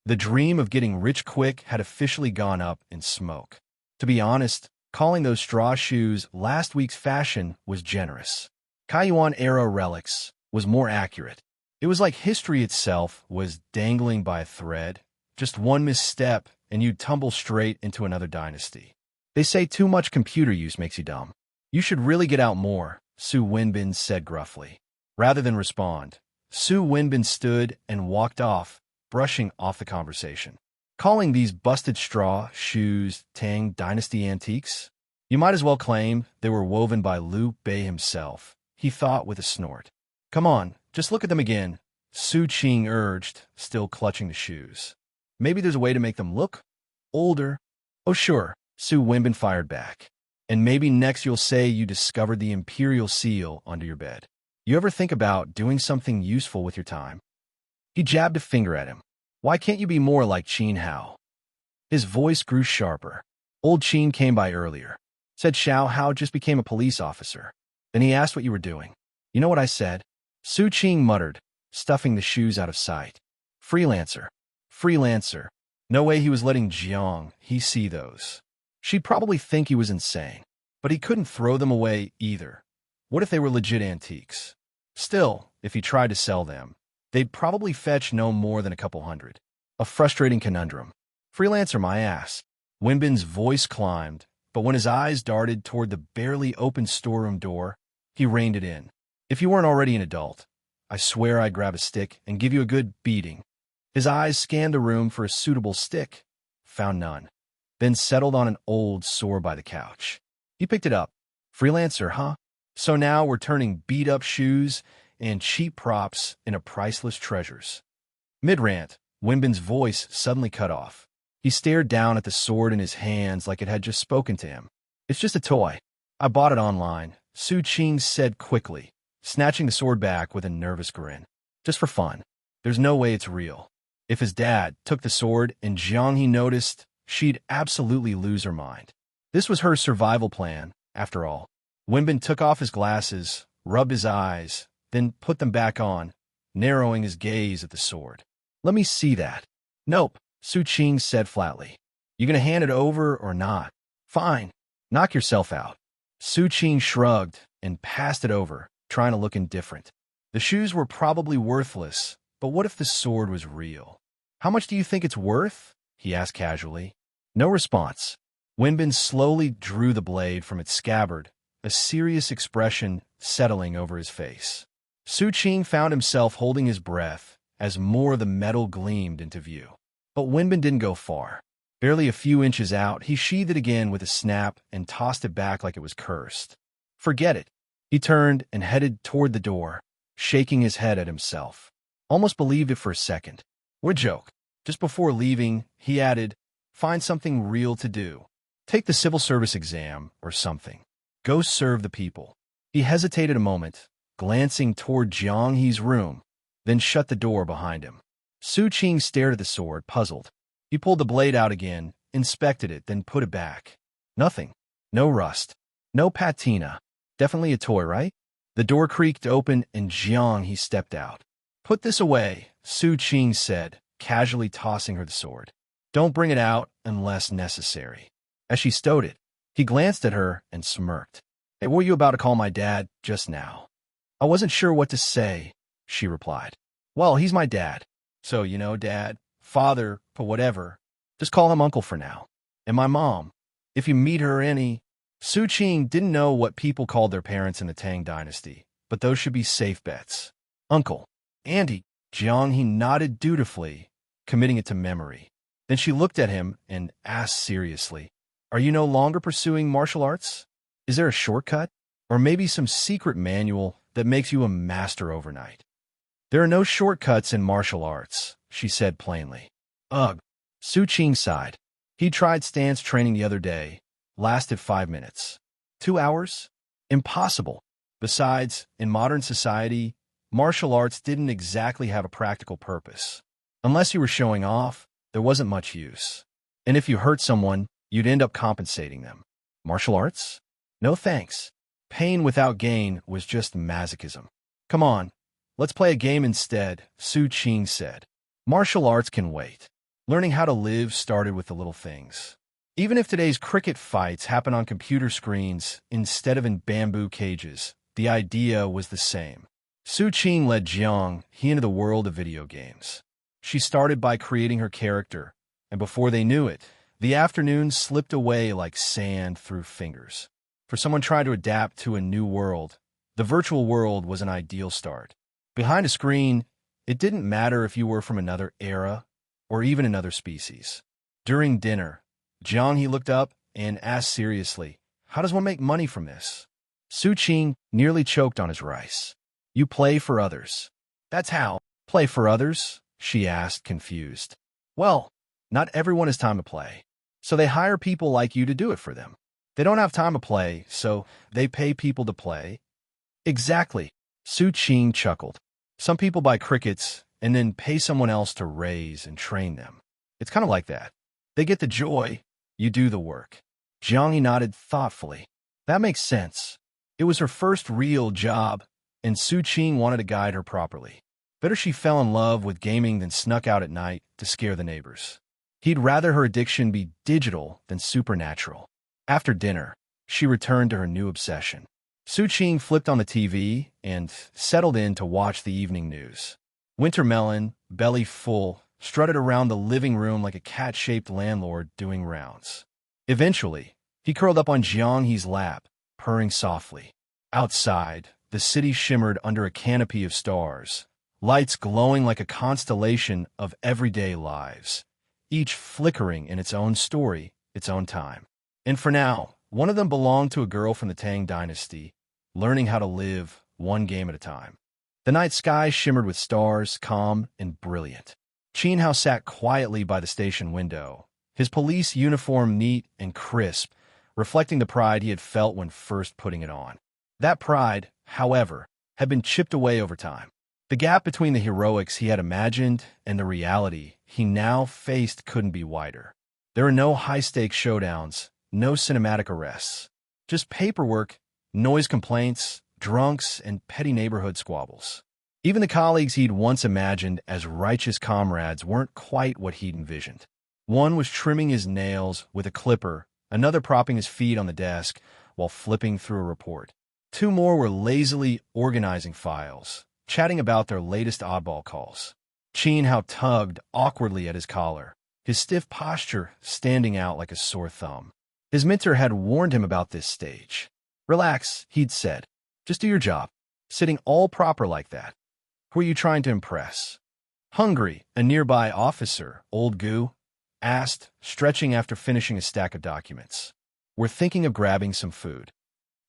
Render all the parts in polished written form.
The dream of getting rich quick had officially gone up in smoke. To be honest, calling those straw shoes last week's fashion was generous. Kaiyuan-era relics was more accurate. It was like history itself was dangling by a thread. Just one misstep, and you'd tumble straight into another dynasty. They say too much computer use makes you dumb. You should really get out more, Su Wenbin said gruffly. Rather than respond, Su Wenbin stood and walked off, brushing off the conversation. Calling these busted straw shoes Tang Dynasty antiques? You might as well claim they were woven by Liu Bei himself, he thought with a snort. Come on, just look at them again, Xu Qing urged, still clutching the shoes. Maybe there's a way to make them look older. Oh sure, Su Wenbin fired back. And maybe next you'll say you discovered the imperial seal under your bed. You ever think about doing something useful with your time? He jabbed a finger at him. Why can't you be more like Qin Hao? His voice grew sharper. Old Qin came by earlier. Said Xiao Hao just became a police officer. Then he asked what you were doing. You know what I said? Su Qing muttered, stuffing the shoes out of sight. Freelancer. Freelancer. No way he was letting Jiang he see those. She'd probably think he was insane. But he couldn't throw them away either. What if they were legit antiques? Still, if he tried to sell them, they'd probably fetch no more than a couple hundred. A frustrating conundrum. Freelancer my ass. Wenbin's voice climbed, but when his eyes darted toward the barely open storeroom door, he reined it in. If you weren't already an adult, I swear I'd grab a stick and give you a good beating. His eyes scanned the room for a suitable stick, found none, then settled on an old sword by the couch. He picked it up. Freelancer, huh? So now we're turning beat-up shoes and cheap props into priceless treasures. Mid-rant, Wenbin's voice suddenly cut off. He stared down at the sword in his hands like it had just spoken to him. It's just a toy. I bought it online, Su Qing said quickly, snatching the sword back with a nervous grin. Just for fun. There's no way it's real. If his dad took the sword and Jiang he noticed, she'd absolutely lose her mind. This was her survival plan, after all. Wenbin took off his glasses, rubbed his eyes, then put them back on, narrowing his gaze at the sword. Let me see that. Nope, Su Qing said flatly. You gonna hand it over or not? Fine. Knock yourself out. Su Qing shrugged and passed it over, trying to look indifferent. The shoes were probably worthless, but what if the sword was real? How much do you think it's worth? He asked casually. No response. Wenbin slowly drew the blade from its scabbard, a serious expression settling over his face. Su Qing found himself holding his breath as more of the metal gleamed into view. But Wenbin didn't go far. Barely a few inches out, he sheathed it again with a snap and tossed it back like it was cursed. Forget it. He turned and headed toward the door, shaking his head at himself. Almost believed it for a second. What a joke. Just before leaving, he added, find something real to do. Take the civil service exam or something. Go serve the people. He hesitated a moment, glancing toward Jiang He's room, then shut the door behind him. Su Qing stared at the sword, puzzled. He pulled the blade out again, inspected it, then put it back. Nothing. No rust. No patina. Definitely a toy, right? The door creaked open and Jiang He stepped out. Put this away, Su Qing said, casually tossing her the sword. Don't bring it out unless necessary. As she stowed it, he glanced at her and smirked. Hey, were you about to call my dad just now? I wasn't sure what to say, she replied. Well, he's my dad. So, you know, dad, father, but whatever. Just call him uncle for now. And my mom. If you meet her any... Su Qing didn't know what people called their parents in the Tang Dynasty, but those should be safe bets. Uncle. Andy. Jiang He nodded dutifully, committing it to memory. Then she looked at him and asked seriously, are you no longer pursuing martial arts? Is there a shortcut? Or maybe some secret manual that makes you a master overnight? There are no shortcuts in martial arts, she said plainly. Ugh. Su Qing sighed. He tried stance training the other day. Lasted 5 minutes. 2 hours? Impossible. Besides, in modern society, martial arts didn't exactly have a practical purpose. Unless you were showing off, there wasn't much use. And if you hurt someone, you'd end up compensating them. Martial arts? No thanks. Pain without gain was just masochism. Come on, let's play a game instead, Su Qing said. Martial arts can wait. Learning how to live started with the little things. Even if today's cricket fights happen on computer screens instead of in bamboo cages, the idea was the same. Xu Qing led Jiang into the world of video games. She started by creating her character, and before they knew it, the afternoons slipped away like sand through fingers. For someone trying to adapt to a new world, the virtual world was an ideal start. Behind a screen, it didn't matter if you were from another era or even another species. During dinner, Jiang looked up and asked seriously, "How does one make money from this?" Xu Qing nearly choked on his rice. "You play for others." "That's how." "Play for others?" she asked, confused. "Well, not everyone has time to play, so they hire people like you to do it for them. They don't have time to play, so they pay people to play." "Exactly," Xu Qing chuckled. "Some people buy crickets and then pay someone else to raise and train them. It's kind of like that. They get the joy, you do the work." Jiang nodded thoughtfully. That makes sense. It was her first real job, and Xu Qing wanted to guide her properly. Better she fell in love with gaming than snuck out at night to scare the neighbors. He'd rather her addiction be digital than supernatural. After dinner, she returned to her new obsession. Xu Qing flipped on the TV and settled in to watch the evening news. Wintermelon, belly full, strutted around the living room like a cat-shaped landlord doing rounds. Eventually, he curled up on Jiang's lap, purring softly. Outside, the city shimmered under a canopy of stars, lights glowing like a constellation of everyday lives, each flickering in its own story, its own time. And for now, one of them belonged to a girl from the Tang Dynasty, learning how to live one game at a time. The night sky shimmered with stars, calm and brilliant. Qin sat quietly by the station window, his police uniform neat and crisp, reflecting the pride he had felt when first putting it on. That pride, however, had been chipped away over time. The gap between the heroics he had imagined and the reality he now faced couldn't be wider. There were no high-stakes showdowns, no cinematic arrests, just paperwork, noise complaints, drunks, and petty neighborhood squabbles. Even the colleagues he'd once imagined as righteous comrades weren't quite what he'd envisioned. One was trimming his nails with a clipper, another propping his feet on the desk while flipping through a report. Two more were lazily organizing files, chatting about their latest oddball calls. Qin tugged awkwardly at his collar, his stiff posture standing out like a sore thumb. His mentor had warned him about this stage. "Relax," he'd said. "Just do your job. Sitting all proper like that. Who are you trying to impress?" "Hungry," a nearby officer, old Gu, asked, stretching after finishing a stack of documents. "We're thinking of grabbing some food."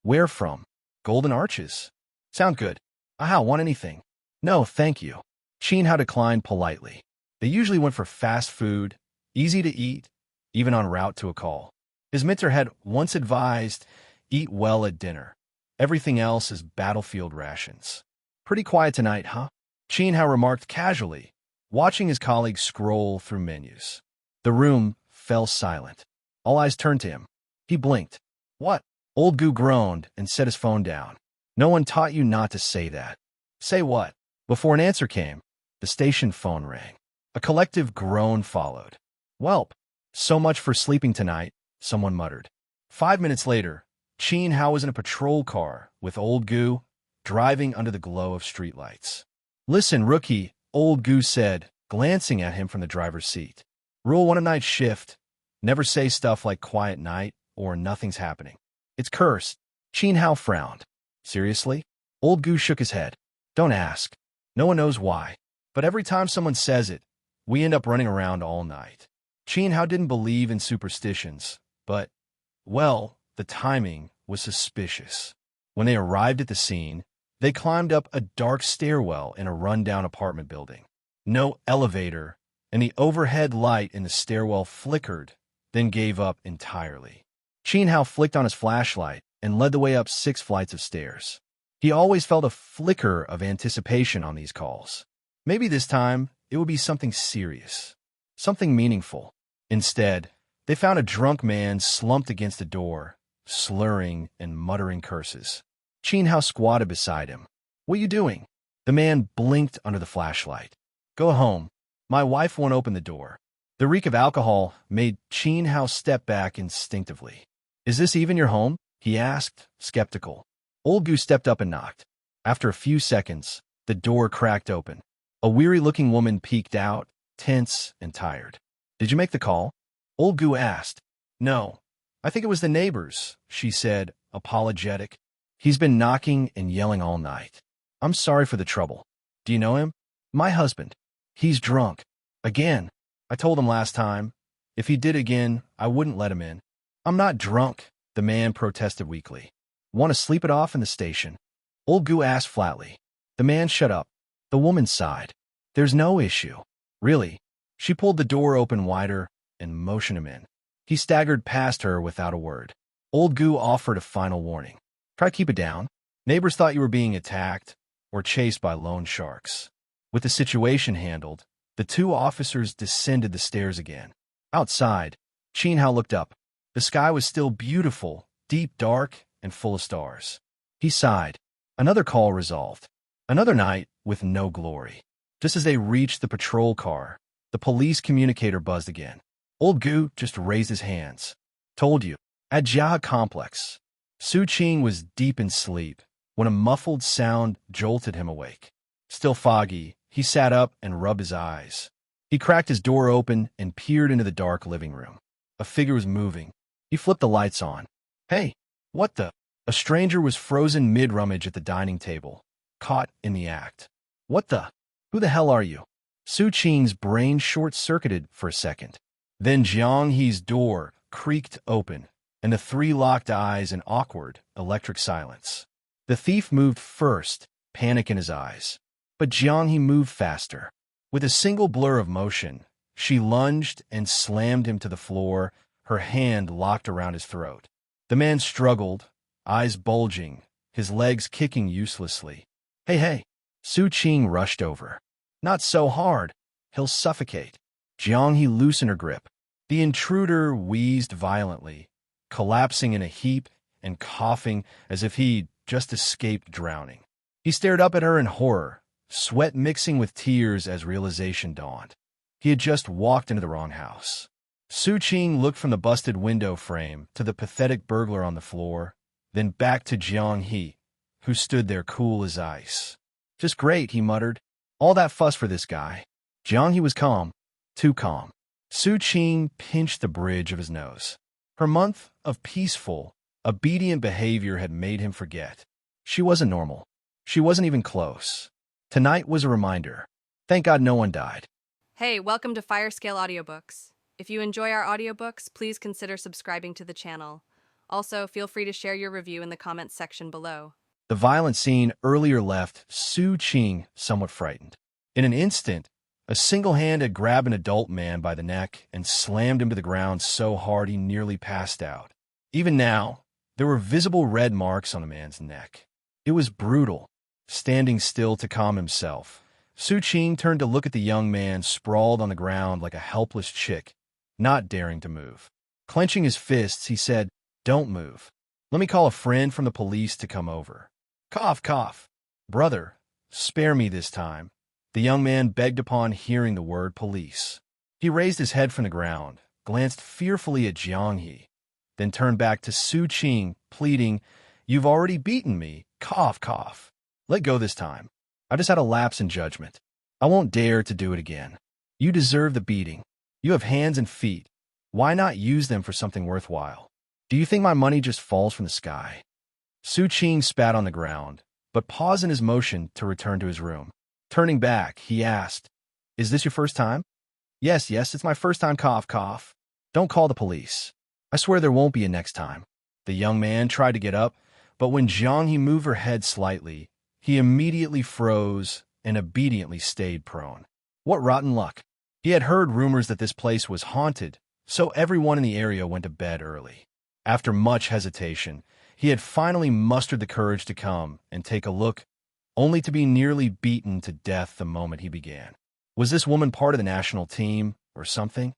"Where from?" "Golden Arches." "Sound good. Want anything?" "No, thank you." Qin declined politely. They usually went for fast food, easy to eat, even en route to a call. His mentor had once advised, "Eat well at dinner. Everything else is battlefield rations." "Pretty quiet tonight, huh?" Qin remarked casually, watching his colleagues scroll through menus. The room fell silent. All eyes turned to him. He blinked. "What?" Old Gu groaned and set his phone down. "No one taught you not to say that." "Say what?" Before an answer came, the station phone rang. A collective groan followed. "Welp, so much for sleeping tonight," someone muttered. 5 minutes later, Qin was in a patrol car with old Gu, driving under the glow of streetlights. "Listen, rookie," old Gu said, glancing at him from the driver's seat. "Rule 1 of night shift. Never say stuff like quiet night or nothing's happening. It's cursed." Qin frowned. "Seriously?" Old Gu shook his head. "Don't ask. No one knows why. But every time someone says it, we end up running around all night." Qin didn't believe in superstitions, but, well, the timing was suspicious. When they arrived at the scene, they climbed up a dark stairwell in a run-down apartment building. No elevator, and the overhead light in the stairwell flickered, then gave up entirely. Qin flicked on his flashlight and led the way up 6 flights of stairs. He always felt a flicker of anticipation on these calls. Maybe this time it would be something serious, something meaningful. Instead, they found a drunk man slumped against the door, slurring and muttering curses. Qin squatted beside him. "What you doing?" The man blinked under the flashlight. "Go home. My wife won't open the door." The reek of alcohol made Qin Hao step back instinctively. "Is this even your home?" he asked, skeptical. Old Gu stepped up and knocked. After a few seconds, the door cracked open. A weary-looking woman peeked out, tense and tired. "Did you make the call?" Old Gu asked. "No. I think it was the neighbors," she said, apologetic. "He's been knocking and yelling all night. I'm sorry for the trouble. Do you know him?" "My husband. He's drunk. Again. I told him last time. If he did again, I wouldn't let him in." "I'm not drunk," the man protested weakly. "Want to sleep it off in the station?" Old Gu asked flatly. The man shut up. The woman sighed. "There's no issue. Really." She pulled the door open wider and motioned him in. He staggered past her without a word. Old Gu offered a final warning. "Try to keep it down. Neighbors thought you were being attacked or chased by loan sharks." With the situation handled, the two officers descended the stairs again. Outside, Qin Hao looked up. The sky was still beautiful, deep dark, and full of stars. He sighed. Another call resolved. Another night with no glory. Just as they reached the patrol car, the police communicator buzzed again. Old Gu just raised his hands. "Told you." At Jia Complex, Xu Qing was deep in sleep when a muffled sound jolted him awake. Still foggy, he sat up and rubbed his eyes. He cracked his door open and peered into the dark living room. A figure was moving. He flipped the lights on. "Hey, what the?" A stranger was frozen mid-rummage at the dining table, caught in the act. "What the? Who the hell are you?" Xu Qing's brain short-circuited for a second. Then Jiang He's door creaked open, and the three locked eyes in awkward, electric silence. The thief moved first, panic in his eyes. But Jiang He moved faster. With a single blur of motion, she lunged and slammed him to the floor, her hand locked around his throat. The man struggled, eyes bulging, his legs kicking uselessly. "Hey, hey!" Xu Qing rushed over. "Not so hard. He'll suffocate." Jiang He loosened her grip. The intruder wheezed violently, collapsing in a heap and coughing as if he'd just escaped drowning. He stared up at her in horror, sweat mixing with tears as realization dawned. He had just walked into the wrong house. Xu Qing looked from the busted window frame to the pathetic burglar on the floor, then back to Jiang He, who stood there cool as ice. "Just great," he muttered. "All that fuss for this guy." Jiang He was calm, too calm. Xu Qing pinched the bridge of his nose. Her month of peaceful, obedient behavior had made him forget. She wasn't normal. She wasn't even close. Tonight was a reminder. Thank God no one died. Hey, welcome to Firescale Audiobooks. If you enjoy our audiobooks, please consider subscribing to the channel. Also, feel free to share your review in the comments section below. The violent scene earlier left Xu Qing somewhat frightened. In an instant, a single hand had grabbed an adult man by the neck and slammed him to the ground so hard he nearly passed out. Even now, there were visible red marks on the man's neck. It was brutal. Standing still to calm himself, Xu Qing turned to look at the young man sprawled on the ground like a helpless chick, not daring to move. Clenching his fists, he said, "Don't move. Let me call a friend from the police to come over." Cough, cough. "Brother, spare me this time," the young man begged upon hearing the word police. He raised his head from the ground, glanced fearfully at Jiang He, then turned back to Xu Qing, pleading, "You've already beaten me. Cough, cough. Let go this time. I just had a lapse in judgment. I won't dare to do it again. You deserve the beating. You have hands and feet. Why not use them for something worthwhile? Do you think my money just falls from the sky?" Xu Qing spat on the ground, but paused in his motion to return to his room. Turning back, he asked, "Is this your first time?" Yes, it's my first time, cough, cough. Don't call the police. I swear there won't be a next time." The young man tried to get up, but when Jiang He moved her head slightly, he immediately froze and obediently stayed prone. What rotten luck. He had heard rumors that this place was haunted, so everyone in the area went to bed early. After much hesitation, he had finally mustered the courage to come and take a look, only to be nearly beaten to death the moment he began. Was this woman part of the national team, or something?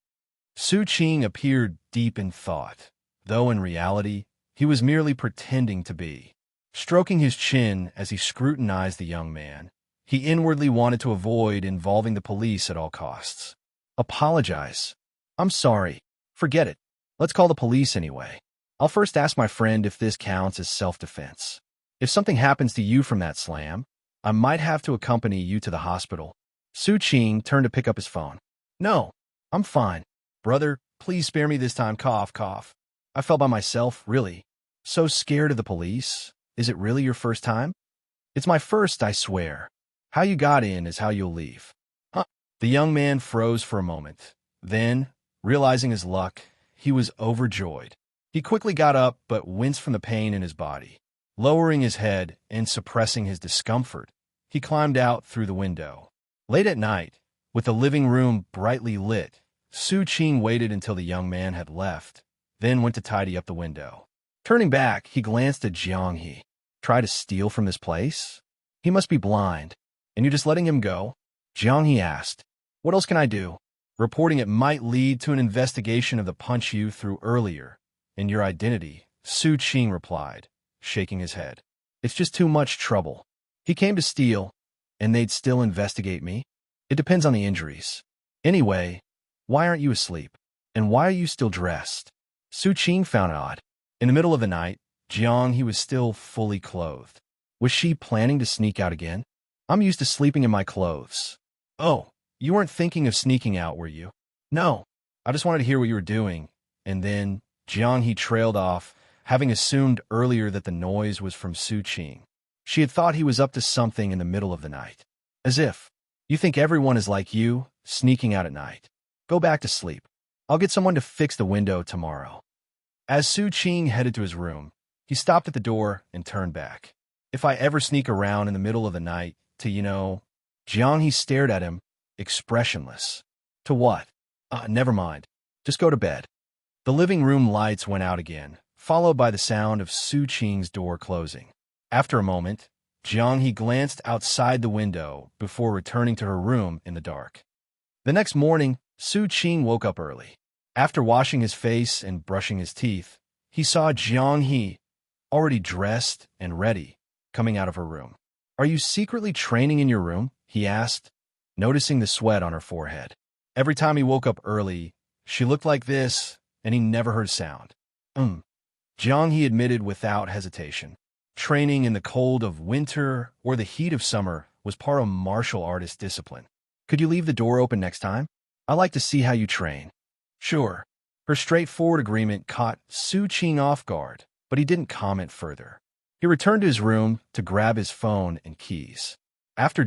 Xu Qing appeared deep in thought, though in reality, he was merely pretending to be. Stroking his chin as he scrutinized the young man, he inwardly wanted to avoid involving the police at all costs. "Apologize," I'm sorry. Forget it. Let's call the police anyway. I'll first ask my friend if this counts as self-defense. If something happens to you from that slam, I might have to accompany you to the hospital. Xu Qing turned to pick up his phone. No, I'm fine. Brother, please spare me this time. Cough, cough. I fell by myself, really. So scared of the police. Is it really your first time? It's my first, I swear. How you got in is how you'll leave. Huh? The young man froze for a moment. Then, realizing his luck, he was overjoyed. He quickly got up but winced from the pain in his body. Lowering his head and suppressing his discomfort, he climbed out through the window. Late at night, with the living room brightly lit, Xu Qing waited until the young man had left, then went to tidy up the window. Turning back, he glanced at Jianghe. Try to steal from this place? He must be blind. And you're just letting him go? Jianghe asked. What else can I do? Reporting it might lead to an investigation of the punch you threw earlier. And your identity, Xu Qing replied, shaking his head. It's just too much trouble. He came to steal, and they'd still investigate me? It depends on the injuries. Anyway, why aren't you asleep? And why are you still dressed? Xu Qing found it odd. In the middle of the night, Jianghe was still fully clothed. Was she planning to sneak out again? I'm used to sleeping in my clothes. Oh, you weren't thinking of sneaking out, were you? No, I just wanted to hear what you were doing. And then Jianghe trailed off, having assumed earlier that the noise was from Xu Qing. She had thought he was up to something in the middle of the night. As if, you think everyone is like you, sneaking out at night. Go back to sleep. I'll get someone to fix the window tomorrow. As Xu Qing headed to his room, he stopped at the door and turned back. If I ever sneak around in the middle of the night to, Jianghe stared at him, expressionless. To what? Never mind. Just go to bed. The living room lights went out again, followed by the sound of Xu Qing's door closing. After a moment, Jianghe glanced outside the window before returning to her room in the dark. The next morning, Xu Qing woke up early. After washing his face and brushing his teeth, he saw Jianghe, already dressed and ready, coming out of her room. Are you secretly training in your room? He asked, noticing the sweat on her forehead. Every time he woke up early, she looked like this, and he never heard sound. Jianghe admitted without hesitation. Training in the cold of winter or the heat of summer was part of martial artist discipline. Could you leave the door open next time? I like to see how you train. Sure. Her straightforward agreement caught Xu Qing off guard, but he didn't comment further. He returned to his room to grab his phone and keys. After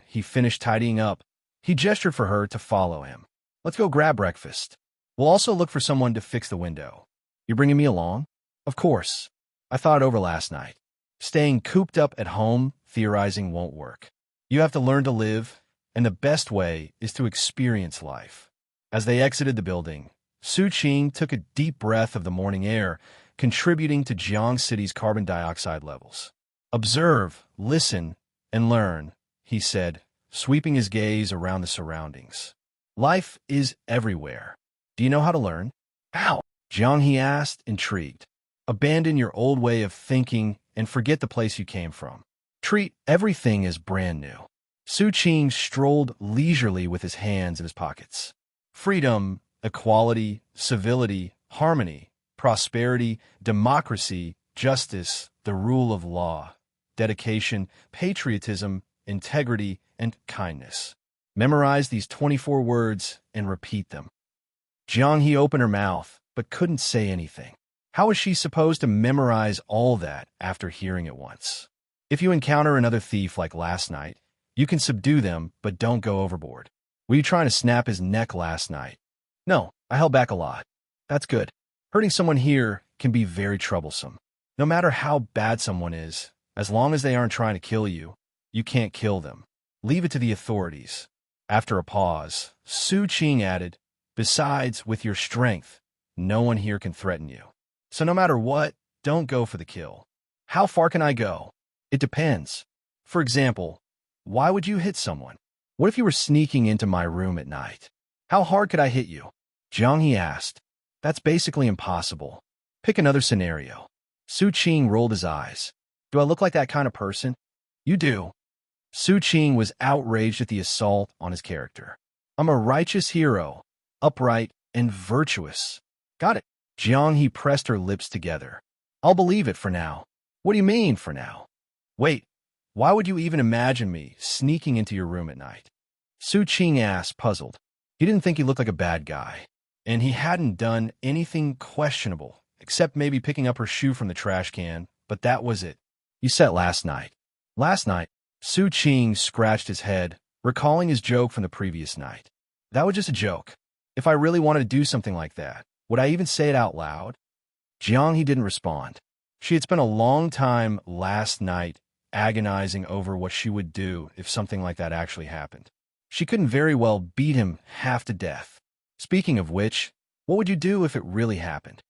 he finished tidying up, he gestured for her to follow him. Let's go grab breakfast. We'll also look for someone to fix the window. You bringing me along? Of course. I thought it over last night. Staying cooped up at home, theorizing won't work. You have to learn to live, and the best way is to experience life. As they exited the building, Xu Qing took a deep breath of the morning air, contributing to Jiang City's carbon dioxide levels. Observe, listen, and learn, he said, sweeping his gaze around the surroundings. Life is everywhere. Do you know how to learn? How? Jianghe asked, intrigued. Abandon your old way of thinking and forget the place you came from. Treat everything as brand new. Xu Qing strolled leisurely with his hands in his pockets. Freedom, equality, civility, harmony, prosperity, democracy, justice, the rule of law, dedication, patriotism, integrity, and kindness. Memorize these 24 words and repeat them. Jianghe opened her mouth, but couldn't say anything. How was she supposed to memorize all that after hearing it once? If you encounter another thief like last night, you can subdue them, but don't go overboard. Were you trying to snap his neck last night? No, I held back a lot. That's good. Hurting someone here can be very troublesome. No matter how bad someone is, as long as they aren't trying to kill you, you can't kill them. Leave it to the authorities. After a pause, Xu Qing added, besides, with your strength, no one here can threaten you. So no matter what, don't go for the kill. How far can I go? It depends. For example, why would you hit someone? What if you were sneaking into my room at night? How hard could I hit you? Jianghe asked. That's basically impossible. Pick another scenario. Xu Qing rolled his eyes. Do I look like that kind of person? You do. Xu Qing was outraged at the assault on his character. I'm a righteous hero, upright and virtuous. Got it. Jiang He pressed her lips together. I'll believe it for now. What do you mean, for now? Wait, why would you even imagine me sneaking into your room at night? Xu Qing asked, puzzled. He didn't think he looked like a bad guy, and he hadn't done anything questionable, except maybe picking up her shoe from the trash can, but that was it. You said last night. Last night? Xu Qing scratched his head, recalling his joke from the previous night. That was just a joke. If I really wanted to do something like that, would I even say it out loud? Jiang He didn't respond. She had spent a long time last night agonizing over what she would do if something like that actually happened. She couldn't very well beat him half to death. Speaking of which, what would you do if it really happened?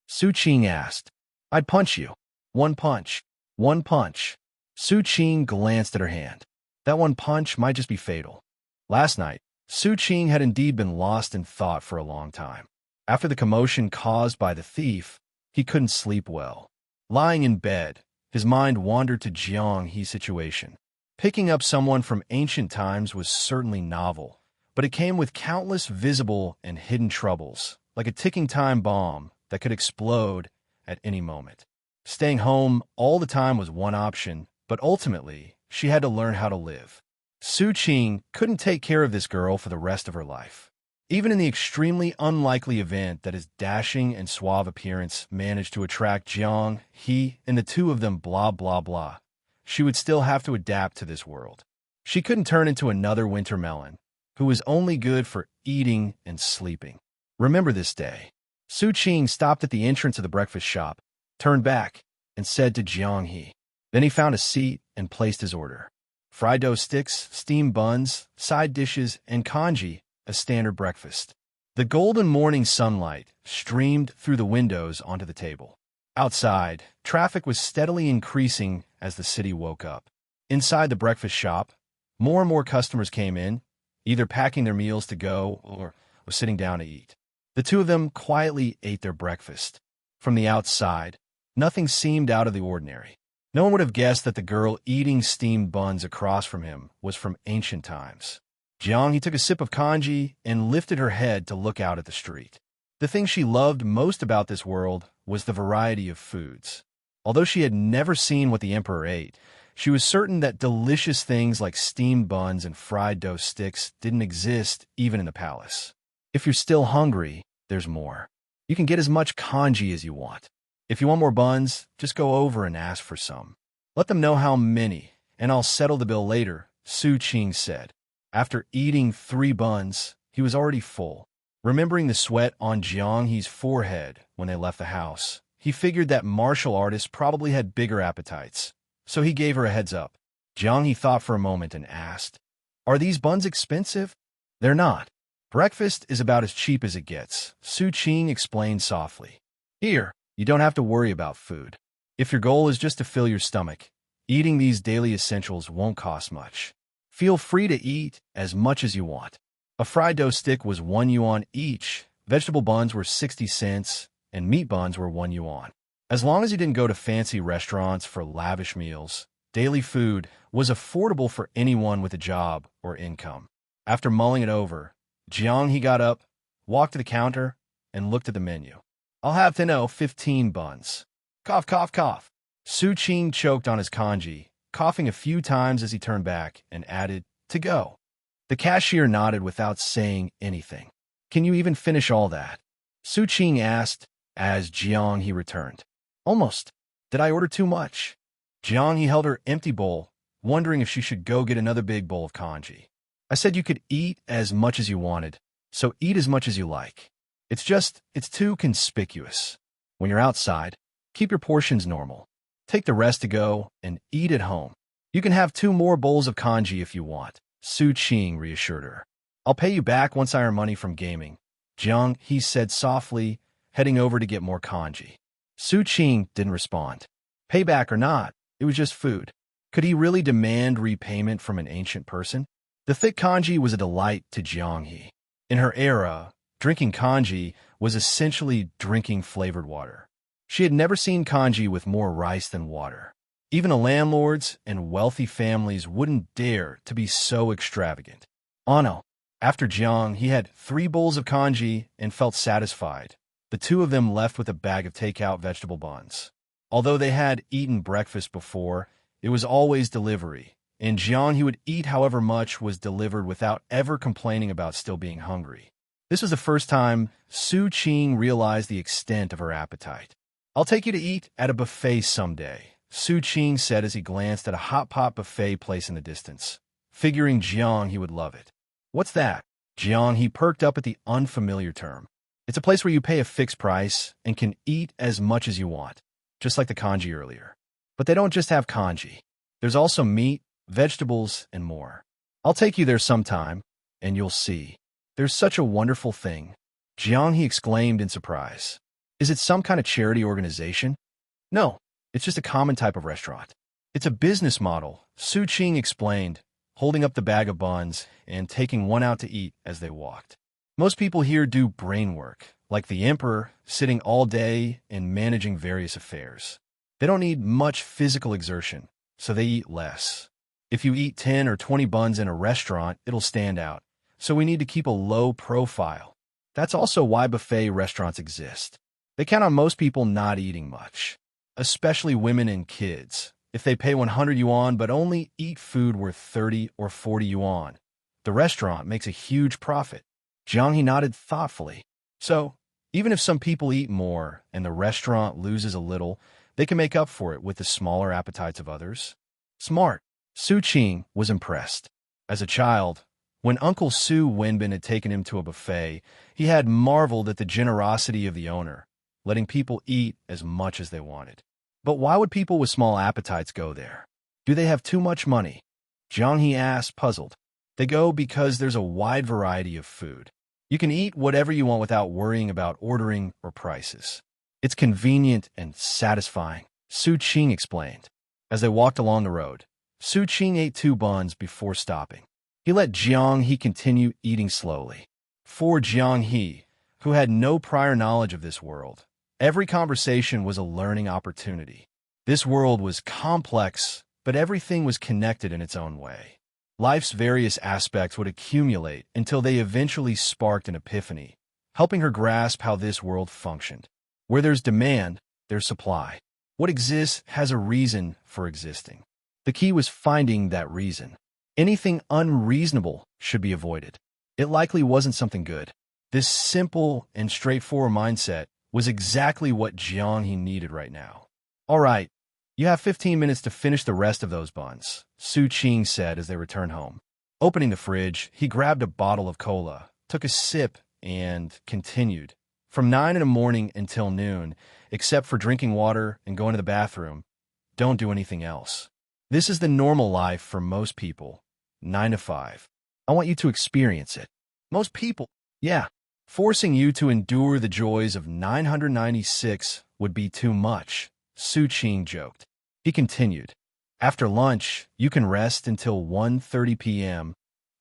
Xu Qing asked. I'd punch you. One punch. One punch. Xu Qing glanced at her hand. That one punch might just be fatal. Last night, Xu Qing had indeed been lost in thought for a long time. After the commotion caused by the thief, he couldn't sleep well. Lying in bed, his mind wandered to Jiang He's situation. Picking up someone from ancient times was certainly novel, but it came with countless visible and hidden troubles, like a ticking time bomb that could explode at any moment. Staying home all the time was one option, but ultimately, she had to learn how to live. Xu Qing couldn't take care of this girl for the rest of her life. Even in the extremely unlikely event that his dashing and suave appearance managed to attract Jiang He and the two of them blah blah blah, she would still have to adapt to this world. She couldn't turn into another winter melon, who was only good for eating and sleeping. Remember this day. Xu Qing stopped at the entrance of the breakfast shop, turned back, and said to Jiang He. Then he found a seat and placed his order. Fried dough sticks, steamed buns, side dishes, and congee, a standard breakfast. The golden morning sunlight streamed through the windows onto the table. Outside, traffic was steadily increasing as the city woke up. Inside the breakfast shop, more and more customers came in, either packing their meals to go or sitting down to eat. The two of them quietly ate their breakfast. From the outside, nothing seemed out of the ordinary. No one would have guessed that the girl eating steamed buns across from him was from ancient times. Jiang He took a sip of congee and lifted her head to look out at the street. The thing she loved most about this world was the variety of foods. Although she had never seen what the emperor ate, she was certain that delicious things like steamed buns and fried dough sticks didn't exist even in the palace. If you're still hungry, there's more. You can get as much congee as you want. If you want more buns, just go over and ask for some. Let them know how many, and I'll settle the bill later, Xu Qing said. After eating 3 buns, he was already full. Remembering the sweat on Jiang He's forehead when they left the house, he figured that martial artists probably had bigger appetites, so he gave her a heads up. Jiang He thought for a moment and asked, Are these buns expensive? They're not. Breakfast is about as cheap as it gets, Xu Qing explained softly. Here, you don't have to worry about food. If your goal is just to fill your stomach, eating these daily essentials won't cost much. Feel free to eat as much as you want. A fried dough stick was 1 yuan each, vegetable buns were 60 cents, and meat buns were 1 yuan. As long as you didn't go to fancy restaurants for lavish meals, daily food was affordable for anyone with a job or income. After mulling it over, Jiang He got up, walked to the counter, and looked at the menu. I'll have to know 15 buns. Cough, cough, cough. Xu Qing choked on his congee, coughing a few times as he turned back and added, to go. The cashier nodded without saying anything. Can you even finish all that? Xu Qing asked as Jiang He returned. Almost. Did I order too much? Jiang He held her empty bowl, wondering if she should go get another big bowl of congee. I said you could eat as much as you wanted, so eat as much as you like. It's too conspicuous. When you're outside, keep your portions normal. Take the rest to go and eat at home. You can have 2 more bowls of congee if you want, Xu Qing reassured her. I'll pay you back once I earn money from gaming, Jiang He said softly, heading over to get more congee. Xu Qing didn't respond. Payback or not, it was just food. Could he really demand repayment from an ancient person? The thick congee was a delight to Jiang He. In her era, drinking congee was essentially drinking flavored water. She had never seen congee with more rice than water. Even the landlords and wealthy families wouldn't dare to be so extravagant. Oh no, After Jiang, he had 3 bowls of congee and felt satisfied. The two of them left with a bag of takeout vegetable buns. Although they had eaten breakfast before, it was always delivery, and Jiang, he would eat however much was delivered without ever complaining about still being hungry. This was the first time Xu Qing realized the extent of her appetite. "I'll take you to eat at a buffet someday," Xu Qing said as he glanced at a hot pot buffet place in the distance, figuring Jiang he would love it. "What's that?" Jiang, he perked up at the unfamiliar term. "It's a place where you pay a fixed price and can eat as much as you want, just like the congee earlier. But they don't just have congee. There's also meat, vegetables, and more. I'll take you there sometime, and you'll see. There's such a wonderful thing." Jiang, he exclaimed in surprise. "Is it some kind of charity organization?" "No, it's just a common type of restaurant. It's a business model," Xu Qing explained, holding up the bag of buns and taking one out to eat as they walked. "Most people here do brain work, like the emperor, sitting all day and managing various affairs. They don't need much physical exertion, so they eat less. If you eat 10 or 20 buns in a restaurant, it'll stand out, so we need to keep a low profile. That's also why buffet restaurants exist. They count on most people not eating much, especially women and kids. If they pay 100 yuan but only eat food worth 30 or 40 yuan, the restaurant makes a huge profit." Jiang, he nodded thoughtfully. "So, even if some people eat more and the restaurant loses a little, they can make up for it with the smaller appetites of others?" "Smart." Xu Qing was impressed. As a child, when Uncle Su Wenbin had taken him to a buffet, he had marveled at the generosity of the owner, letting people eat as much as they wanted. But why would people with small appetites go there? Do they have too much money? Jiang, he asked, puzzled. "They go because there's a wide variety of food. You can eat whatever you want without worrying about ordering or prices. It's convenient and satisfying," Xu Qing explained. As they walked along the road, Xu Qing ate 2 buns before stopping. He let Jiang He continue eating slowly. For Jiang He, who had no prior knowledge of this world, every conversation was a learning opportunity. This world was complex, but everything was connected in its own way. Life's various aspects would accumulate until they eventually sparked an epiphany, helping her grasp how this world functioned. Where there's demand, there's supply. What exists has a reason for existing. The key was finding that reason. Anything unreasonable should be avoided. It likely wasn't something good. This simple and straightforward mindset was exactly what Jiang he needed right now. "All right, you have 15 minutes to finish the rest of those buns," Xu Qing said as they returned home. Opening the fridge, he grabbed a bottle of cola, took a sip, and continued. "From 9 in the morning until noon, except for drinking water and going to the bathroom, don't do anything else. This is the normal life for most people, 9 to 5. I want you to experience it." "Most people?" "Yeah. Forcing you to endure the joys of 996 would be too much," Xu Qing joked. He continued. "After lunch, you can rest until 1:30 p.m.,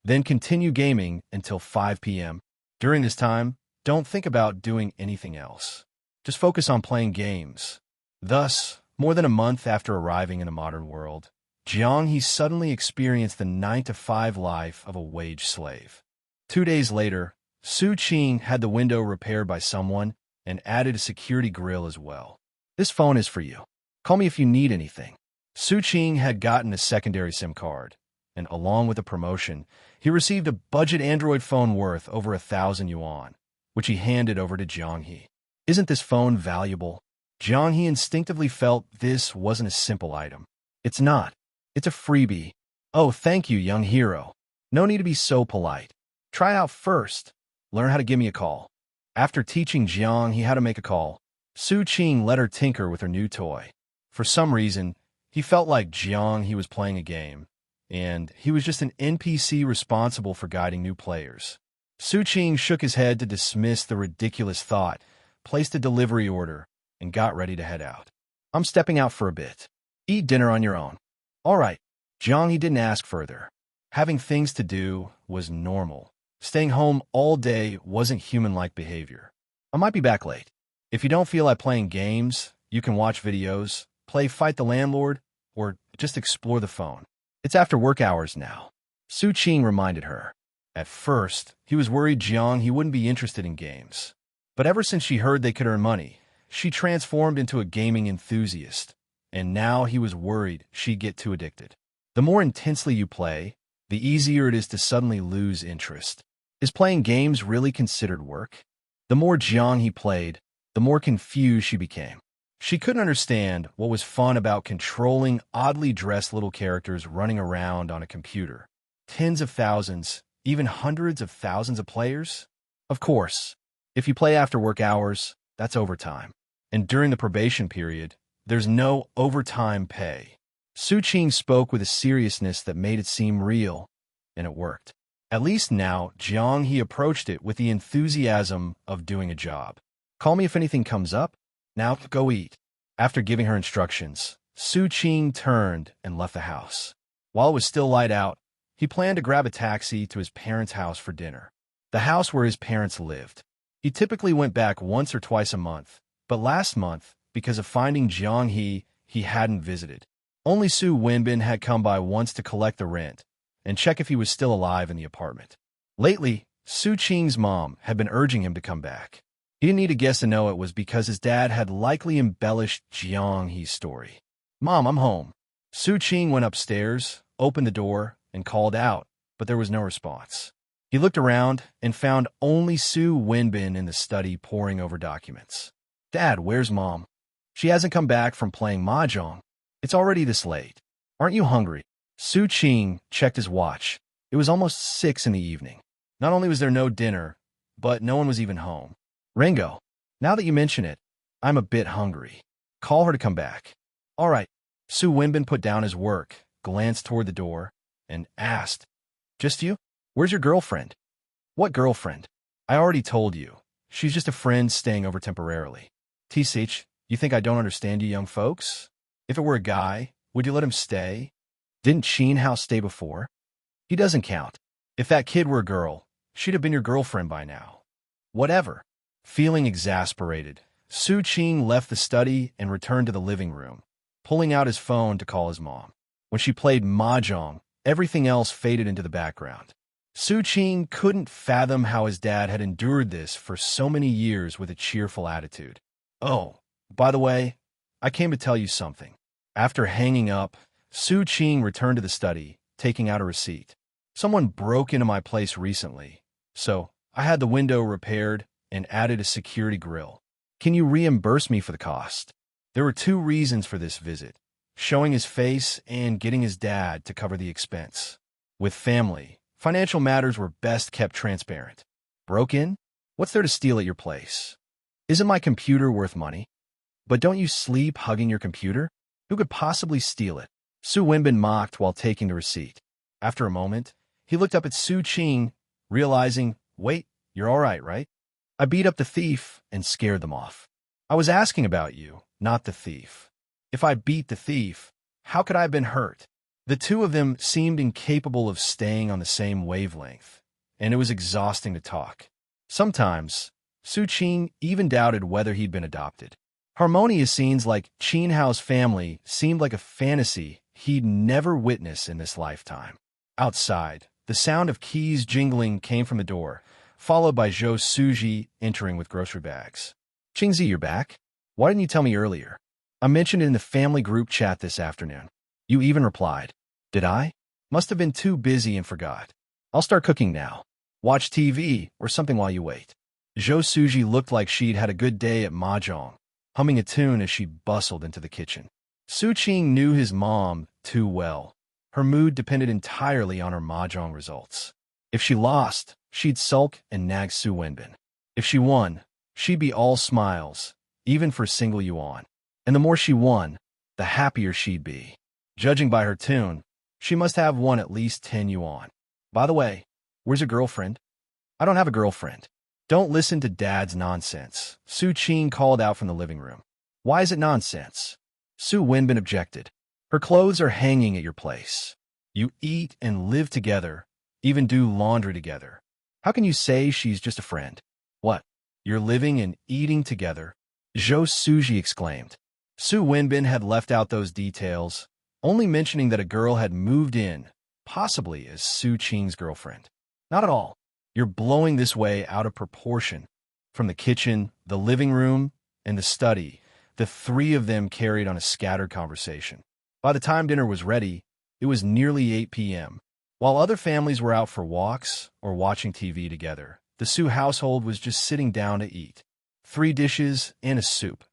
then continue gaming until 5 p.m. During this time, don't think about doing anything else. Just focus on playing games." Thus, more than a month after arriving in the modern world, Jiang he suddenly experienced the 9-to-5 life of a wage slave. 2 days later, Xu Qing had the window repaired by someone and added a security grill as well. "This phone is for you. Call me if you need anything." Xu Qing had gotten a secondary SIM card, and along with the promotion, he received a budget Android phone worth over 1,000 yuan, which he handed over to Jiang He. "Isn't this phone valuable?" Jiang He instinctively felt this wasn't a simple item. "It's not. It's a freebie." "Oh, thank you, young hero. No need to be so polite. Try it out first. Learn how to give me a call." After teaching Jiang He how to make a call, Xu Qing let her tinker with her new toy. For some reason, he felt like Jiang He was playing a game, and he was just an NPC responsible for guiding new players. Xu Qing shook his head to dismiss the ridiculous thought, placed a delivery order, and got ready to head out. "I'm stepping out for a bit. Eat dinner on your own." "All right." Jiang He didn't ask further. Having things to do was normal. Staying home all day wasn't human-like behavior. "I might be back late. If you don't feel like playing games, you can watch videos, play Fight the Landlord, or just explore the phone. It's after work hours now," Xu Qing reminded her. At first, he was worried Jiang he wouldn't be interested in games. But ever since she heard they could earn money, she transformed into a gaming enthusiast, and now he was worried she'd get too addicted. The more intensely you play, the easier it is to suddenly lose interest. Is playing games really considered work? The more Jiang he played, the more confused she became. She couldn't understand what was fun about controlling oddly dressed little characters running around on a computer. Tens of thousands, even hundreds of thousands of players? Of course, if you play after work hours, that's overtime. And during the probation period, there's no overtime pay. Xu Qing spoke with a seriousness that made it seem real, and it worked. At least now, Jiang he approached it with the enthusiasm of doing a job. Call me if anything comes up. Now go eat. After giving her instructions, Xu Qing turned and left the house. While it was still light out, he planned to grab a taxi to his parents' house for dinner. The house where his parents lived. He typically went back once or twice a month, but last month, because of finding Jiang he hadn't visited. Only Su Wenbin had come by once to collect the rent and check if he was still alive in the apartment. Lately, Xu Qing's mom had been urging him to come back. He didn't need a guess to know it was because his dad had likely embellished Jiang He's story. "Mom, I'm home." Xu Qing went upstairs, opened the door, and called out, but there was no response. He looked around and found only Su Wenbin in the study poring over documents. "Dad, where's Mom?" "She hasn't come back from playing mahjong. It's already this late. Aren't you hungry?" Xu Qing checked his watch. It was almost 6 in the evening. Not only was there no dinner, but no one was even home. "Ringo, now that you mention it, I'm a bit hungry. Call her to come back." "All right." Su Wenbin put down his work, glanced toward the door, and asked, "Just you? Where's your girlfriend?" "What girlfriend?" "I already told you. She's just a friend staying over temporarily." "T-Sich, you think I don't understand you young folks? If it were a guy, would you let him stay? Didn't Sheen House stay before? He doesn't count. If that kid were a girl, she'd have been your girlfriend by now." "Whatever." Feeling exasperated, Xu Qing left the study and returned to the living room, pulling out his phone to call his mom. When she played mahjong, everything else faded into the background. Xu Qing couldn't fathom how his dad had endured this for so many years with a cheerful attitude. "Oh, by the way, I came to tell you something." After hanging up, Xu Qing returned to the study, taking out a receipt. "Someone broke into my place recently, so I had the window repaired and added a security grill. Can you reimburse me for the cost?" There were 2 reasons for this visit: showing his face and getting his dad to cover the expense. With family, financial matters were best kept transparent. "Broke in? What's there to steal at your place? Isn't my computer worth money?" "But don't you sleep hugging your computer? Who could possibly steal it?" Su Wenbin mocked while taking the receipt. After a moment, he looked up at Xu Qing, realizing, "Wait, you're all right? I beat up the thief and scared them off." "I was asking about you, not the thief. If I beat the thief, how could I have been hurt?" The 2 of them seemed incapable of staying on the same wavelength, and it was exhausting to talk. Sometimes, Xu Qing even doubted whether he'd been adopted. Harmonious scenes like Qin Hao's family seemed like a fantasy he'd never witness in this lifetime. Outside, the sound of keys jingling came from the door, followed by Zhou Suji entering with grocery bags. "Qingzi, you're back? Why didn't you tell me earlier? I mentioned it in the family group chat this afternoon. You even replied." "Did I? Must have been too busy and forgot. I'll start cooking now. Watch TV or something while you wait." Zhou Suji looked like she'd had a good day at mahjong, humming a tune as she bustled into the kitchen. Xu Qing knew his mom too well. Her mood depended entirely on her mahjong results. If she lost, she'd sulk and nag Su Wenbin. If she won, she'd be all smiles, even for a single yuan. And the more she won, the happier she'd be. Judging by her tune, she must have won at least 10 yuan. "By the way, where's your girlfriend?" "I don't have a girlfriend." "Don't listen to Dad's nonsense," Xu Qing called out from the living room. "Why is it nonsense?" Su Wenbin objected. "Her clothes are hanging at your place. You eat and live together, even do laundry together. How can you say she's just a friend?" "What? You're living and eating together?" Zhou Suji exclaimed. Su Wenbin had left out those details, only mentioning that a girl had moved in, possibly as Xu Qing's girlfriend. Not at all. You're blowing this way out of proportion. From the kitchen, the living room, and the study, the three of them carried on a scattered conversation. By the time dinner was ready, it was nearly 8 p.m. While other families were out for walks or watching TV together, the Xu household was just sitting down to eat. 3 dishes and a soup.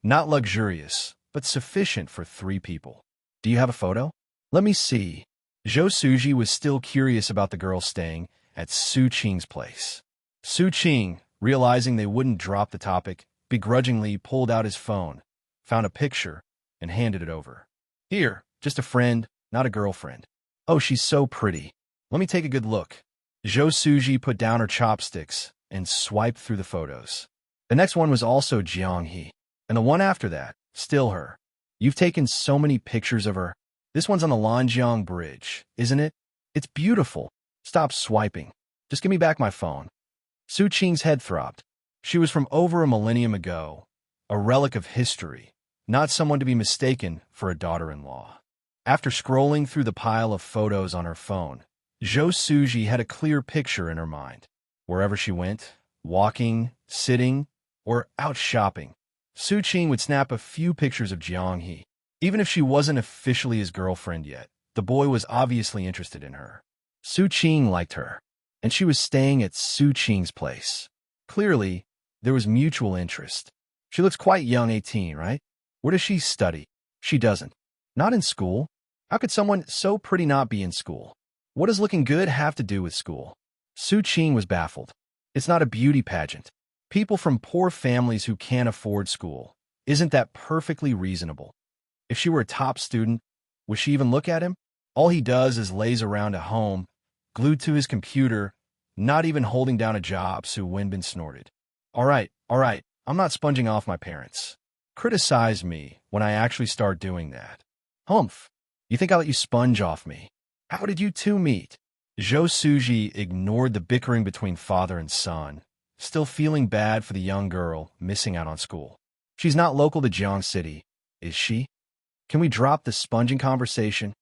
Not luxurious, but sufficient for 3 people. Do you have a photo? Let me see. Zhou Suji was still curious about the girl staying at Xu Qing's place. Xu Qing, realizing they wouldn't drop the topic, begrudgingly pulled out his phone, found a picture, and handed it over. Here, just a friend, not a girlfriend. Oh, she's so pretty. Let me take a good look. Zhou Suji put down her chopsticks and swiped through the photos. The next one was also Jiang He, and the one after that, still her. You've taken so many pictures of her. This one's on the Lanjiang Bridge, isn't it? It's beautiful. Stop swiping. Just give me back my phone. Xu Qing's head throbbed. She was from over a millennium ago, a relic of history, not someone to be mistaken for a daughter-in-law. After scrolling through the pile of photos on her phone, Zhou Suji had a clear picture in her mind. Wherever she went, walking, sitting, or out shopping, Xu Qing would snap a few pictures of Jiang He. Even if she wasn't officially his girlfriend yet, the boy was obviously interested in her. Xu Qing liked her, and she was staying at Xu Qing's place. Clearly, there was mutual interest. She looks quite young, 18, right? Where does she study? She doesn't. Not in school. How could someone so pretty not be in school? What does looking good have to do with school? Xu Qing was baffled. It's not a beauty pageant. People from poor families who can't afford school. Isn't that perfectly reasonable? If she were a top student, would she even look at him? All he does is lays around at home, glued to his computer, not even holding down a job, Su Wenbin snorted. All right, I'm not sponging off my parents. Criticize me when I actually start doing that. Humph, you think I'll let you sponge off me? How did you two meet? Zhou Suji ignored the bickering between father and son, still feeling bad for the young girl missing out on school. She's not local to Jiang City, is she? Can we drop the sponging conversation?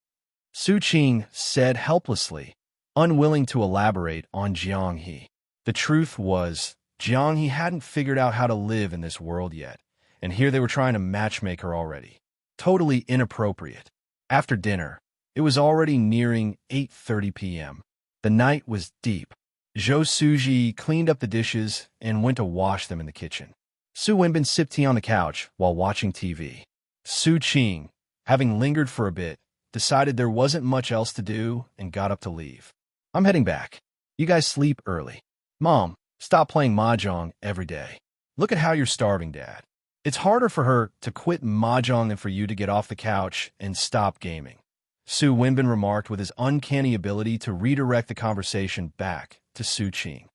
Xu Qing said helplessly, unwilling to elaborate on Jiang He. The truth was, Jiang He hadn't figured out how to live in this world yet, and here they were trying to matchmake her already. Totally inappropriate. After dinner, it was already nearing 8:30 p.m. The night was deep. Zhou Suji cleaned up the dishes and went to wash them in the kitchen. Su Wenbin sipped tea on the couch while watching TV. Xu Qing, having lingered for a bit, decided there wasn't much else to do and got up to leave. I'm heading back. You guys sleep early. Mom, stop playing mahjong every day. Look at how you're starving, Dad. It's harder for her to quit mahjong than for you to get off the couch and stop gaming. Su Wenbin remarked with his uncanny ability to redirect the conversation back to Xu Qing.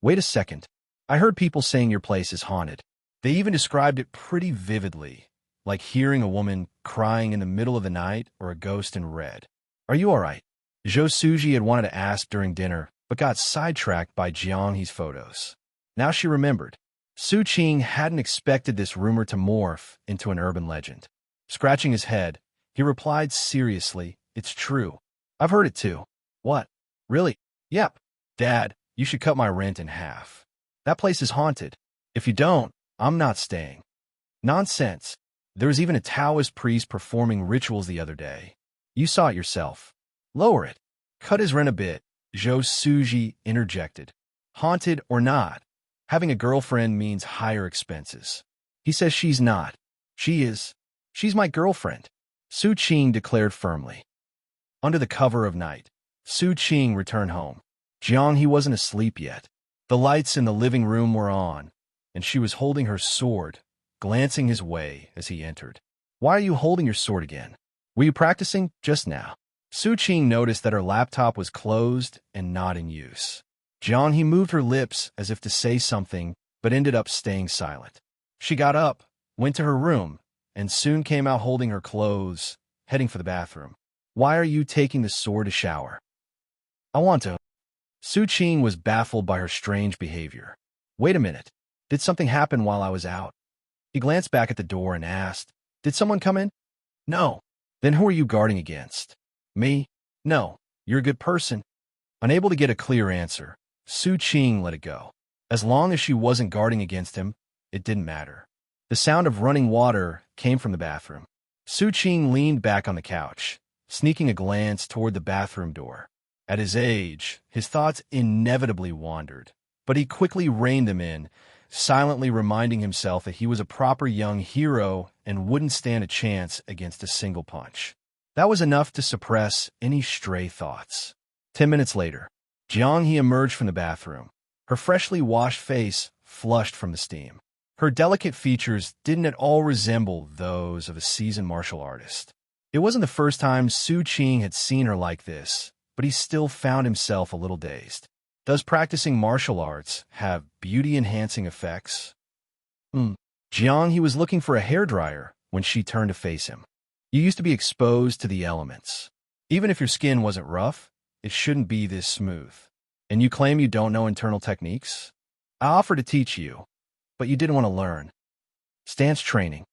Wait a second. I heard people saying your place is haunted. They even described it pretty vividly, like hearing a woman crying in the middle of the night or a ghost in red. Are you all right? Zhou Suji had wanted to ask during dinner, but got sidetracked by Jiang He's photos. Now she remembered. Xu Qing hadn't expected this rumor to morph into an urban legend. Scratching his head, he replied seriously, it's true. I've heard it too. What? Really? Yep. Dad, you should cut my rent in half. That place is haunted. If you don't, I'm not staying. Nonsense. There was even a Taoist priest performing rituals the other day. You saw it yourself. Lower it. Cut his rent a bit, Zhou Suji interjected. Haunted or not, having a girlfriend means higher expenses. He says she's not. She is. She's my girlfriend, Xu Qing declared firmly. Under the cover of night, Xu Qing returned home. Jiang He wasn't asleep yet. The lights in the living room were on, and she was holding her sword, glancing his way as he entered. Why are you holding your sword again? Were you practicing just now? Xu Qing noticed that her laptop was closed and not in use. Jiang He moved her lips as if to say something, but ended up staying silent. She got up, went to her room, and soon came out holding her clothes, heading for the bathroom. Why are you taking the sword to shower? I want to. Xu Qing was baffled by her strange behavior. Wait a minute. Did something happen while I was out? He glanced back at the door and asked, did someone come in? No. Then who are you guarding against? Me? No. You're a good person. Unable to get a clear answer, Xu Qing let it go. As long as she wasn't guarding against him, it didn't matter. The sound of running water came from the bathroom. Xu Qing leaned back on the couch, sneaking a glance toward the bathroom door. At his age, his thoughts inevitably wandered, but he quickly reined them in, silently reminding himself that he was a proper young hero and wouldn't stand a chance against a single punch. That was enough to suppress any stray thoughts. 10 minutes later, Jiang He emerged from the bathroom, her freshly washed face flushed from the steam. Her delicate features didn't at all resemble those of a seasoned martial artist. It wasn't the first time Xu Qing had seen her like this, but he still found himself a little dazed. Does practicing martial arts have beauty-enhancing effects? Jiang He was looking for a hairdryer when she turned to face him. You used to be exposed to the elements. Even if your skin wasn't rough, it shouldn't be this smooth. And you claim you don't know internal techniques? I offered to teach you, but you didn't want to learn. Stance training.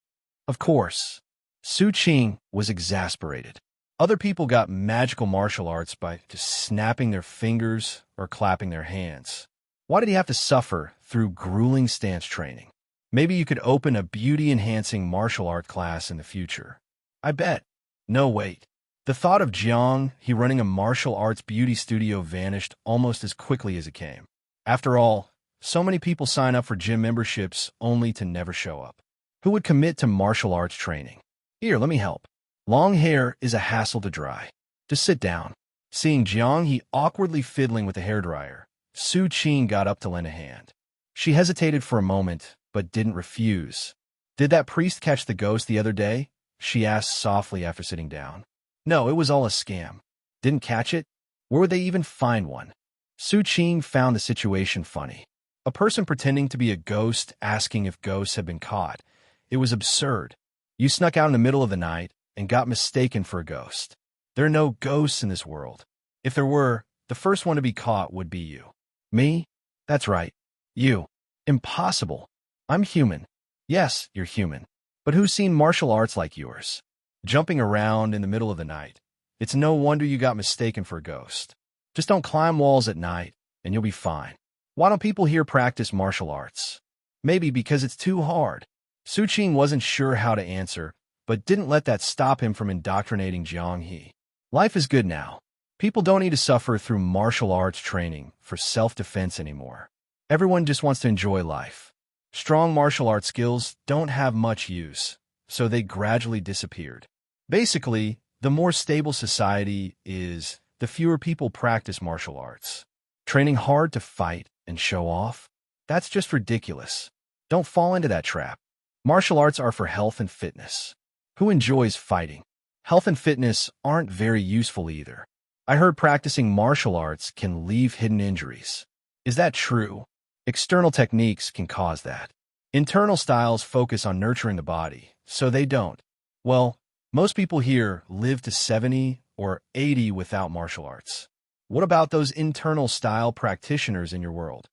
Of course. Xu Qing was exasperated. Other people got magical martial arts by just snapping their fingers or clapping their hands. Why did he have to suffer through grueling stance training? Maybe you could open a beauty-enhancing martial art class in the future. I bet. No, wait. The thought of Jiang He running a martial arts beauty studio vanished almost as quickly as it came. After all, so many people sign up for gym memberships only to never show up. Who would commit to martial arts training? Here, let me help. Long hair is a hassle to dry. Just sit down. Seeing Jiang He awkwardly fiddling with the hairdryer, Xu Qing got up to lend a hand. She hesitated for a moment, but didn't refuse. Did that priest catch the ghost the other day? She asked softly after sitting down. No, it was all a scam. Didn't catch it? Where would they even find one? Xu Qing found the situation funny. A person pretending to be a ghost asking if ghosts had been caught. It was absurd. You snuck out in the middle of the night and got mistaken for a ghost. There are no ghosts in this world. If there were, the first one to be caught would be you. Me? That's right. You. Impossible. I'm human. Yes, you're human. But who's seen martial arts like yours? Jumping around in the middle of the night. It's no wonder you got mistaken for a ghost. Just don't climb walls at night, and you'll be fine. Why don't people here practice martial arts? Maybe because it's too hard. Xu Qing wasn't sure how to answer, but didn't let that stop him from indoctrinating Jiang He. Life is good now. People don't need to suffer through martial arts training for self-defense anymore. Everyone just wants to enjoy life. Strong martial arts skills don't have much use, so they gradually disappeared. Basically, the more stable society is, the fewer people practice martial arts. Training hard to fight and show off? That's just ridiculous. Don't fall into that trap. Martial arts are for health and fitness. Who enjoys fighting? Health and fitness aren't very useful either. I heard practicing martial arts can leave hidden injuries. Is that true? External techniques can cause that. Internal styles focus on nurturing the body, so they don't. Well, most people here live to 70 or 80 without martial arts. What about those internal style practitioners in your world?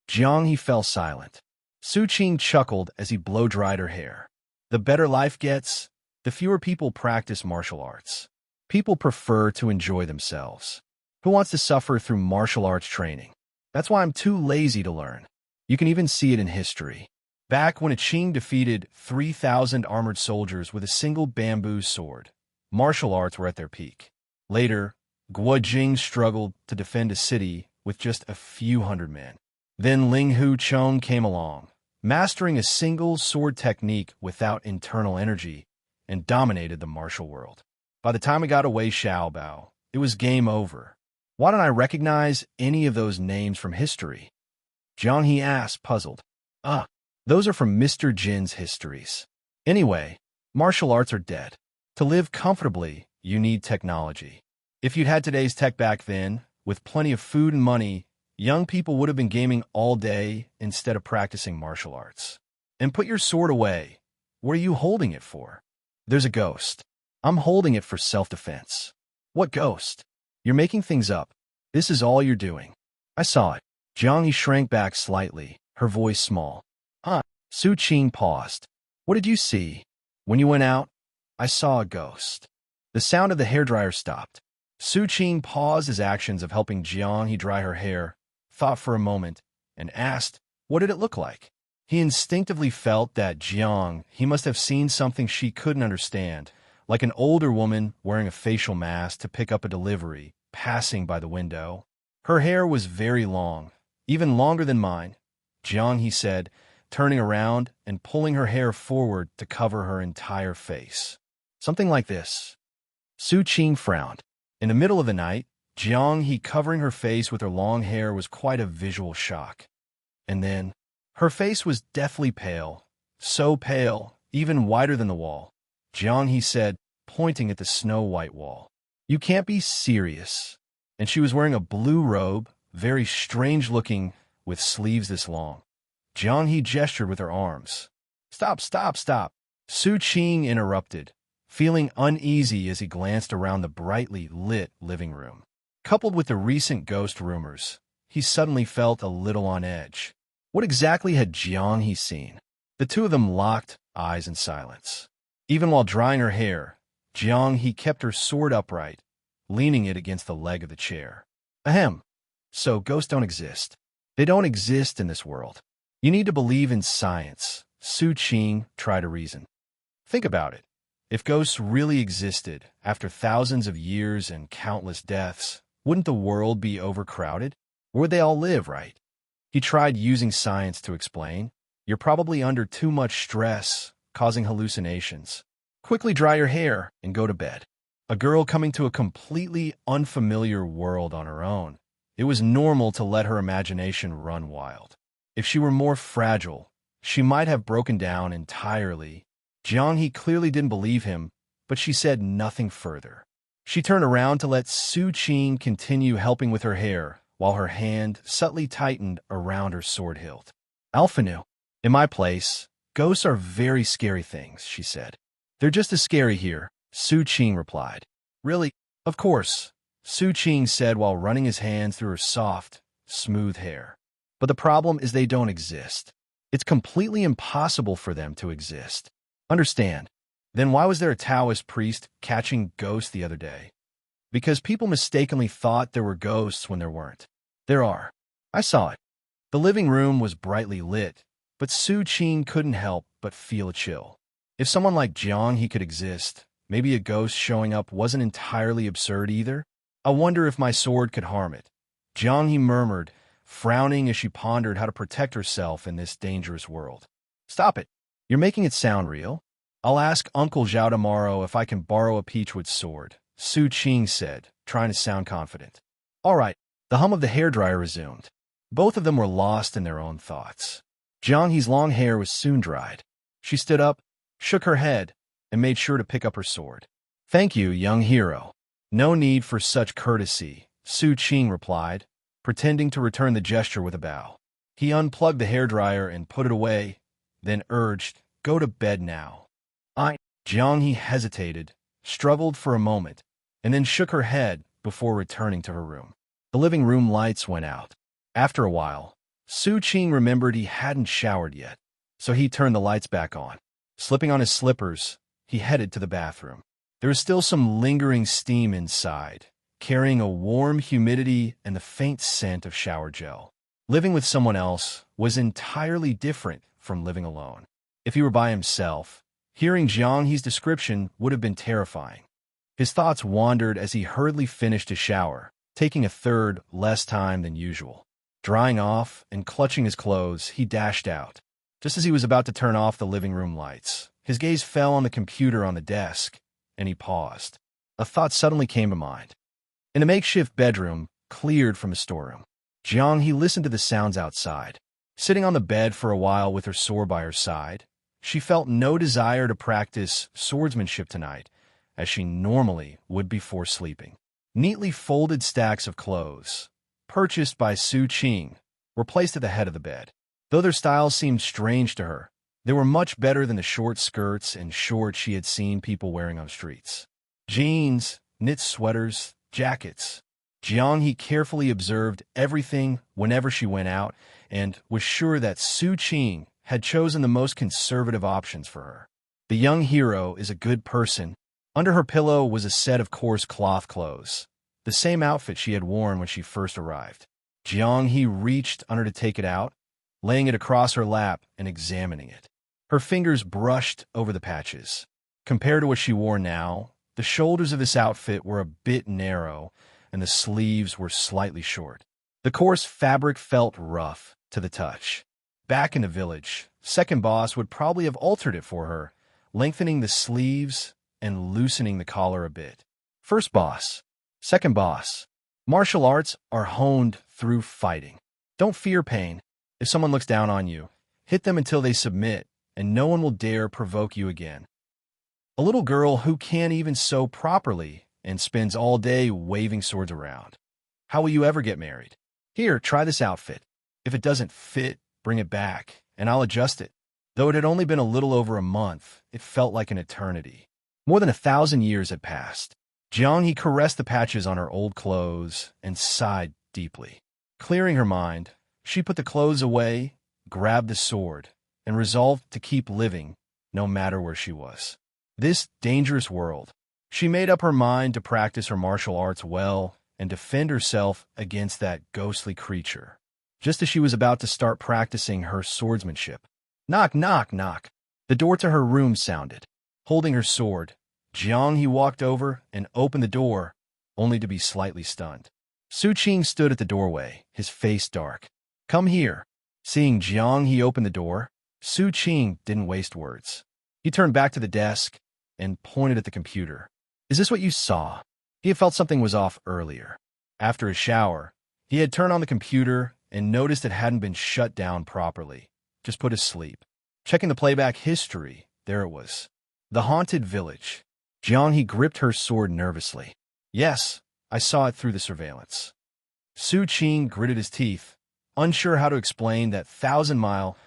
Jiang He fell silent. Xu Qing chuckled as he blow-dried her hair. The better life gets, the fewer people practice martial arts. People prefer to enjoy themselves. Who wants to suffer through martial arts training? That's why I'm too lazy to learn. You can even see it in history. Back when a Qing defeated 3,000 armored soldiers with a single bamboo sword, martial arts were at their peak. Later, Jing struggled to defend a city with just a few hundred men. Then Ling Hu Chong came along, mastering a single sword technique without internal energy, and dominated the martial world. By the time it got to Wei Xiaobao, it was game over. Why don't I recognize any of those names from history? Jiang He asked, puzzled. Those are from Mr. Jin's histories. Anyway, martial arts are dead. To live comfortably, you need technology. If you'd had today's tech back then, with plenty of food and money, young people would have been gaming all day instead of practicing martial arts. And put your sword away. What are you holding it for? There's a ghost. I'm holding it for self-defense. What ghost? You're making things up. This is all you're doing. I saw it. Jiang He shrank back slightly, her voice small. Xu Qing paused. What did you see? When you went out, I saw a ghost. The sound of the hairdryer stopped. Xu Qing paused his actions of helping Jiang dry her hair, thought for a moment, and asked, what did it look like? He instinctively felt that he must have seen something she couldn't understand, like an older woman wearing a facial mask to pick up a delivery, passing by the window. Her hair was very long, even longer than mine, he said, turning around and pulling her hair forward to cover her entire face. Something like this. Xu Qing frowned. In the middle of the night, covering her face with her long hair was quite a visual shock. And then, her face was deathly pale, so pale, even whiter than the wall. He said, pointing at the snow-white wall. You can't be serious. And she was wearing a blue robe, very strange-looking, with sleeves this long. He gestured with her arms. Stop, stop, stop. Xu Qing interrupted, feeling uneasy as he glanced around the brightly lit living room. Coupled with the recent ghost rumors, he suddenly felt a little on edge. What exactly had he seen? The two of them locked eyes in silence. Even while drying her hair, he kept her sword upright, leaning it against the leg of the chair. Ahem. So ghosts don't exist. They don't exist in this world. You need to believe in science, Xu Qing tried to reason. Think about it. If ghosts really existed, after thousands of years and countless deaths, wouldn't the world be overcrowded? Where would they all live, right? He tried using science to explain. You're probably under too much stress, causing hallucinations. Quickly dry your hair and go to bed. A girl coming to a completely unfamiliar world on her own. It was normal to let her imagination run wild. If she were more fragile, she might have broken down entirely. He clearly didn't believe him, but she said nothing further. She turned around to let Xu Qing continue helping with her hair, while her hand subtly tightened around her sword hilt. Alphanu, in my place, ghosts are very scary things, she said. They're just as scary here, Xu Qing replied. Really? Of course, Xu Qing said while running his hands through her soft, smooth hair. But the problem is they don't exist. It's completely impossible for them to exist. Understand? Then why was there a Taoist priest catching ghosts the other day? Because people mistakenly thought there were ghosts when there weren't. There are. I saw it. The living room was brightly lit, but Xu Qing couldn't help but feel a chill. If someone like he could exist, maybe a ghost showing up wasn't entirely absurd either. I wonder if my sword could harm it. He murmured, frowning as she pondered how to protect herself in this dangerous world. Stop it. You're making it sound real. I'll ask Uncle Zhao tomorrow if I can borrow a peachwood sword, Xu Qing said, trying to sound confident. All right, the hum of the hairdryer resumed. Both of them were lost in their own thoughts. He's long hair was soon dried. She stood up, shook her head, and made sure to pick up her sword. Thank you, young hero. No need for such courtesy, Xu Qing replied, pretending to return the gesture with a bow. He unplugged the hairdryer and put it away, then urged, go to bed now. He hesitated, struggled for a moment, and then shook her head before returning to her room. The living room lights went out. After a while, Xu Qing remembered he hadn't showered yet, so he turned the lights back on. Slipping on his slippers, he headed to the bathroom. There was still some lingering steam inside, carrying a warm humidity and the faint scent of shower gel. Living with someone else was entirely different from living alone. If he were by himself, hearing Jianghe's description would have been terrifying. His thoughts wandered as he hurriedly finished his shower, taking a third less time than usual. Drying off and clutching his clothes, he dashed out. Just as he was about to turn off the living room lights, his gaze fell on the computer on the desk, and he paused. A thought suddenly came to mind. In a makeshift bedroom, cleared from a storeroom, Jianghe listened to the sounds outside. Sitting on the bed for a while with her sword by her side, she felt no desire to practice swordsmanship tonight, as she normally would before sleeping. Neatly folded stacks of clothes, purchased by Xu Qing, were placed at the head of the bed. Though their styles seemed strange to her, they were much better than the short skirts and shorts she had seen people wearing on streets. Jeans, knit sweaters, jackets. Jianghe carefully observed everything whenever she went out and was sure that Xu Qing had chosen the most conservative options for her. The young hero is a good person. Under her pillow was a set of coarse cloth clothes, the same outfit she had worn when she first arrived. Jiang He reached under to take it out, laying it across her lap and examining it. Her fingers brushed over the patches. Compared to what she wore now, the shoulders of this outfit were a bit narrow and the sleeves were slightly short. The coarse fabric felt rough to the touch. Back in the village, second boss would probably have altered it for her, lengthening the sleeves and loosening the collar a bit. First boss, second boss. Martial arts are honed through fighting. Don't fear pain. If someone looks down on you, hit them until they submit, and no one will dare provoke you again. A little girl who can't even sew properly and spends all day waving swords around. How will you ever get married? Here, try this outfit. If it doesn't fit, bring it back, and I'll adjust it. Though it had only been a little over a month, it felt like an eternity. More than 1,000 years had passed. Jiang He caressed the patches on her old clothes and sighed deeply. Clearing her mind, she put the clothes away, grabbed the sword, and resolved to keep living no matter where she was. This dangerous world. She made up her mind to practice her martial arts well and defend herself against that ghostly creature. Just as she was about to start practicing her swordsmanship. Knock, knock, knock. The door to her room sounded. Holding her sword, Jiang He walked over and opened the door, only to be slightly stunned. Xu Qing stood at the doorway, his face dark. Come here. Seeing Jiang He open the door, Xu Qing didn't waste words. He turned back to the desk and pointed at the computer. Is this what you saw? He had felt something was off earlier. After his shower, he had turned on the computer and noticed it hadn't been shut down properly, just put asleep. Checking the playback history, there it was. The haunted village. Jiang He gripped her sword nervously. Yes, I saw it through the surveillance. Xu Qing gritted his teeth, unsure how to explain that 1,000-mile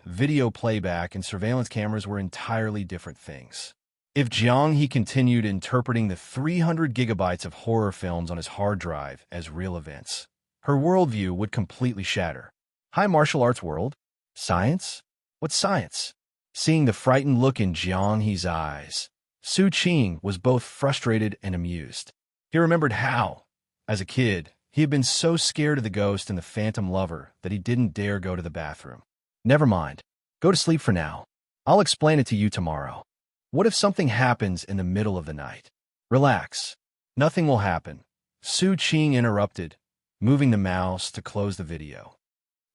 video playback and surveillance cameras were entirely different things. If Jiang He continued interpreting the 300 gigabytes of horror films on his hard drive as real events, her worldview would completely shatter. Hi, martial arts world? Science? What's science? Seeing the frightened look in Jiang He's eyes, Xu Qing was both frustrated and amused. He remembered how, as a kid, he had been so scared of the ghost and the phantom lover that he didn't dare go to the bathroom. Never mind. Go to sleep for now. I'll explain it to you tomorrow. What if something happens in the middle of the night? Relax. Nothing will happen. Xu Qing interrupted, moving the mouse to close the video.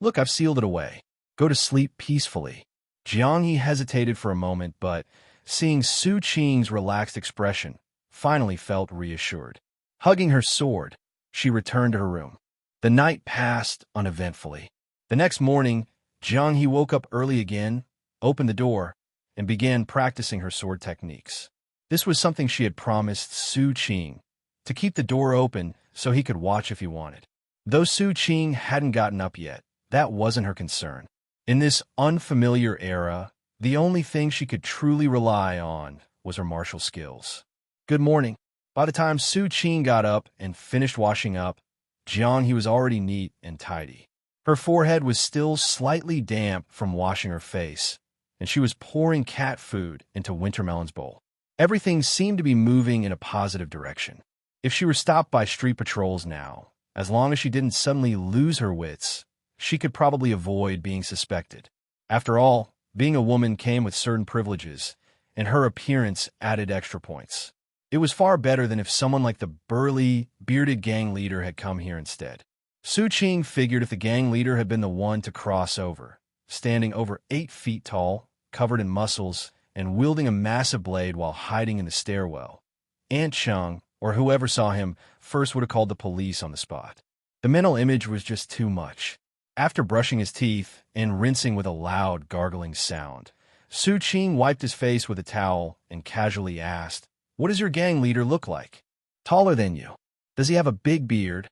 Look, I've sealed it away. Go to sleep peacefully. Jiang He hesitated for a moment, but seeing Xu Qing's relaxed expression, finally felt reassured. Hugging her sword, she returned to her room. The night passed uneventfully. The next morning, Jiang He woke up early again, opened the door, and began practicing her sword techniques. This was something she had promised Xu Qing, to keep the door open so he could watch if he wanted. Though Xu Qing hadn't gotten up yet, that wasn't her concern. In this unfamiliar era, the only thing she could truly rely on was her martial skills. Good morning. By the time Xu Qing got up and finished washing up, Jiang He was already neat and tidy. Her forehead was still slightly damp from washing her face, and she was pouring cat food into Wintermelon's bowl. Everything seemed to be moving in a positive direction. If she were stopped by street patrols now, as long as she didn't suddenly lose her wits, she could probably avoid being suspected. After all, being a woman came with certain privileges, and her appearance added extra points. It was far better than if someone like the burly, bearded gang leader had come here instead. Xu Qing figured if the gang leader had been the one to cross over, standing over 8 feet tall, covered in muscles, and wielding a massive blade while hiding in the stairwell, Aunt Cheng, or whoever saw him, first would have called the police on the spot. The mental image was just too much. After brushing his teeth and rinsing with a loud, gargling sound, Xu Qing wiped his face with a towel and casually asked, "What does your gang leader look like? Taller than you? Does he have a big beard?"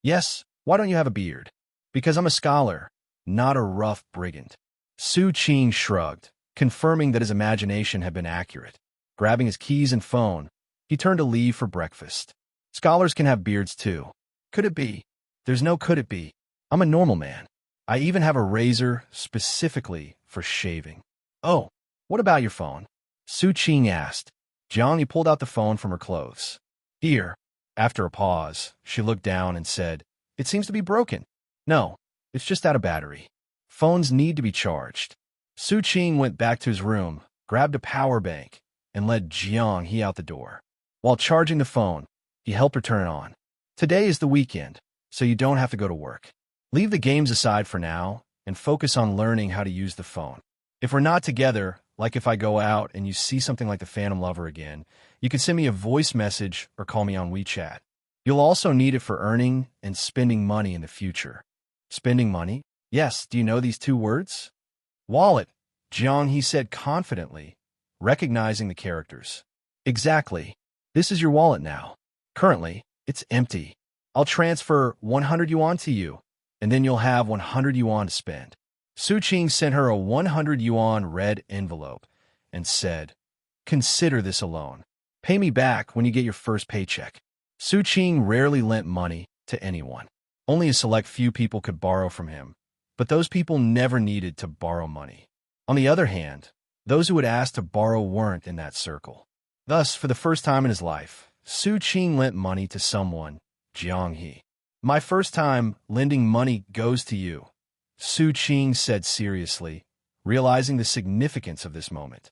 "Yes, why don't you have a beard?" "Because I'm a scholar, not a rough brigand." Xu Qing shrugged, confirming that his imagination had been accurate. Grabbing his keys and phone, he turned to leave for breakfast. Scholars can have beards too. Could it be? There's no could it be. I'm a normal man. I even have a razor specifically for shaving. Oh, what about your phone? Xu Qing asked. Jiang He pulled out the phone from her clothes. Here, After a pause, she looked down and said, "It seems to be broken." "No, it's just out of battery. Phones need to be charged." Xu Qing went back to his room, grabbed a power bank, and led Jiang He out the door. While charging the phone, he helped her turn it on. "Today is the weekend, so you don't have to go to work. Leave the games aside for now and focus on learning how to use the phone. If we're not together, like if I go out and you see something like the Phantom Lover again, you can send me a voice message or call me on WeChat. You'll also need it for earning and spending money in the future." "Spending money?" "Yes, do you know these two words?" "Wallet," Jiang He said confidently, recognizing the characters. "Exactly. This is your wallet now. Currently, it's empty. I'll transfer 100 yuan to you, and then you'll have 100 yuan to spend." Xu Qing sent her a 100 yuan red envelope and said, "Consider this a loan. Pay me back when you get your first paycheck." Xu Qing rarely lent money to anyone. Only a select few people could borrow from him, but those people never needed to borrow money. On the other hand, those who would ask to borrow weren't in that circle. Thus, for the first time in his life, Xu Qing lent money to someone, Jiang He. "My first time lending money goes to you," Xu Qing said seriously, realizing the significance of this moment.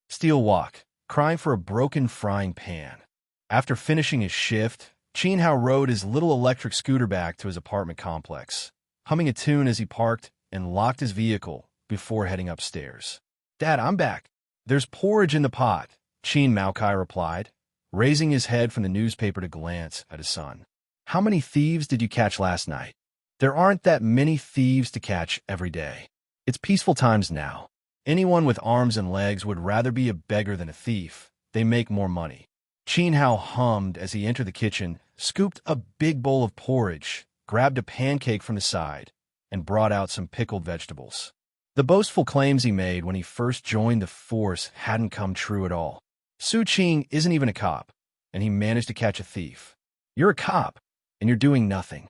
Steel Walk, crying for a broken frying pan. After finishing his shift, Qin Hao rode his little electric scooter back to his apartment complex, humming a tune as he parked and locked his vehicle before heading upstairs. "Dad, I'm back. There's porridge in the pot," Qin Maokai replied, raising his head from the newspaper to glance at his son. "How many thieves did you catch last night?" "There aren't that many thieves to catch every day. It's peaceful times now. Anyone with arms and legs would rather be a beggar than a thief. They make more money." Qin Hao hummed as he entered the kitchen, scooped a big bowl of porridge, grabbed a pancake from the side, and brought out some pickled vegetables. The boastful claims he made when he first joined the force hadn't come true at all. Xu Qing isn't even a cop, and he managed to catch a thief. "You're a cop, and you're doing nothing."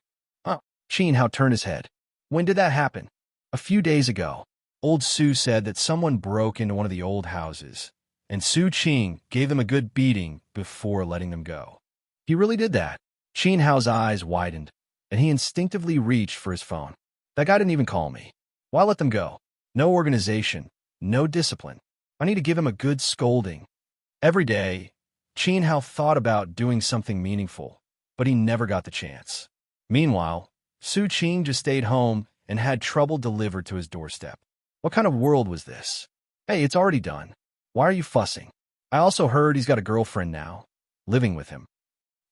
Qin Hao turned his head. "When did that happen?" "A few days ago. Old Su said that someone broke into one of the old houses, and Xu Qing gave them a good beating before letting them go." "He really did that?" Qin Hao's eyes widened, and he instinctively reached for his phone. "That guy didn't even call me. Why let them go? No organization, no discipline. I need to give him a good scolding." Every day, Qin Hao thought about doing something meaningful, but he never got the chance. Meanwhile, Xu Qing just stayed home and had trouble delivered to his doorstep. What kind of world was this? "Hey, it's already done. Why are you fussing? I also heard he's got a girlfriend now, living with him."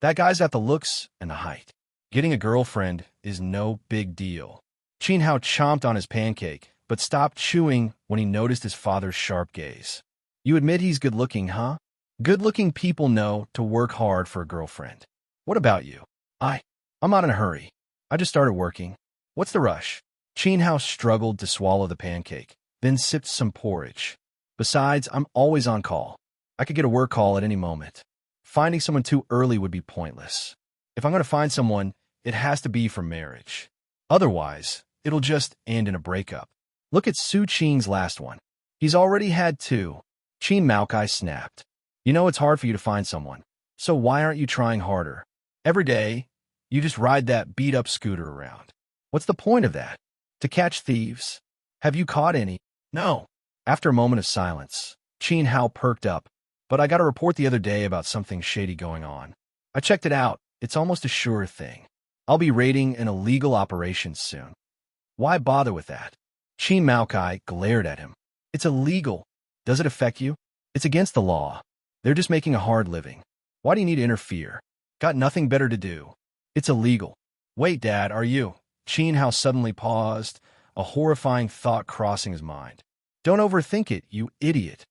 "That guy's got the looks and the height. Getting a girlfriend is no big deal." Qin Hao chomped on his pancake, but stopped chewing when he noticed his father's sharp gaze. "You admit he's good-looking, huh? Good-looking people know to work hard for a girlfriend. What about you?" I'm not in a hurry. I just started working. What's the rush?" Qin Hao struggled to swallow the pancake, then sipped some porridge. "Besides, I'm always on call. I could get a work call at any moment. Finding someone too early would be pointless. If I'm going to find someone, it has to be for marriage. Otherwise, it'll just end in a breakup. Look at Xu Qing's last one. He's already had two." Qin Maokai snapped. "You know it's hard for you to find someone. So why aren't you trying harder? Every day, you just ride that beat-up scooter around. What's the point of that? To catch thieves? Have you caught any?" "No." After a moment of silence, Qin Hao perked up. "But I got a report the other day about something shady going on. I checked it out. It's almost a sure thing. I'll be raiding an illegal operation soon." "Why bother with that?" Qin Maokai glared at him. "It's illegal. Does it affect you? It's against the law. They're just making a hard living. Why do you need to interfere? Got nothing better to do. It's illegal." "Wait, Dad, are you?" Qin Hao suddenly paused, a horrifying thought crossing his mind. "Don't overthink it, you idiot."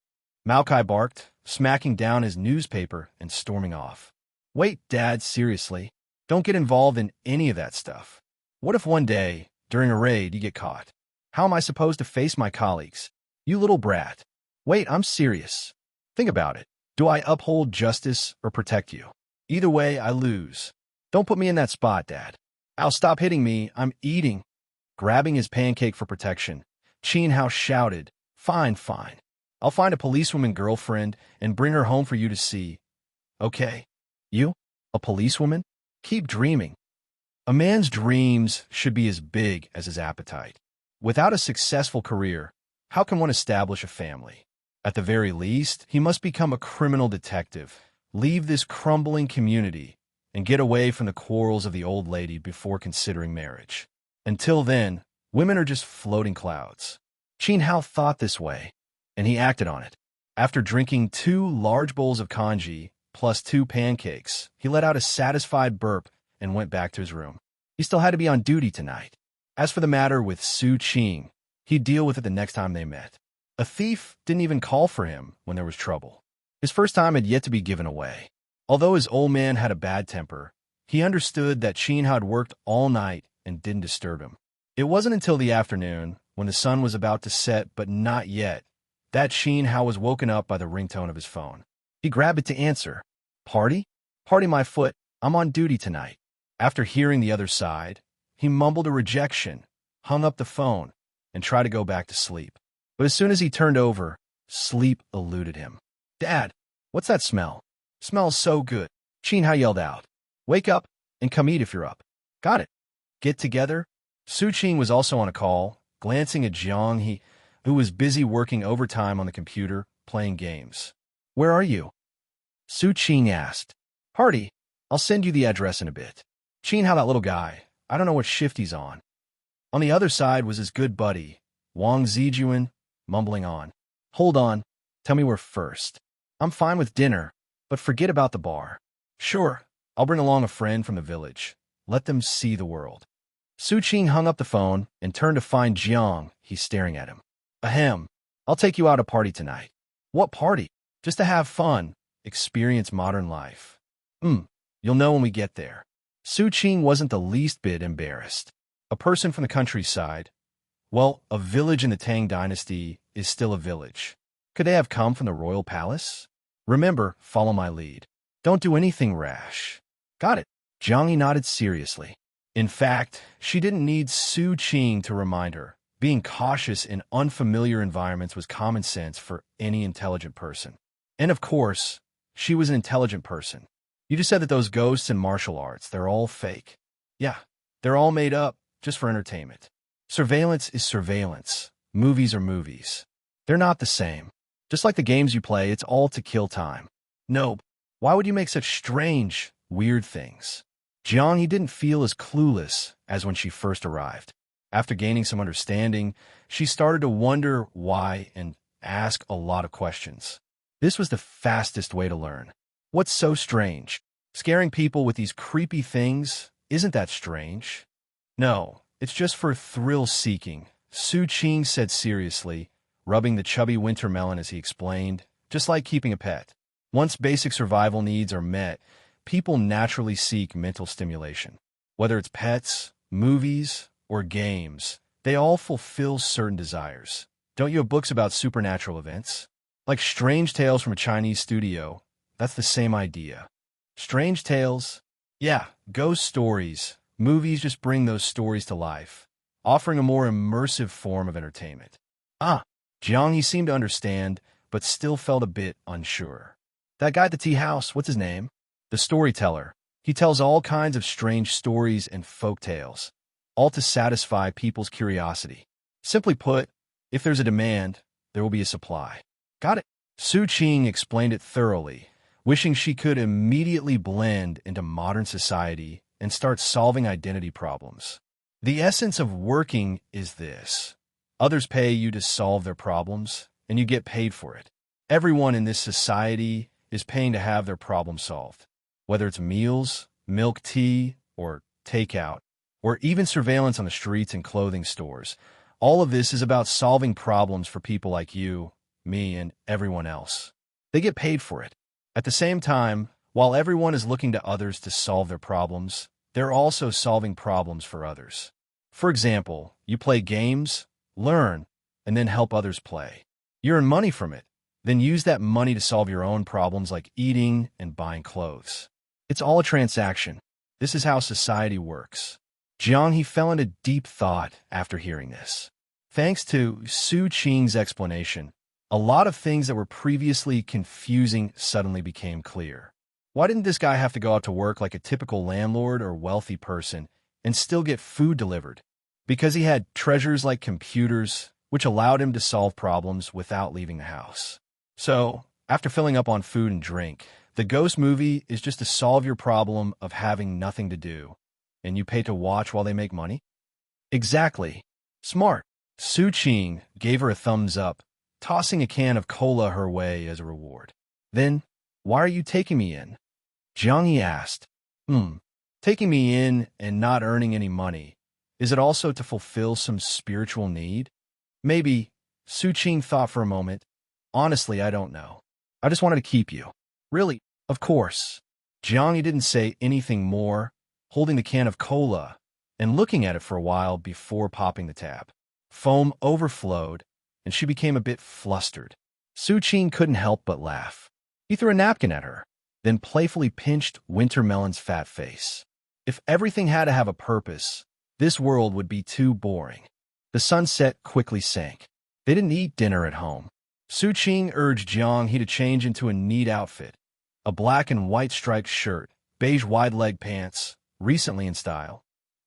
Maokai barked, smacking down his newspaper and storming off. "Wait, Dad, seriously. Don't get involved in any of that stuff. What if one day, during a raid, you get caught? How am I supposed to face my colleagues? You little brat. Wait, I'm serious. Think about it. Do I uphold justice or protect you? Either way, I lose. Don't put me in that spot, Dad. I'll stop hitting me. I'm eating." Grabbing his pancake for protection, Qin Hao shouted, Fine. I'll find a policewoman girlfriend and bring her home for you to see. Okay? You? A policewoman? Keep dreaming. A man's dreams should be as big as his appetite. Without a successful career, how can one establish a family? At the very least, he must become a criminal detective, leave this crumbling community, and get away from the quarrels of the old lady before considering marriage. Until then, women are just floating clouds. Qin Hao thought this way, and he acted on it. After drinking 2 large bowls of congee plus 2 pancakes, he let out a satisfied burp and went back to his room. He still had to be on duty tonight. As for the matter with Xu Qing, he'd deal with it the next time they met. A thief didn't even call for him when there was trouble. His first time had yet to be given away. Although his old man had a bad temper, he understood that Qin Hao had worked all night and didn't disturb him. It wasn't until the afternoon, when the sun was about to set but not yet, that Qin Hao was woken up by the ringtone of his phone. He grabbed it to answer. Party? Party my foot. I'm on duty tonight. After hearing the other side, he mumbled a rejection, hung up the phone, and tried to go back to sleep. But as soon as he turned over, sleep eluded him. Dad, what's that smell? Smells so good. Qin Hao yelled out. Wake up and come eat if you're up. Got it. Get together? Xu Qing was also on a call, glancing at Jiang, who was busy working overtime on the computer, playing games. Where are you? Xu Qing asked. Party. I'll send you the address in a bit. Qin Hao, that little guy. I don't know what shift he's on. On the other side was his good buddy, Wang Zijuan, mumbling on. Hold on. Tell me where first. I'm fine with dinner, but forget about the bar. Sure. I'll bring along a friend from the village. Let them see the world. Xu Qing hung up the phone and turned to find Jiang. He's staring at him. Ahem. I'll take you out to party tonight. What party? Just to have fun, experience modern life. You'll know when we get there. Xu Qing wasn't the least bit embarrassed. A person from the countryside, well, a village in the Tang Dynasty is still a village. Could they have come from the royal palace? Remember, follow my lead. Don't do anything rash. Got it. Jiang nodded seriously. In fact, she didn't need Xu Qing to remind her. Being cautious in unfamiliar environments was common sense for any intelligent person. And of course, she was an intelligent person. You just said that those ghosts and martial arts, they're all fake. Yeah, they're all made up just for entertainment. Surveillance is surveillance. Movies are movies. They're not the same. Just like the games you play, it's all to kill time. No, why would you make such strange, weird things? Jiang, he didn't feel as clueless as when she first arrived. After gaining some understanding, she started to wonder why and ask a lot of questions. This was the fastest way to learn. What's so strange? Scaring people with these creepy things, isn't that strange? No, it's just for thrill-seeking, Xu Qing said seriously, rubbing the chubby winter melon as he explained, just like keeping a pet. Once basic survival needs are met, people naturally seek mental stimulation. Whether it's pets, movies, or games, they all fulfill certain desires. Don't you have books about supernatural events? Like Strange Tales from a Chinese studio, that's the same idea. Strange tales? Yeah, ghost stories. Movies just bring those stories to life, offering a more immersive form of entertainment. Jiang, he seemed to understand, but still felt a bit unsure. That guy at the tea house, what's his name? The storyteller. He tells all kinds of strange stories and folk tales, all to satisfy people's curiosity. Simply put, if there's a demand, there will be a supply. Got it. Xu Qing explained it thoroughly, wishing she could immediately blend into modern society and start solving identity problems. The essence of working is this. Others pay you to solve their problems, and you get paid for it. Everyone in this society is paying to have their problem solved. Whether it's meals, milk tea, or takeout, or even surveillance on the streets and clothing stores, all of this is about solving problems for people like you, me, and everyone else. They get paid for it. At the same time, while everyone is looking to others to solve their problems, they're also solving problems for others. For example, you play games, learn, and then help others play. You earn money from it, then use that money to solve your own problems like eating and buying clothes. It's all a transaction. This is how society works. Jiang, he fell into deep thought after hearing this. Thanks to Xu Qing's explanation, a lot of things that were previously confusing suddenly became clear. Why didn't this guy have to go out to work like a typical landlord or wealthy person and still get food delivered? Because he had treasures like computers, which allowed him to solve problems without leaving the house. So, after filling up on food and drink, the ghost movie is just to solve your problem of having nothing to do, and you pay to watch while they make money? Exactly. Smart. Xu Qing gave her a thumbs up, tossing a can of cola her way as a reward. Then, why are you taking me in? Jiang asked. Taking me in and not earning any money. Is it also to fulfill some spiritual need? Maybe. Xu Qing thought for a moment. Honestly, I don't know. I just wanted to keep you. Really? Of course. Jiang didn't say anything more, holding the can of cola and looking at it for a while before popping the tap. Foam overflowed, and she became a bit flustered. Xu Qing couldn't help but laugh. He threw a napkin at her, then playfully pinched Wintermelon's fat face. If everything had to have a purpose, this world would be too boring. The sunset quickly sank. They didn't eat dinner at home. Xu Qing urged Jiang to change into a neat outfit. A black and white striped shirt, beige wide-leg pants, recently in style.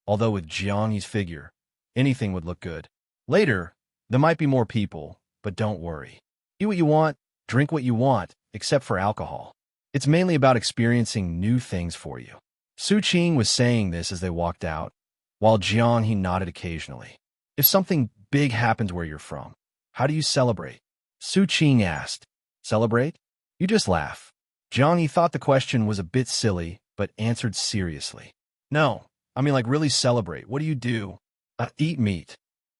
Although with Jiang's figure, anything would look good. Later, there might be more people, but don't worry. Eat what you want, drink what you want, except for alcohol. It's mainly about experiencing new things for you. Xu Qing was saying this as they walked out, while Jiang nodded occasionally. If something big happens where you're from, how do you celebrate? Xu Qing asked. Celebrate? You just laugh. Jiang thought the question was a bit silly, but answered seriously. No, I mean like really celebrate. What do you do? Eat meat.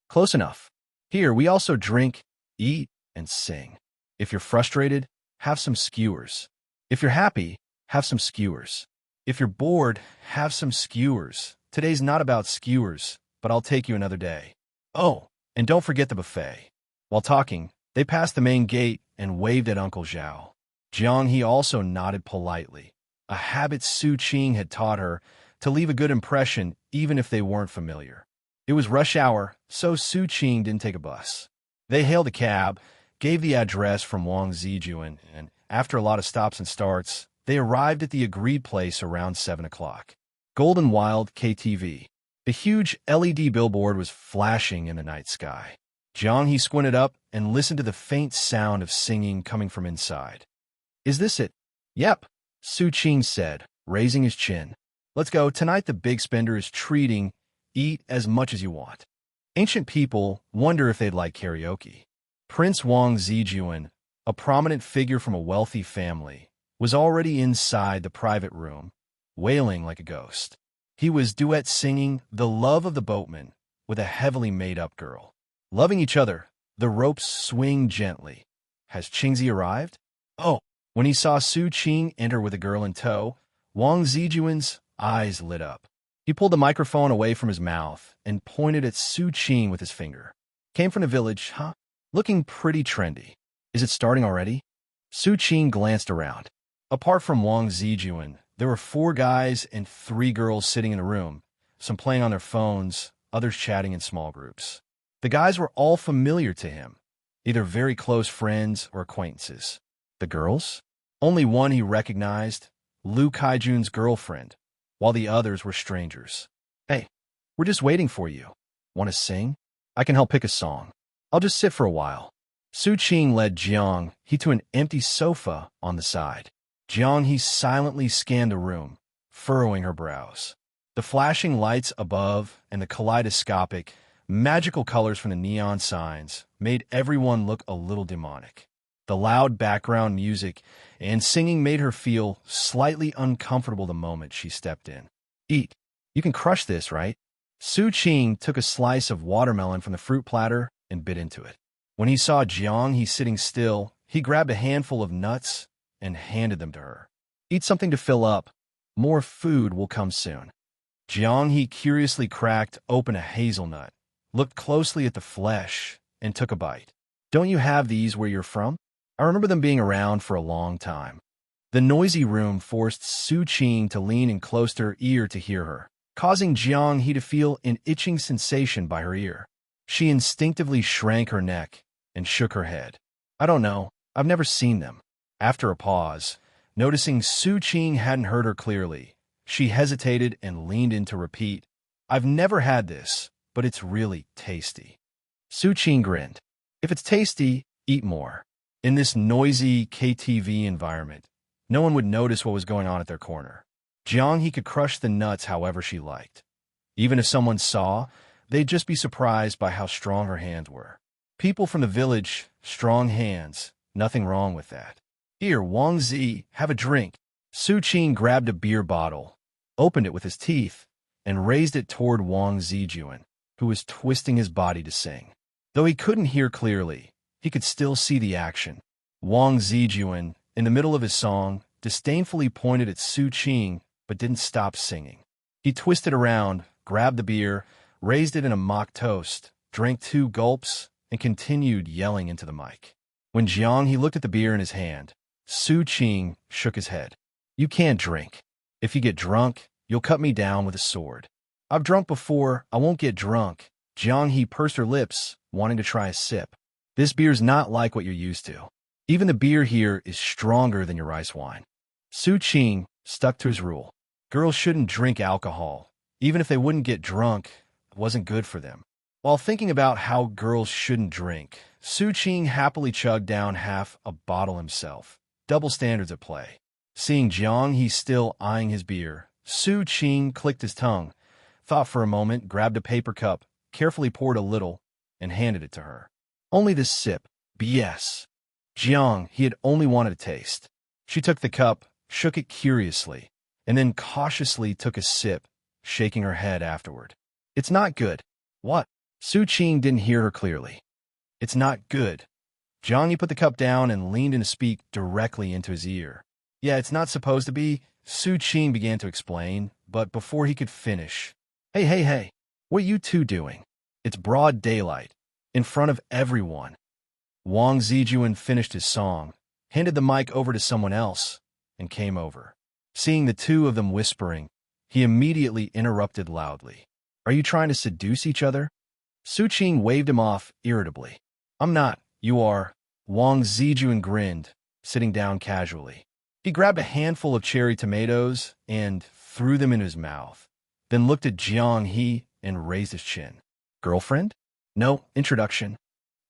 Close enough. Here, we also drink, eat, and sing. If you're frustrated, have some skewers. If you're happy, have some skewers. If you're bored, have some skewers. Today's not about skewers, but I'll take you another day. Oh, and don't forget the buffet. While talking, they passed the main gate and waved at Uncle Zhao. Jiang also nodded politely, a habit Xu Qing had taught her to leave a good impression even if they weren't familiar. It was rush hour, so Xu Qing didn't take a bus. They hailed a cab, gave the address from Wang Zijuan, and after a lot of stops and starts, they arrived at the agreed place around 7 o'clock. Golden Wild KTV. The huge LED billboard was flashing in the night sky. Jiang squinted up and listened to the faint sound of singing coming from inside. Is this it? Yep, Xu Qing said, raising his chin. Let's go. Tonight the big spender is treating. Eat as much as you want. Ancient people wonder if they'd like karaoke. Prince Wang Zijuan, a prominent figure from a wealthy family, was already inside the private room, wailing like a ghost. He was duet singing The Love of the Boatman with a heavily made-up girl. Loving each other, the ropes swing gently. Has Qingzi arrived? Oh, when he saw Xu Qing enter with a girl in tow, Wang Zijuan's eyes lit up. He pulled the microphone away from his mouth and pointed at Xu Qing with his finger. Came from the village, huh? Looking pretty trendy. Is it starting already? Xu Qing glanced around. Apart from Wang Zijuan, there were 4 guys and 3 girls sitting in the room, some playing on their phones, others chatting in small groups. The guys were all familiar to him, either very close friends or acquaintances. The girls? Only one he recognized, Lu Kaijun's girlfriend, while the others were strangers. Hey, we're just waiting for you. Want to sing? I can help pick a song. I'll just sit for a while. Xu Qing led Jiang to an empty sofa on the side. Jiang silently scanned the room, furrowing her brows. The flashing lights above and the kaleidoscopic, magical colors from the neon signs made everyone look a little demonic. The loud background music and singing made her feel slightly uncomfortable the moment she stepped in. Eat. You can crush this, right? Xu Qing took a slice of watermelon from the fruit platter and bit into it. When he saw Jiang sitting still, he grabbed a handful of nuts and handed them to her. Eat something to fill up. More food will come soon. Jiang curiously cracked open a hazelnut, looked closely at the flesh, and took a bite. Don't you have these where you're from? I remember them being around for a long time. The noisy room forced Xu Qing to lean in close to her ear to hear her, causing Jiang to feel an itching sensation by her ear. She instinctively shrank her neck and shook her head. I don't know. I've never seen them. After a pause, Noticing Xu Qing hadn't heard her clearly, she hesitated and leaned in to repeat, "I've never had this, but it's really tasty." Xu Qing grinned. "If it's tasty, eat more." In this noisy KTV environment, no one would notice what was going on at their corner. Jiang he could crush the nuts however she liked. Even if someone saw, they'd just be surprised by how strong her hands were. People from the village, strong hands, nothing wrong with that. "Here, Wang Zi, have a drink." Xu Qing grabbed a beer bottle, opened it with his teeth, and raised it toward Wang Zijuan, who was twisting his body to sing. Though he couldn't hear clearly, he could still see the action. Wang Zijuan, in the middle of his song, disdainfully pointed at Xu Qing, but didn't stop singing. He twisted around, grabbed the beer, raised it in a mock toast, drank 2 gulps, and continued yelling into the mic. When Jiang he looked at the beer in his hand, Xu Qing shook his head. "You can't drink. If you get drunk, you'll cut me down with a sword." "I've drunk before, I won't get drunk." Jiang he pursed her lips, wanting to try a sip. "This beer's not like what you're used to. Even the beer here is stronger than your rice wine." Xu Qing stuck to his rule. Girls shouldn't drink alcohol. Even if they wouldn't get drunk, it wasn't good for them. While thinking about how girls shouldn't drink, Xu Qing happily chugged down half a bottle himself. Double standards at play. Seeing Jiang he still eyeing his beer, Xu Qing clicked his tongue, thought for a moment, grabbed a paper cup, carefully poured a little, and handed it to her. "Only this sip. BS." Jiang he had only wanted a taste. She took the cup, shook it curiously, and then cautiously took a sip, shaking her head afterward. "It's not good." "What?" Xu Qing didn't hear her clearly. "It's not good." Jiang he put the cup down and leaned in to speak directly into his ear. "Yeah, it's not supposed to be," Xu Qing began to explain, but before he could finish, Hey, what are you two doing? It's broad daylight, in front of everyone." Wang Zijuan finished his song, handed the mic over to someone else, and came over. Seeing the two of them whispering, he immediately interrupted loudly. "Are you trying to seduce each other?" Xu Qing waved him off irritably. "I'm not. You are." Wang Zijuan grinned, sitting down casually. He grabbed a handful of cherry tomatoes and threw them in his mouth, then looked at Jiang he and raised his chin. "Girlfriend?" "No, introduction.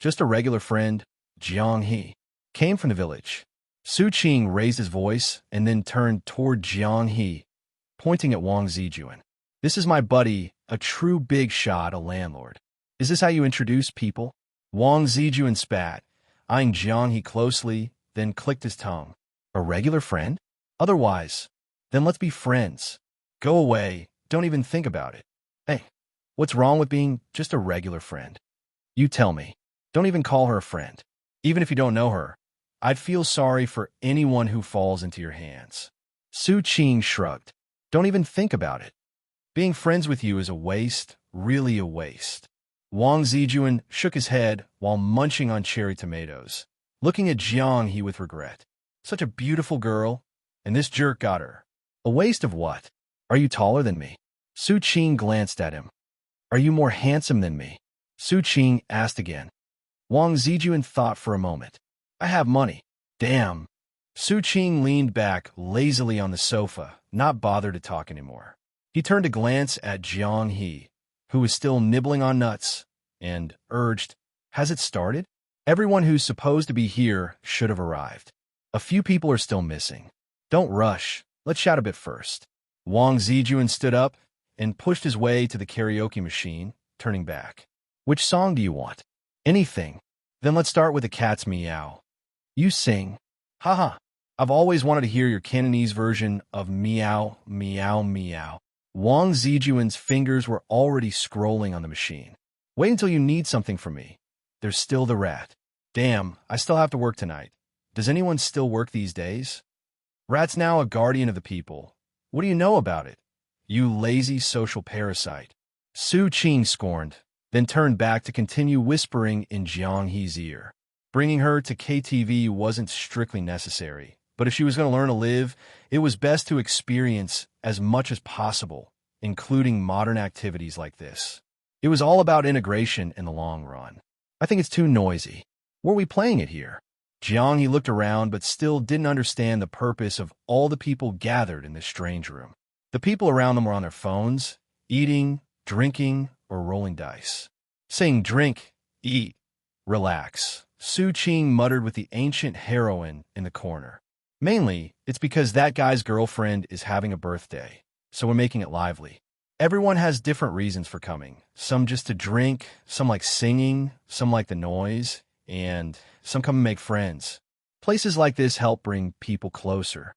Just a regular friend, Jiang he. Came from the village." Xu Qing raised his voice and then turned toward Jiang he, pointing at Wang Zijuan. "This is my buddy, a true big shot, a landlord. Is this how you introduce people?" Wang Zijuan spat, eyeing Jiang he closely, then clicked his tongue. "A regular friend? Otherwise, then let's be friends. Go away, don't even think about it." "Hey, what's wrong with being just a regular friend?" "You tell me. Don't even call her a friend. Even if you don't know her, I'd feel sorry for anyone who falls into your hands." Xu Qing shrugged. "Don't even think about it. Being friends with you is a waste, really a waste." Wang Zijuan shook his head while munching on cherry tomatoes, looking at Jiang he with regret. "Such a beautiful girl, and this jerk got her. A waste of what? Are you taller than me?" Xu Qing glanced at him. "Are you more handsome than me?" Xu Qing asked again. Wang Zijuan thought for a moment. "I have money." "Damn." Xu Qing leaned back lazily on the sofa, not bothered to talk anymore. He turned to glance at Jiang he, who was still nibbling on nuts, and urged, "Has it started? Everyone who's supposed to be here should have arrived. A few people are still missing. Don't rush. Let's chat a bit first." Wang Zijuan stood up and pushed his way to the karaoke machine, turning back. "Which song do you want?" "Anything. Then let's start with the cat's meow." "You sing." "Haha. I've always wanted to hear your Cantonese version of meow, meow, meow." Wang Zijuan's fingers were already scrolling on the machine. "Wait until you need something from me. There's still the rat." "Damn, I still have to work tonight. Does anyone still work these days?" "Rat's now a guardian of the people. What do you know about it? You lazy social parasite." Xu Qing scorned, then turned back to continue whispering in Jiang he's ear. Bringing her to KTV wasn't strictly necessary, but if she was going to learn to live, it was best to experience as much as possible, including modern activities like this. It was all about integration in the long run. "I think it's too noisy. Where are we playing it here?" Jiang He looked around but still didn't understand the purpose of all the people gathered in this strange room. The people around them were on their phones, eating, drinking, or rolling dice. Saying drink, eat, relax, Xu Qing muttered with the ancient heroine in the corner. Mainly, it's because that guy's girlfriend is having a birthday, so we're making it lively. Everyone has different reasons for coming. Some just to drink, some like singing, some like the noise, and some come and make friends. Places like this help bring people closer.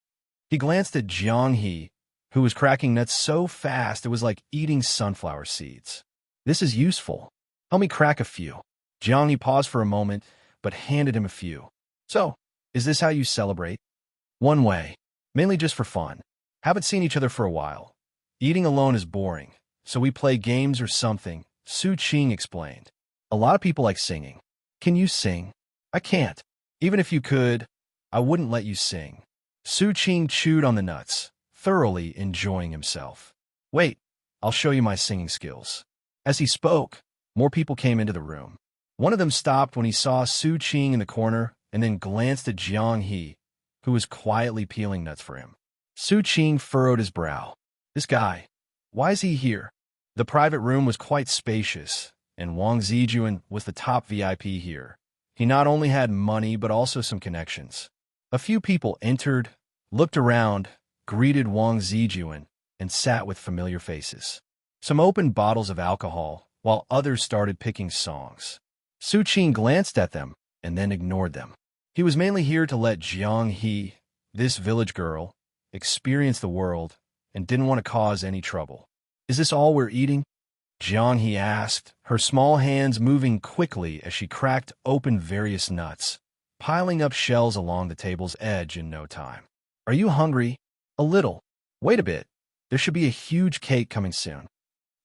He glanced at Jiang He, who was cracking nuts so fast it was like eating sunflower seeds. This is useful. Help me crack a few. Jiang He paused for a moment, but handed him a few. So, is this how you celebrate? One way. Mainly just for fun. Haven't seen each other for a while. Eating alone is boring, so we play games or something, Xu Qing explained. A lot of people like singing. Can you sing? I can't. Even if you could, I wouldn't let you sing. Xu Qing chewed on the nuts, thoroughly enjoying himself. Wait, I'll show you my singing skills. As he spoke, more people came into the room. One of them stopped when he saw Xu Qing in the corner and then glanced at Jiang He, who was quietly peeling nuts for him. Xu Qing furrowed his brow. This guy, why is he here? The private room was quite spacious, and Wang Zijuan was the top VIP here. He not only had money, but also some connections. A few people entered, looked around, greeted Wang Zijuan, and sat with familiar faces. Some opened bottles of alcohol, while others started picking songs. Xu Qing glanced at them, and then ignored them. He was mainly here to let Jiang He, this village girl, experience the world, and didn't want to cause any trouble. Is this all we're eating? Jiang He asked, her small hands moving quickly as she cracked open various nuts, piling up shells along the table's edge in no time. Are you hungry? A little. Wait a bit. There should be a huge cake coming soon.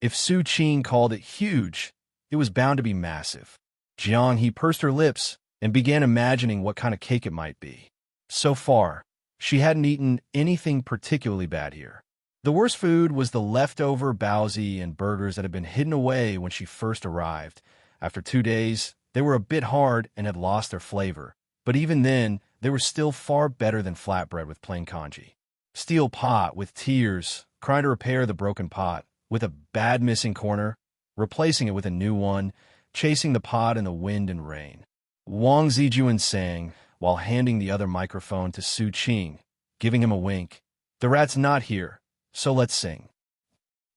If Xu Qing called it huge, it was bound to be massive. Jiang He pursed her lips and began imagining what kind of cake it might be. So far, she hadn't eaten anything particularly bad here. The worst food was the leftover baozi and burgers that had been hidden away when she first arrived. After 2 days, they were a bit hard and had lost their flavor. But even then, they were still far better than flatbread with plain congee. Steel pot with tears, trying to repair the broken pot, with a bad missing corner, replacing it with a new one, chasing the pot in the wind and rain. Wang Zijuan sang, while handing the other microphone to Xu Qing, giving him a wink. The rat's not here. So let's sing.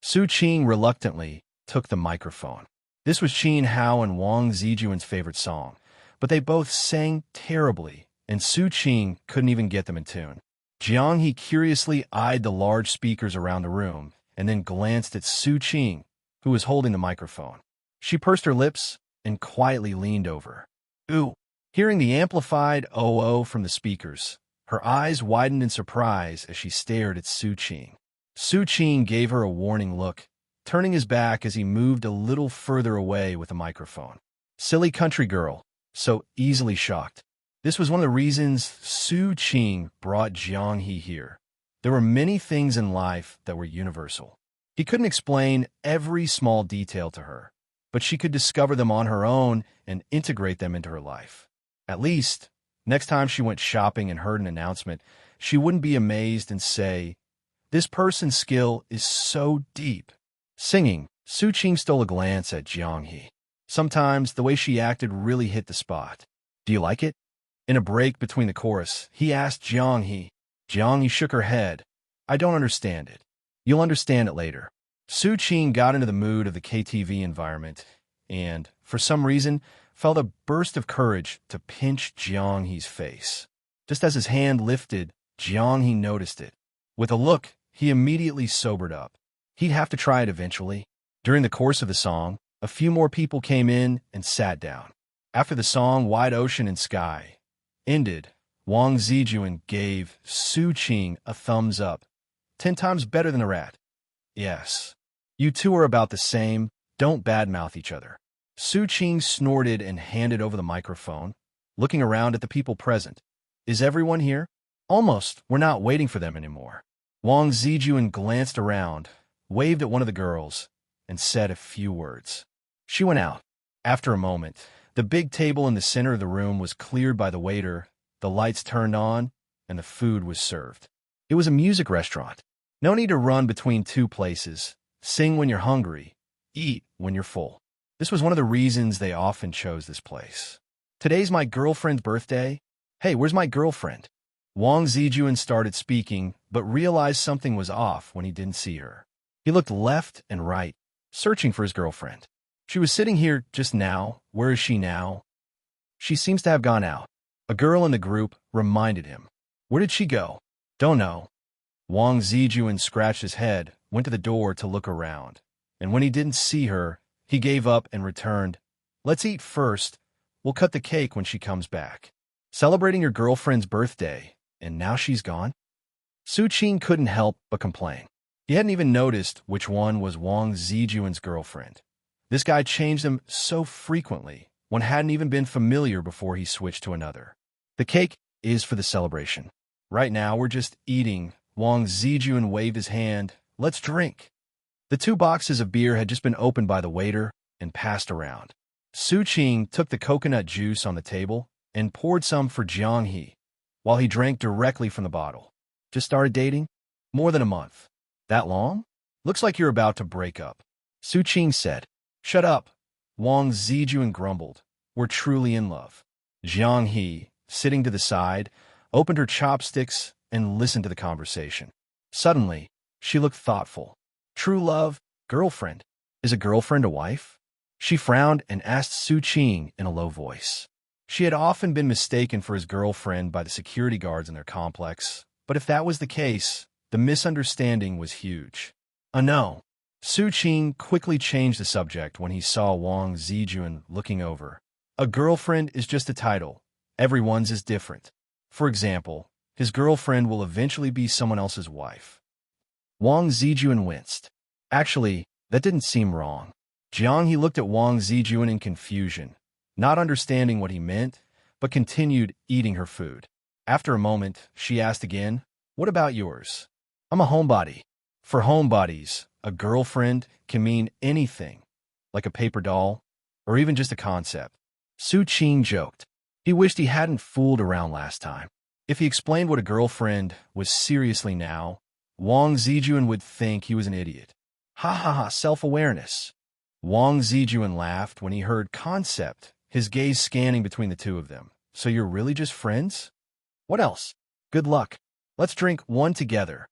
Xu Qing reluctantly took the microphone. This was Qin Hao and Wang Zijuan's favorite song, but they both sang terribly, and Xu Qing couldn't even get them in tune. Jiang He curiously eyed the large speakers around the room, and then glanced at Xu Qing, who was holding the microphone. She pursed her lips and quietly leaned over. Ooh! Hearing the amplified "oh-oh" from the speakers, her eyes widened in surprise as she stared at Xu Qing. Xu Qing gave her a warning look, turning his back as he moved a little further away with the microphone. Silly country girl, so easily shocked. This was one of the reasons Xu Qing brought Jiang He here. There were many things in life that were universal. He couldn't explain every small detail to her, but she could discover them on her own and integrate them into her life. At least, next time she went shopping and heard an announcement, she wouldn't be amazed and say, "This person's skill is so deep." Singing, Xu Qing stole a glance at Jiang He. Sometimes the way she acted really hit the spot. Do you like it? In a break between the chorus, he asked Jiang He. Jiang He shook her head. I don't understand it. You'll understand it later. Xu Qing got into the mood of the KTV environment and, for some reason, felt a burst of courage to pinch Jiang He's face. Just as his hand lifted, Jiang He noticed it. With a look, he immediately sobered up. He'd have to try it eventually. During the course of the song, a few more people came in and sat down. After the song Wide Ocean and Sky ended, Wang Zijuan gave Xu Qing a thumbs up. 10 times better than a rat. Yes. You two are about the same. Don't badmouth each other. Xu Qing snorted and handed over the microphone, looking around at the people present. Is everyone here? Almost. We're not waiting for them anymore. Wang Zijuan glanced around, waved at one of the girls, and said a few words. She went out. After a moment, the big table in the center of the room was cleared by the waiter, the lights turned on, and the food was served. It was a music restaurant. No need to run between two places. Sing when you're hungry, eat when you're full. This was one of the reasons they often chose this place. Today's my girlfriend's birthday. Hey, where's my girlfriend? Wang Zijuan started speaking, but realized something was off when he didn't see her. He looked left and right, searching for his girlfriend. She was sitting here just now. Where is she now? She seems to have gone out. A girl in the group reminded him. Where did she go? Don't know. Wang Zijuan scratched his head, went to the door to look around. And when he didn't see her, he gave up and returned. Let's eat first. We'll cut the cake when she comes back. Celebrating your girlfriend's birthday, and now she's gone? Xu Qing couldn't help but complain. He hadn't even noticed which one was Wang Zijuan's girlfriend. This guy changed them so frequently, one hadn't even been familiar before he switched to another. The cake is for the celebration. Right now, we're just eating. Wang Zijuan waved his hand. Let's drink. The 2 boxes of beer had just been opened by the waiter and passed around. Xu Qing took the coconut juice on the table and poured some for Jiang He, while he drank directly from the bottle. Just started dating? More than a month. That long? Looks like you're about to break up. Xu Qing said. Shut up. Wang Zijuan grumbled. We're truly in love. Jiang He, sitting to the side, opened her chopsticks and listened to the conversation. Suddenly, she looked thoughtful. True love, girlfriend. Is a girlfriend a wife? She frowned and asked Xu Qing in a low voice. She had often been mistaken for his girlfriend by the security guards in their complex, but if that was the case, the misunderstanding was huge. No. Xu Qing quickly changed the subject when he saw Wang Zijuan looking over. A girlfriend is just a title. Everyone's is different. For example, his girlfriend will eventually be someone else's wife. Wang Zijuan winced. Actually, that didn't seem wrong. Jiang He looked at Wang Zijuan in confusion, not understanding what he meant, but continued eating her food. After a moment, she asked again, What about yours? I'm a homebody. For homebodies, a girlfriend can mean anything, like a paper doll, or even just a concept. Xu Qing joked. He wished he hadn't fooled around last time. If he explained what a girlfriend was seriously now, Wang Zijuan would think he was an idiot. Ha ha ha, self-awareness. Wang Zijuan laughed when he heard concept, his gaze scanning between the two of them. So you're really just friends? What else? Good luck. Let's drink one together.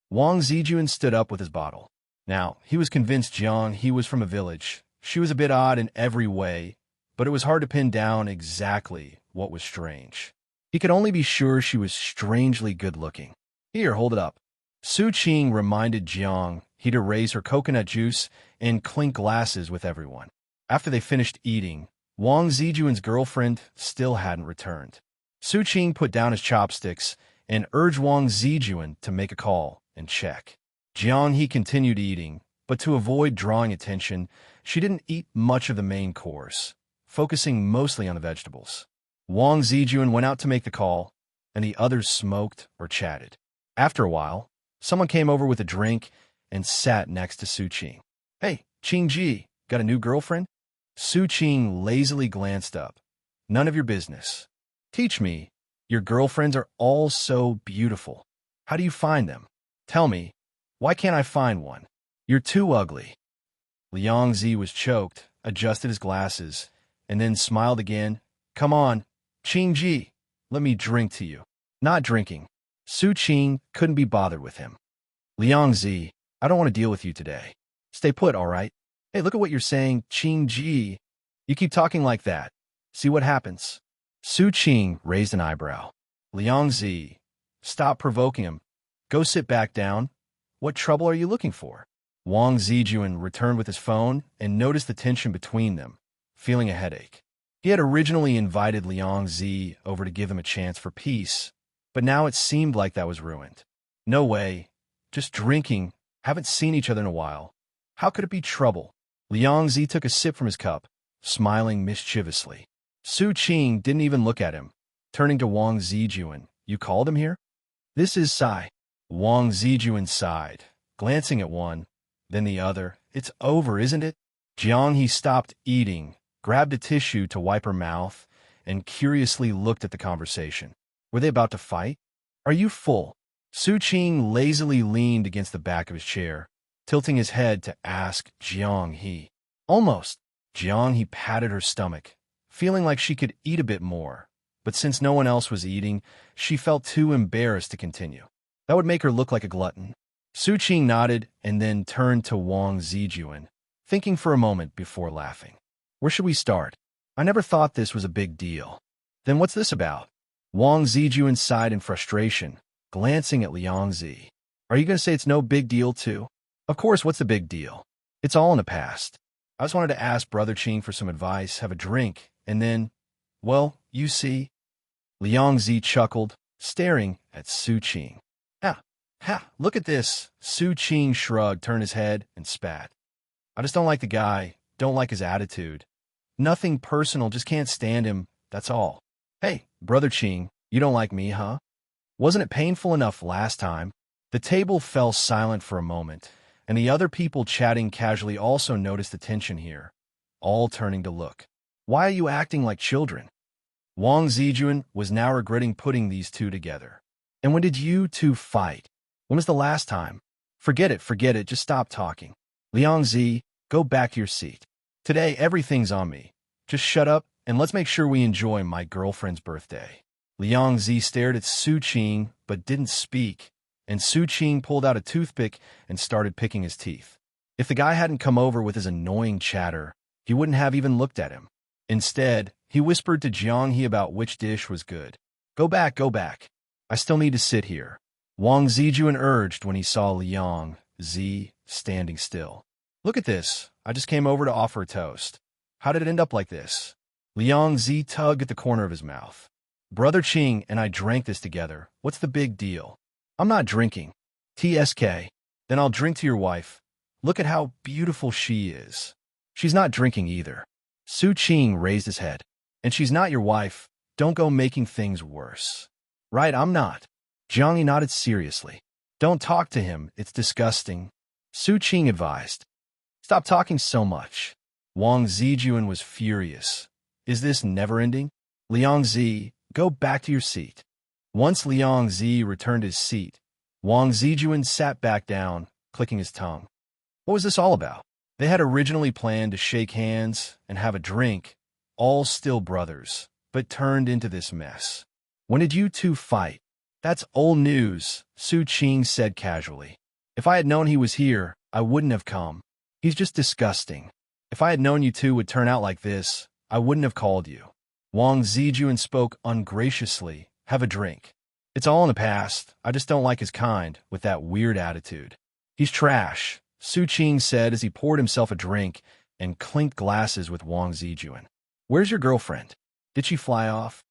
Wang Zijuan stood up with his bottle. Now, he was convinced Jiang He was from a village. She was a bit odd in every way, but it was hard to pin down exactly what was strange. He could only be sure she was strangely good-looking. Here, hold it up. Xu Qing reminded Jiang He to raise her coconut juice and clink glasses with everyone. After they finished eating, Wang Zijuan's girlfriend still hadn't returned. Xu Qing put down his chopsticks and urged Wang Zijuan to make a call and check. Jiang He continued eating, but to avoid drawing attention, she didn't eat much of the main course, focusing mostly on the vegetables. Wang Zijuan went out to make the call, and the others smoked or chatted. After a while, someone came over with a drink and sat next to Xu Qing. Hey, Qingji, got a new girlfriend? Xu Qing lazily glanced up. None of your business. Teach me. Your girlfriends are all so beautiful. How do you find them? Tell me, why can't I find one? You're too ugly. Liang Zi was choked, adjusted his glasses, and then smiled again. Come on, Qingji, let me drink to you. Not drinking. Xu Qing couldn't be bothered with him. Liang Zi, I don't want to deal with you today. Stay put, all right? Hey, look at what you're saying, Qingji. You keep talking like that. See what happens. Xu Qing raised an eyebrow. Liang Zi, stop provoking him. Go sit back down. What trouble are you looking for? Wang Zijuan returned with his phone and noticed the tension between them, feeling a headache. He had originally invited Liang Zi over to give him a chance for peace, but now it seemed like that was ruined. No way. Just drinking. Haven't seen each other in a while. How could it be trouble? Liang Zi took a sip from his cup, smiling mischievously. Xu Qing didn't even look at him. Turning to Wang Zijuan, you called him here? This is Sai. Wang Zijuan sighed, glancing at one, then the other. It's over, isn't it? Jiang He stopped eating, grabbed a tissue to wipe her mouth, and curiously looked at the conversation. Were they about to fight? Are you full? Xu Qing lazily leaned against the back of his chair, tilting his head to ask Jiang He. Almost. Jiang He patted her stomach, feeling like she could eat a bit more, but since no one else was eating, she felt too embarrassed to continue. That would make her look like a glutton. Xu Qing nodded and then turned to Wang Zijuan, thinking for a moment before laughing. Where should we start? I never thought this was a big deal. Then what's this about? Wang Zijuan sighed in frustration, glancing at Liang Zi. Are you going to say it's no big deal too? Of course, what's the big deal? It's all in the past. I just wanted to ask Brother Qing for some advice, have a drink, and then, well, you see. Liang Zi chuckled, staring at Xu Qing. Ha, look at this. Xu Qing shrugged, turned his head, and spat. I just don't like the guy, don't like his attitude. Nothing personal, just can't stand him, that's all. Hey, Brother Qing, you don't like me, huh? Wasn't it painful enough last time? The table fell silent for a moment, and the other people chatting casually also noticed the tension here, all turning to look. Why are you acting like children? Wang Zijuan was now regretting putting these two together. And when did you two fight? When was the last time? Forget it, just stop talking. Liang Zi, go back to your seat. Today, everything's on me. Just shut up, and let's make sure we enjoy my girlfriend's birthday. Liang Zi stared at Xu Qing, but didn't speak, and Xu Qing pulled out a toothpick and started picking his teeth. If the guy hadn't come over with his annoying chatter, he wouldn't have even looked at him. Instead, he whispered to Jiang He about which dish was good. Go back. I still need to sit here. Wang Zijuan urged when he saw Liang Zi standing still. Look at this. I just came over to offer a toast. How did it end up like this? Liang Zi tugged at the corner of his mouth. Brother Qing and I drank this together. What's the big deal? I'm not drinking. TSK. Then I'll drink to your wife. Look at how beautiful she is. She's not drinking either. Xu Qing raised his head. And she's not your wife. Don't go making things worse. Right, I'm not. Jiang He nodded seriously. Don't talk to him, it's disgusting. Xu Qing advised. Stop talking so much. Wang Zijuan was furious. Is this never-ending? Liang Zi, go back to your seat. Once Liang Zi returned his seat, Wang Zijuan sat back down, clicking his tongue. What was this all about? They had originally planned to shake hands and have a drink, all still brothers, but turned into this mess. When did you two fight? That's old news, Xu Qing said casually. If I had known he was here, I wouldn't have come. He's just disgusting. If I had known you two would turn out like this, I wouldn't have called you. Wang Zijuan spoke ungraciously. Have a drink. It's all in the past. I just don't like his kind, with that weird attitude. He's trash, Xu Qing said as he poured himself a drink and clinked glasses with Wang Zijuan. Where's your girlfriend? Did she fly off?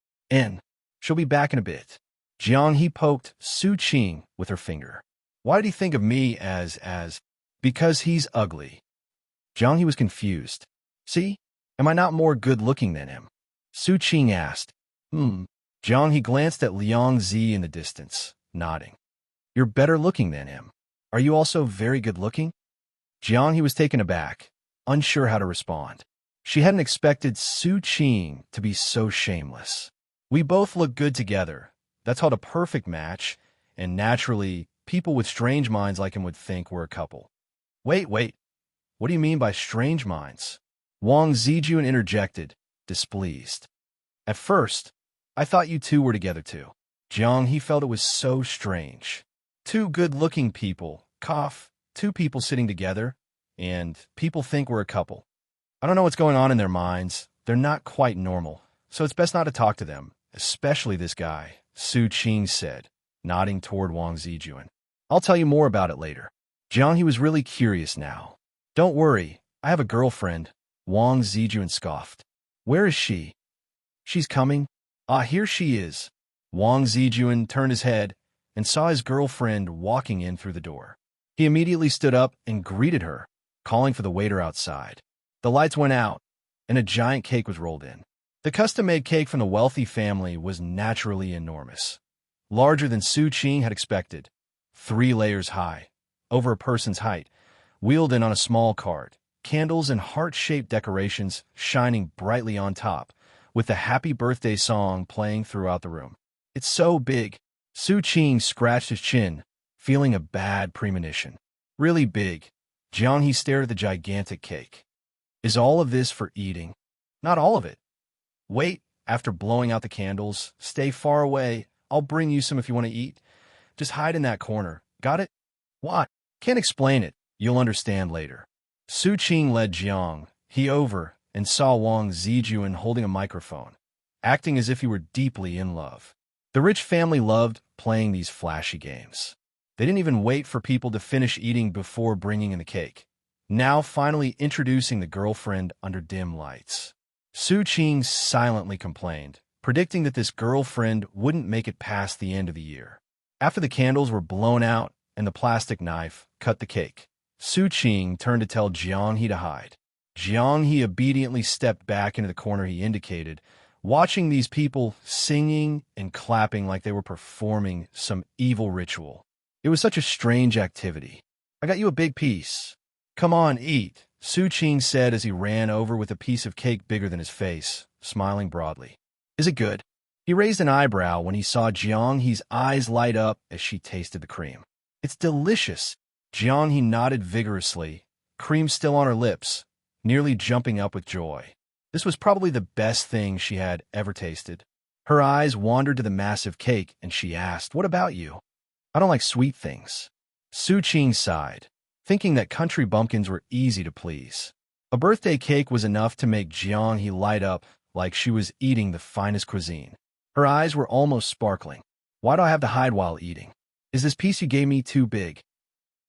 She'll be back in a bit. Jiang He poked Xu Qing with her finger. Why did he think of me as? Because he's ugly. Jiang He was confused. See? Am I not more good-looking than him? Xu Qing asked. Jiang He glanced at Liang Zi in the distance, nodding. You're better looking than him. Are you also very good-looking? Jiang He was taken aback, unsure how to respond. She hadn't expected Xu Qing to be so shameless. We both look good together. That's called a perfect match, and naturally, people with strange minds like him would think we're a couple. Wait. What do you mean by strange minds? Wang Zijuan interjected, displeased. At first, I thought you two were together too. Jiang He felt it was so strange. Two good-looking people, two people sitting together, and people think we're a couple. I don't know what's going on in their minds. They're not quite normal, so it's best not to talk to them, especially this guy, Xu Qing said, nodding toward Wang Zijuan. I'll tell you more about it later. Jiang He was really curious now. Don't worry, I have a girlfriend, Wang Zijuan scoffed. Where is she? She's coming. Here she is. Wang Zijuan turned his head and saw his girlfriend walking in through the door. He immediately stood up and greeted her, calling for the waiter outside. The lights went out, and a giant cake was rolled in. The custom-made cake from the wealthy family was naturally enormous, larger than Xu Qing had expected, 3 layers high, over a person's height, wheeled in on a small cart, candles and heart-shaped decorations shining brightly on top, with the happy birthday song playing throughout the room. It's so big. Xu Qing scratched his chin, feeling a bad premonition. Really big. Jiang He stared at the gigantic cake. Is all of this for eating? Not all of it. Wait, after blowing out the candles, stay far away. I'll bring you some if you want to eat. Just hide in that corner. Got it? What? Can't explain it. You'll understand later. Xu Qing led Jiang He over and saw Wang Zijuan holding a microphone, acting as if he were deeply in love. The rich family loved playing these flashy games. They didn't even wait for people to finish eating before bringing in the cake. Now finally introducing the girlfriend under dim lights. Xu Qing silently complained, predicting that this girlfriend wouldn't make it past the end of the year. After the candles were blown out and the plastic knife cut the cake, Xu Qing turned to tell Jiang He to hide. Jiang He obediently stepped back into the corner he indicated, watching these people singing and clapping like they were performing some evil ritual. It was such a strange activity. I got you a big piece. Come on, eat, Xu Qing said as he ran over with a piece of cake bigger than his face, smiling broadly. Is it good? He raised an eyebrow when he saw Jiang He's eyes light up as she tasted the cream. It's delicious. Jiang He nodded vigorously, cream still on her lips, nearly jumping up with joy. This was probably the best thing she had ever tasted. Her eyes wandered to the massive cake, and she asked, "What about you?" "I don't like sweet things." Xu Qing sighed, thinking that country bumpkins were easy to please. A birthday cake was enough to make Jiang He light up like she was eating the finest cuisine. Her eyes were almost sparkling. "Why do I have to hide while eating? Is this piece you gave me too big?"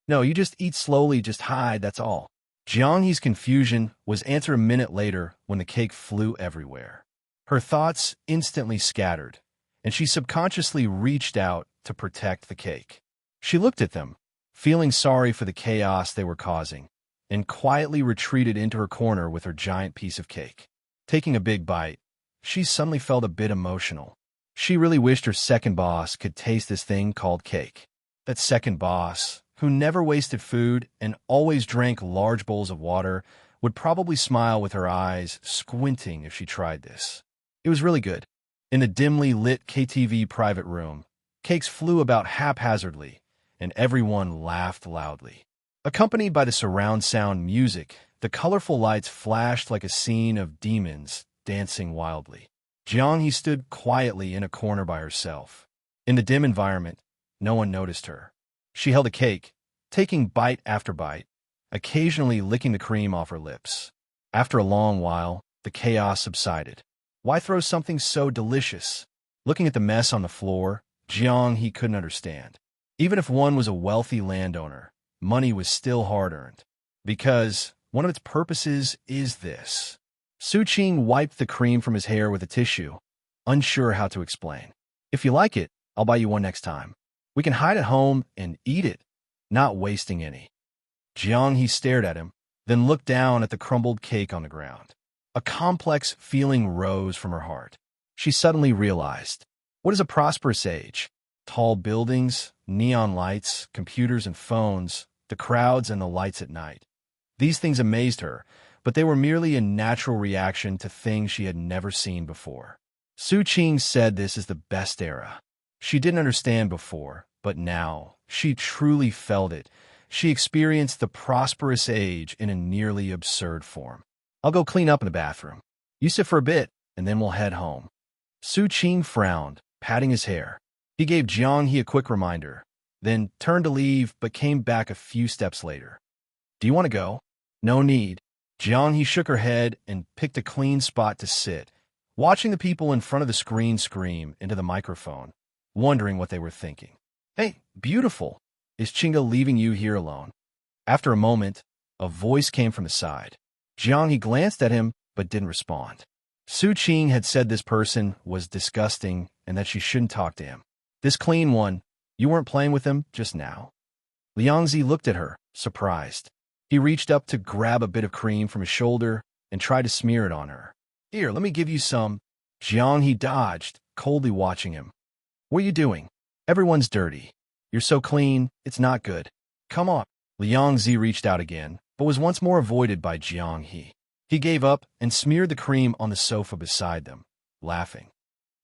"No, you just eat slowly, just hide, that's all." Jiang He's confusion was answered a minute later when the cake flew everywhere. Her thoughts instantly scattered, and she subconsciously reached out to protect the cake. She looked at them, feeling sorry for the chaos they were causing, and quietly retreated into her corner with her giant piece of cake. Taking a big bite, she suddenly felt a bit emotional. She really wished her second boss could taste this thing called cake. That second boss, who never wasted food and always drank large bowls of water, would probably smile with her eyes squinting if she tried this. It was really good. In the dimly lit KTV private room, cakes flew about haphazardly, and everyone laughed loudly. Accompanied by the surround sound music, the colorful lights flashed like a scene of demons dancing wildly. Jiang He stood quietly in a corner by herself. In the dim environment, no one noticed her. She held a cake, taking bite after bite, occasionally licking the cream off her lips. After a long while, the chaos subsided. Why throw something so delicious? Looking at the mess on the floor, Jiang He couldn't understand. Even if one was a wealthy landowner, money was still hard-earned. Because one of its purposes is this. Xu Qing wiped the cream from his hair with a tissue, unsure how to explain. "If you like it, I'll buy you one next time. We can hide at home and eat it, not wasting any." Jiang He stared at him, then looked down at the crumbled cake on the ground. A complex feeling rose from her heart. She suddenly realized, what is a prosperous age? Tall buildings, neon lights, computers and phones, the crowds and the lights at night. These things amazed her, but they were merely a natural reaction to things she had never seen before. Xu Qing said this is the best era. She didn't understand before, but now she truly felt it. She experienced the prosperous age in a nearly absurd form. "I'll go clean up in the bathroom. You sit for a bit, and then we'll head home." Xu Qing frowned, patting his hair. He gave Jiang He a quick reminder, then turned to leave but came back a few steps later. "Do you want to go?" "No need." Jiang He shook her head and picked a clean spot to sit, watching the people in front of the screen scream into the microphone, wondering what they were thinking. "Hey, beautiful. Is Chinga leaving you here alone?" After a moment, a voice came from the side. Jiang He glanced at him but didn't respond. Xu Qing had said this person was disgusting and that she shouldn't talk to him. This clean one, you weren't playing with him just now? Liangzi looked at her, surprised. He reached up to grab a bit of cream from his shoulder and tried to smear it on her. "Here, let me give you some." Jiang He dodged, coldly watching him. "What are you doing? Everyone's dirty. You're so clean, it's not good. Come on." Liangzi reached out again, but was once more avoided by Jiang He. He gave up and smeared the cream on the sofa beside them, laughing.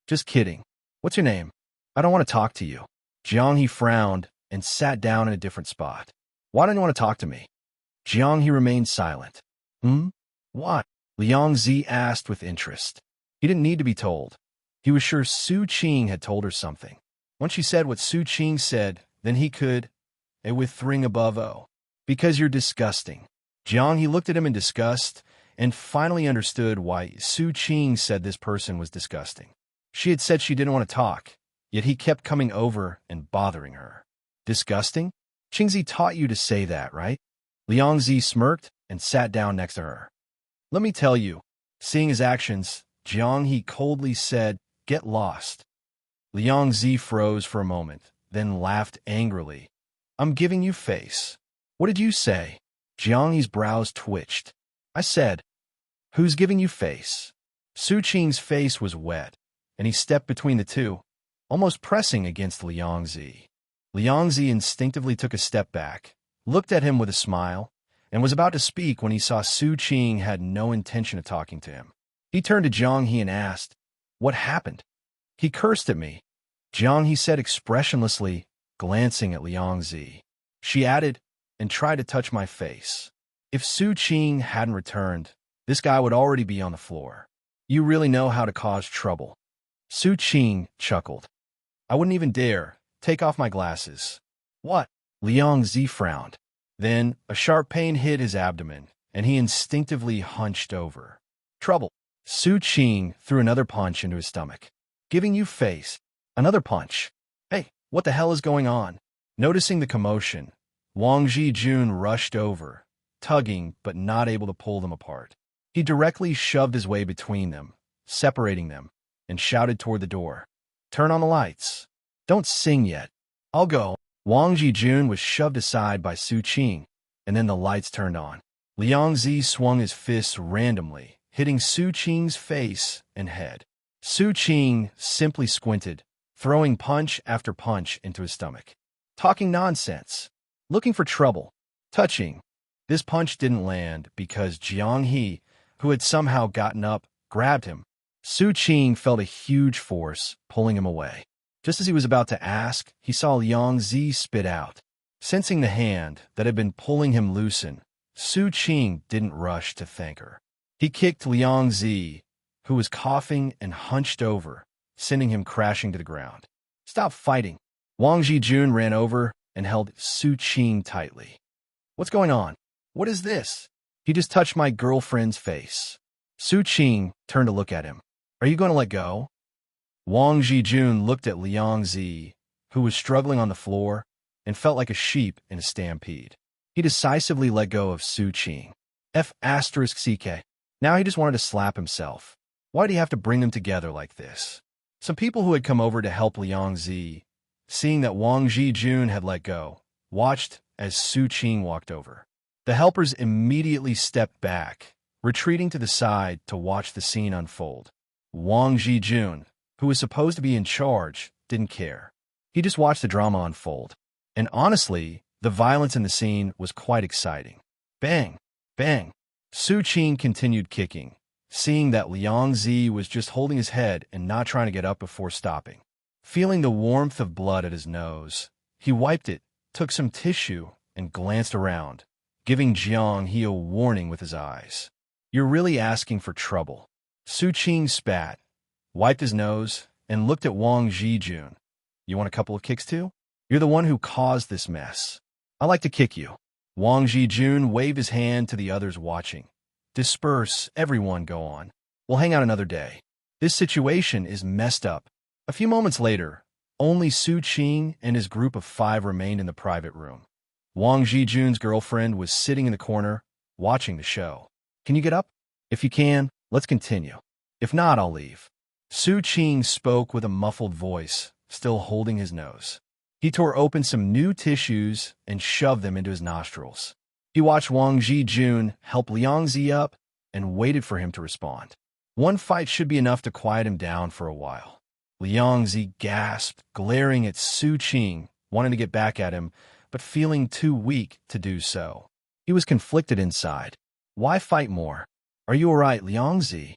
Just kidding. What's your name? I don't want to talk to you. Jiang He frowned and sat down in a different spot. Why don't you want to talk to me? Jiang He remained silent. What? Liang Zi asked with interest. He didn't need to be told. He was sure Xu Qing had told her something. Once she said what Xu Qing said, then he could, with ring above O. Because you're disgusting. Jiang He looked at him in disgust and finally understood why Xu Qing said this person was disgusting. She had said she didn't want to talk, yet he kept coming over and bothering her. Disgusting? Qingzi taught you to say that, right? Liang Zi smirked and sat down next to her. Let me tell you. Seeing his actions, Jiang He coldly said, "Get lost." Liang Zi froze for a moment, then laughed angrily. I'm giving you face. What did you say? Jiang He's brows twitched. I said, who's giving you face? Xu Qing's face was wet, and he stepped between the two, almost pressing against Liang Zi. Liang Zi instinctively took a step back, looked at him with a smile, and was about to speak when he saw Xu Qing had no intention of talking to him. He turned to Jiang He and asked, what happened? He cursed at me. Jiang He said expressionlessly, glancing at Liang Zi. She added, and tried to touch my face. If Xu Qing hadn't returned, this guy would already be on the floor. You really know how to cause trouble. Xu Qing chuckled. I wouldn't even dare. Take off my glasses. What? Liang Zi frowned. Then, a sharp pain hit his abdomen, and he instinctively hunched over. Trouble. Xu Qing threw another punch into his stomach. Giving you face. Another punch. Hey, what the hell is going on? Noticing the commotion, Wang Zhijun rushed over, tugging but not able to pull them apart. He directly shoved his way between them, separating them, and shouted toward the door. Turn on the lights. Don't sing yet. I'll go. Wang Zhijun was shoved aside by Xu Qing, and then the lights turned on. Liang Zi swung his fists randomly, hitting Xu Qing's face and head. Xu Qing simply squinted, throwing punch after punch into his stomach. Talking nonsense. Looking for trouble. Touching. This punch didn't land because Jiang He, who had somehow gotten up, grabbed him. Xu Qing felt a huge force, pulling him away. Just as he was about to ask, he saw Liang Zi spit out. Sensing the hand that had been pulling him loosen, Xu Qing didn't rush to thank her. He kicked Liang Zi, who was coughing and hunched over, sending him crashing to the ground. Stop fighting. Wang Zhijun ran over and held Xu Qing tightly. What's going on? What is this? He just touched my girlfriend's face. Xu Qing turned to look at him. Are you going to let go? Wang Zhijun looked at Liang Zi, who was struggling on the floor and felt like a sheep in a stampede. He decisively let go of Xu Qing. F***CK. Now he just wanted to slap himself. Why did he have to bring them together like this? Some people who had come over to help Liang Zi, seeing that Wang Zhijun had let go, watched as Xu Qing walked over. The helpers immediately stepped back, retreating to the side to watch the scene unfold. Wang Zhijun, who was supposed to be in charge, didn't care. He just watched the drama unfold. And honestly, the violence in the scene was quite exciting. Bang! Bang! Xu Qing continued kicking, seeing that Liang Zi was just holding his head and not trying to get up before stopping. Feeling the warmth of blood at his nose, he wiped it, took some tissue, and glanced around, giving Jiang He a warning with his eyes. You're really asking for trouble. Xu Qing spat, wiped his nose, and looked at Wang Zhijun. You want a couple of kicks too? You're the one who caused this mess. I like to kick you. Wang Zhijun waved his hand to the others watching. Disperse, everyone go on. We'll hang out another day. This situation is messed up. A few moments later, only Xu Qing and his group of 5 remained in the private room. Wang Zhijun's girlfriend was sitting in the corner, watching the show. Can you get up? If you can, let's continue. If not, I'll leave. Xu Qing spoke with a muffled voice, still holding his nose. He tore open some new tissues and shoved them into his nostrils. He watched Wang Zhijun help Liang Zi up and waited for him to respond. One fight should be enough to quiet him down for a while. Liang Zi gasped, glaring at Xu Qing, wanting to get back at him, but feeling too weak to do so. He was conflicted inside. Why fight more? Are you all right, Liang Zi?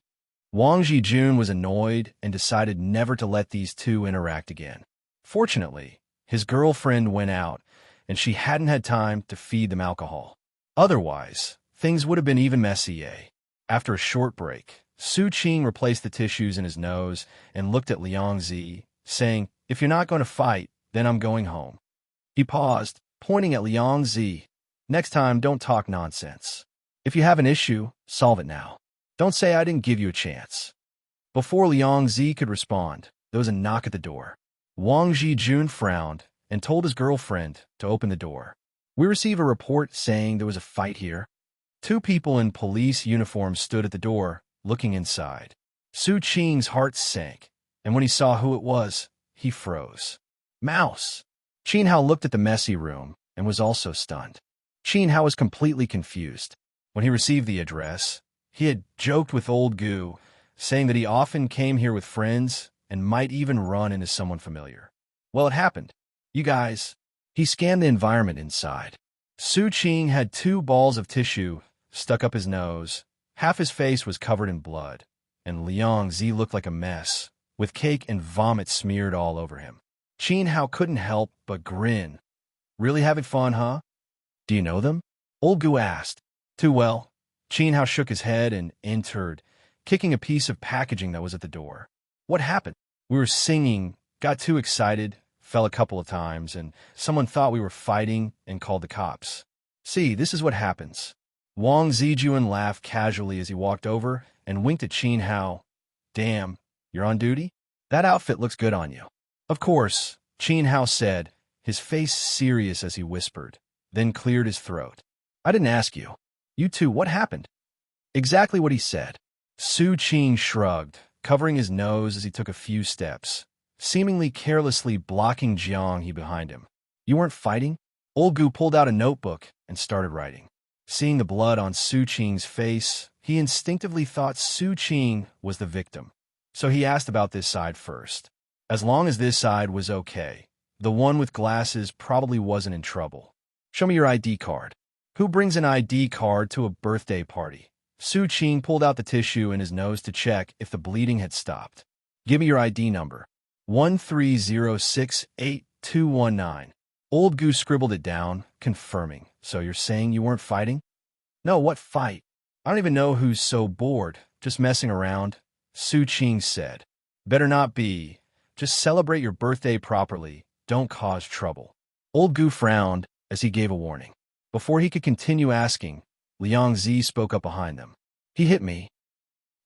Wang Jijun was annoyed and decided never to let these two interact again. Fortunately, his girlfriend went out, and she hadn't had time to feed them alcohol. Otherwise, things would have been even messier. After a short break, Xu Qing replaced the tissues in his nose and looked at Liang Zi, saying, "If you're not going to fight, then I'm going home." He paused, pointing at Liang Zi. "Next time, don't talk nonsense. If you have an issue, solve it now. Don't say I didn't give you a chance." Before Liang Zi could respond, there was a knock at the door. Wang Jijun frowned and told his girlfriend to open the door. "We receive a report saying there was a fight here." Two people in police uniforms stood at the door, looking inside. Xu Qing's heart sank, and when he saw who it was, he froze. Mouse! Qin Hao looked at the messy room and was also stunned. Qin Hao was completely confused. When he received the address, he had joked with old Gu, saying that he often came here with friends and might even run into someone familiar. Well, it happened. You guys. He scanned the environment inside. Xu Qing had 2 balls of tissue stuck up his nose. Half his face was covered in blood, and Liang Zi looked like a mess, with cake and vomit smeared all over him. Qin Hao couldn't help but grin. "Really having fun, huh? Do you know them?" Old Gu asked. "Too well." Qin Hao shook his head and entered, kicking a piece of packaging that was at the door. "What happened?" "We were singing, got too excited, fell a couple of times, and someone thought we were fighting and called the cops. See, this is what happens." Wang Zijun laughed casually as he walked over and winked at Qin Hao. "Damn, you're on duty? That outfit looks good on you." "Of course," Qin Hao said, his face serious as he whispered, then cleared his throat. "I didn't ask you. You two, what happened?" "Exactly what he said." Xu Qing shrugged, covering his nose as he took a few steps, seemingly carelessly blocking Jiang He behind him. "You weren't fighting?" Old Gu pulled out a notebook and started writing. Seeing the blood on Xu Qing's face, he instinctively thought Xu Qing was the victim. So he asked about this side first. As long as this side was okay, the one with glasses probably wasn't in trouble. "Show me your ID card." "Who brings an ID card to a birthday party?" Xu Qing pulled out the tissue in his nose to check if the bleeding had stopped. "Give me your ID number." 130682219. Old Gu scribbled it down, confirming. "So you're saying you weren't fighting?" "No, what fight? I don't even know who's so bored, just messing around," Xu Qing said. "Better not be. Just celebrate your birthday properly. Don't cause trouble." Old Gu frowned as he gave a warning. Before he could continue asking, Liang Zi spoke up behind them. "He hit me."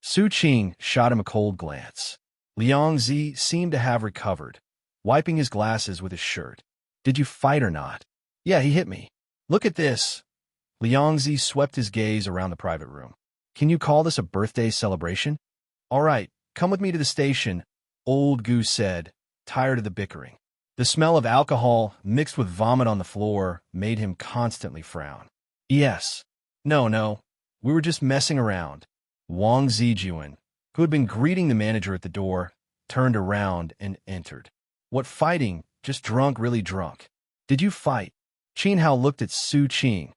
Xu Qing shot him a cold glance. Liang Zi seemed to have recovered, wiping his glasses with his shirt. "Did you fight or not?" "Yeah, he hit me." "Look at this." Liang Zi swept his gaze around the private room. "Can you call this a birthday celebration?" "All right, come with me to the station," Old Gu said, tired of the bickering. The smell of alcohol mixed with vomit on the floor made him constantly frown. "Yes. No, we were just messing around." Wang Zijun, who had been greeting the manager at the door, turned around and entered. "What fighting? Just drunk, really drunk." "Did you fight?" Qin Hao looked at Xu Qing,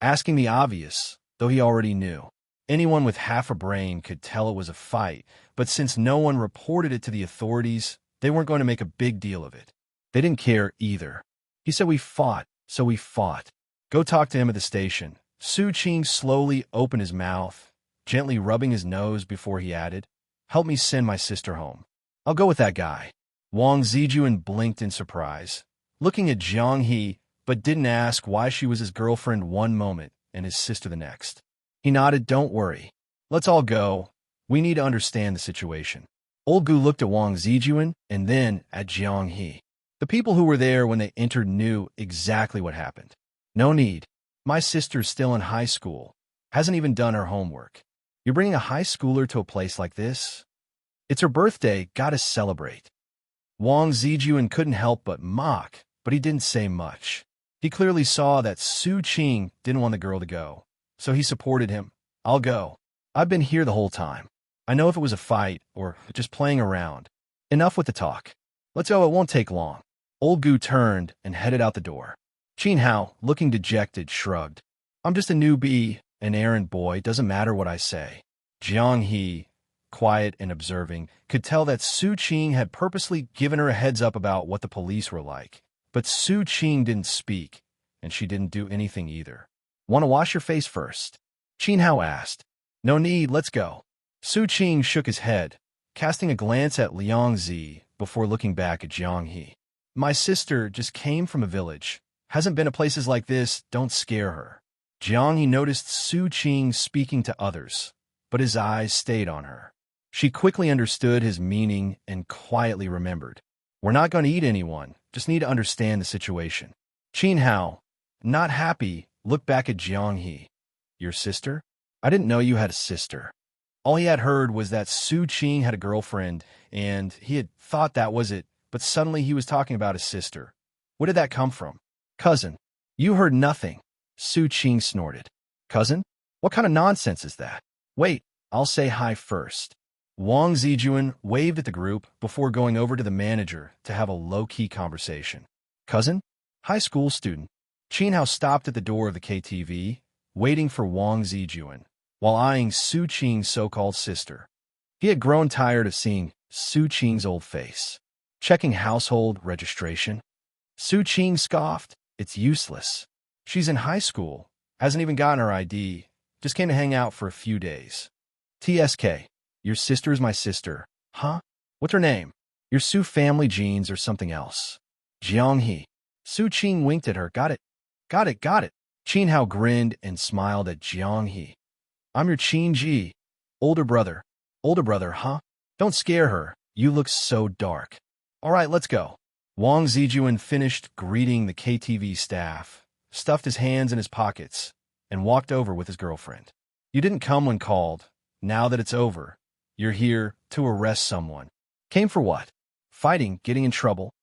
asking the obvious, though he already knew. Anyone with half a brain could tell it was a fight, but since no one reported it to the authorities, they weren't going to make a big deal of it. They didn't care either. He said we fought, so we fought. "Go talk to him at the station." Xu Qing slowly opened his mouth, gently rubbing his nose before he added, "Help me send my sister home." "I'll go with that guy." Wang Zijun blinked in surprise, looking at Jiang He, but didn't ask why she was his girlfriend one moment and his sister the next. He nodded. "Don't worry. Let's all go. We need to understand the situation." Old Gu looked at Wang Zijun and then at Jiang He. The people who were there when they entered knew exactly what happened. "No need. My sister's still in high school. Hasn't even done her homework. You're bringing a high schooler to a place like this? It's her birthday. Gotta celebrate." Wang Zijun couldn't help but mock, but he didn't say much. He clearly saw that Xu Qing didn't want the girl to go, so he supported him. "I'll go. I've been here the whole time. I know if it was a fight or just playing around. Enough with the talk. Let's go, it won't take long." Old Gu turned and headed out the door. Qin Hao, looking dejected, shrugged. "I'm just a newbie, an errand boy, doesn't matter what I say." Jiang He, quiet and observing, could tell that Xu Qing had purposely given her a heads up about what the police were like. But Xu Qing didn't speak, and she didn't do anything either. "Want to wash your face first?" Qin Hao asked. "No need, let's go." Xu Qing shook his head, casting a glance at Liang Zi before looking back at Jiang He. "My sister just came from a village. Hasn't been to places like this, don't scare her." Jiang He noticed Xu Qing speaking to others, but his eyes stayed on her. She quickly understood his meaning and quietly remembered. "We're not going to eat anyone, just need to understand the situation." Qin Hao, not happy, looked back at Jiang He. "Your sister? I didn't know you had a sister." All he had heard was that Xu Qing had a girlfriend, and he had thought that was it, but suddenly he was talking about his sister. Where did that come from? "Cousin." "You heard nothing," Xu Qing snorted. "Cousin? What kind of nonsense is that?" "Wait, I'll say hi first." Wang Zijuan waved at the group before going over to the manager to have a low-key conversation. "Cousin? High school student." Qin Hao stopped at the door of the KTV, waiting for Wang Zijuan, while eyeing Xu Qing's so-called sister. He had grown tired of seeing Xu Qing's old face. "Checking household registration?" Xu Qing scoffed. "It's useless. She's in high school, hasn't even gotten her ID, just came to hang out for a few days." "TSK, your sister is my sister." "Huh? What's her name?" "Your Xu family genes or something else." "Jiang He." Xu Qing winked at her. "Got it. Got it, got it." Qin Hao grinned and smiled at Jiang He. "I'm your Qin Ji. Older brother." "Older brother, huh? Don't scare her. You look so dark." "All right, let's go." Wang Zijuan finished greeting the KTV staff, stuffed his hands in his pockets, and walked over with his girlfriend. "You didn't come when called. Now that it's over, you're here to arrest someone." "Came for what? Fighting, getting in trouble?"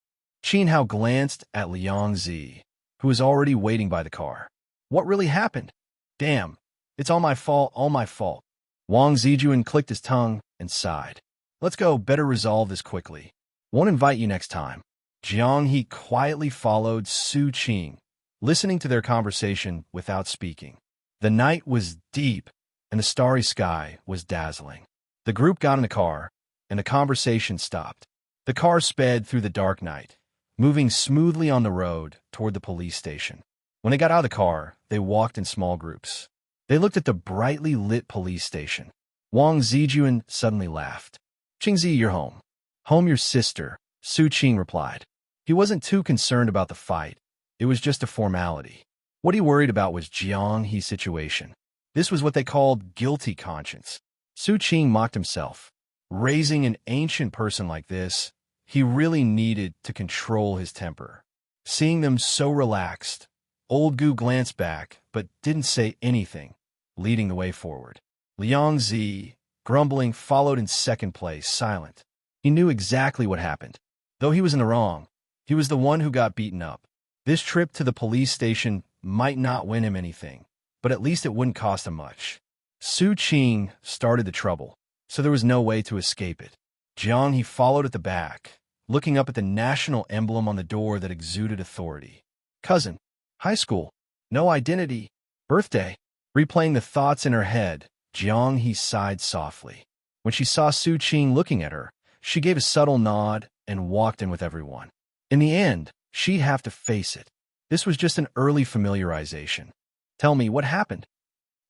Qin Hao glanced at Liang Zi, who was already waiting by the car. "What really happened?" "Damn, it's all my fault, all my fault." Wang Zijuan clicked his tongue and sighed. "Let's go, better resolve this quickly. Won't invite you next time." Jiang He quietly followed Xu Qing, listening to their conversation without speaking. The night was deep, and the starry sky was dazzling. The group got in the car, and the conversation stopped. The car sped through the dark night, moving smoothly on the road toward the police station. When they got out of the car, they walked in small groups. They looked at the brightly lit police station. Wang Zijuan suddenly laughed. "Qingzi, you're home." "Home, your sister," Xu Qing replied. He wasn't too concerned about the fight. It was just a formality. What he worried about was Jiang He's situation. This was what they called guilty conscience. Xu Qing mocked himself. Raising an ancient person like this, he really needed to control his temper. Seeing them so relaxed, Old Gu glanced back, but didn't say anything, leading the way forward. Liang Zi, grumbling, followed in second place, silent. He knew exactly what happened. Though he was in the wrong, he was the one who got beaten up. This trip to the police station might not win him anything, but at least it wouldn't cost him much. Xu Qing started the trouble, so there was no way to escape it. Jiang He followed at the back, looking up at the national emblem on the door that exuded authority. "Cousin. High school. No identity. Birthday." Replaying the thoughts in her head, Jiang He sighed softly. When she saw Xu Qing looking at her, she gave a subtle nod and walked in with everyone. In the end, she'd have to face it. This was just an early familiarization. "Tell me, what happened?"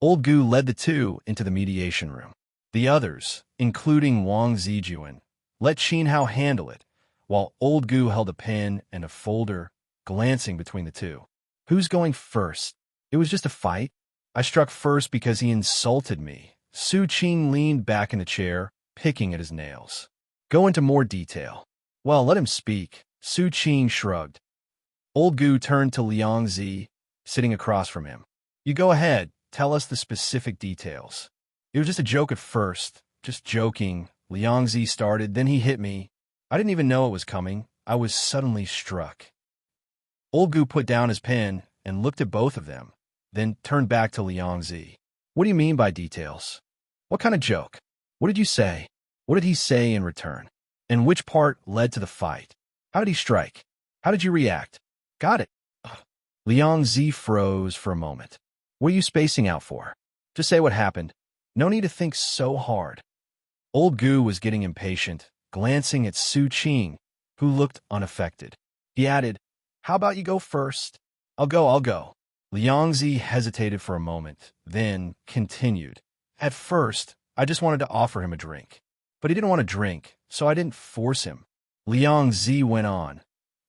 Old Gu led the two into the mediation room. The others, including Wang Zijuan, let Qin Hao handle it, while Old Gu held a pen and a folder, glancing between the two. "Who's going first?" "It was just a fight. I struck first because he insulted me." Xu Qing leaned back in the chair, picking at his nails. "Go into more detail." "Well, let him speak." Xu Qing shrugged. Old Gu turned to Liang Zi, sitting across from him. "You go ahead, tell us the specific details." "It was just a joke at first, just joking," Liang Zi started, "then he hit me. I didn't even know it was coming. I was suddenly struck." Old Gu put down his pen and looked at both of them, then turned back to Liang Zi. "What do you mean by details? What kind of joke? What did you say? What did he say in return? And which part led to the fight? How did he strike? How did you react?" "Got it." Ugh. Liang Zi froze for a moment. "What are you spacing out for? Just say what happened. No need to think so hard." Old Gu was getting impatient, glancing at Xu Qing, who looked unaffected. He added, "How about you go first?" I'll go. Liangzi hesitated for a moment, then continued. "At first, I just wanted to offer him a drink. But he didn't want to drink, so I didn't force him." Liangzi went on,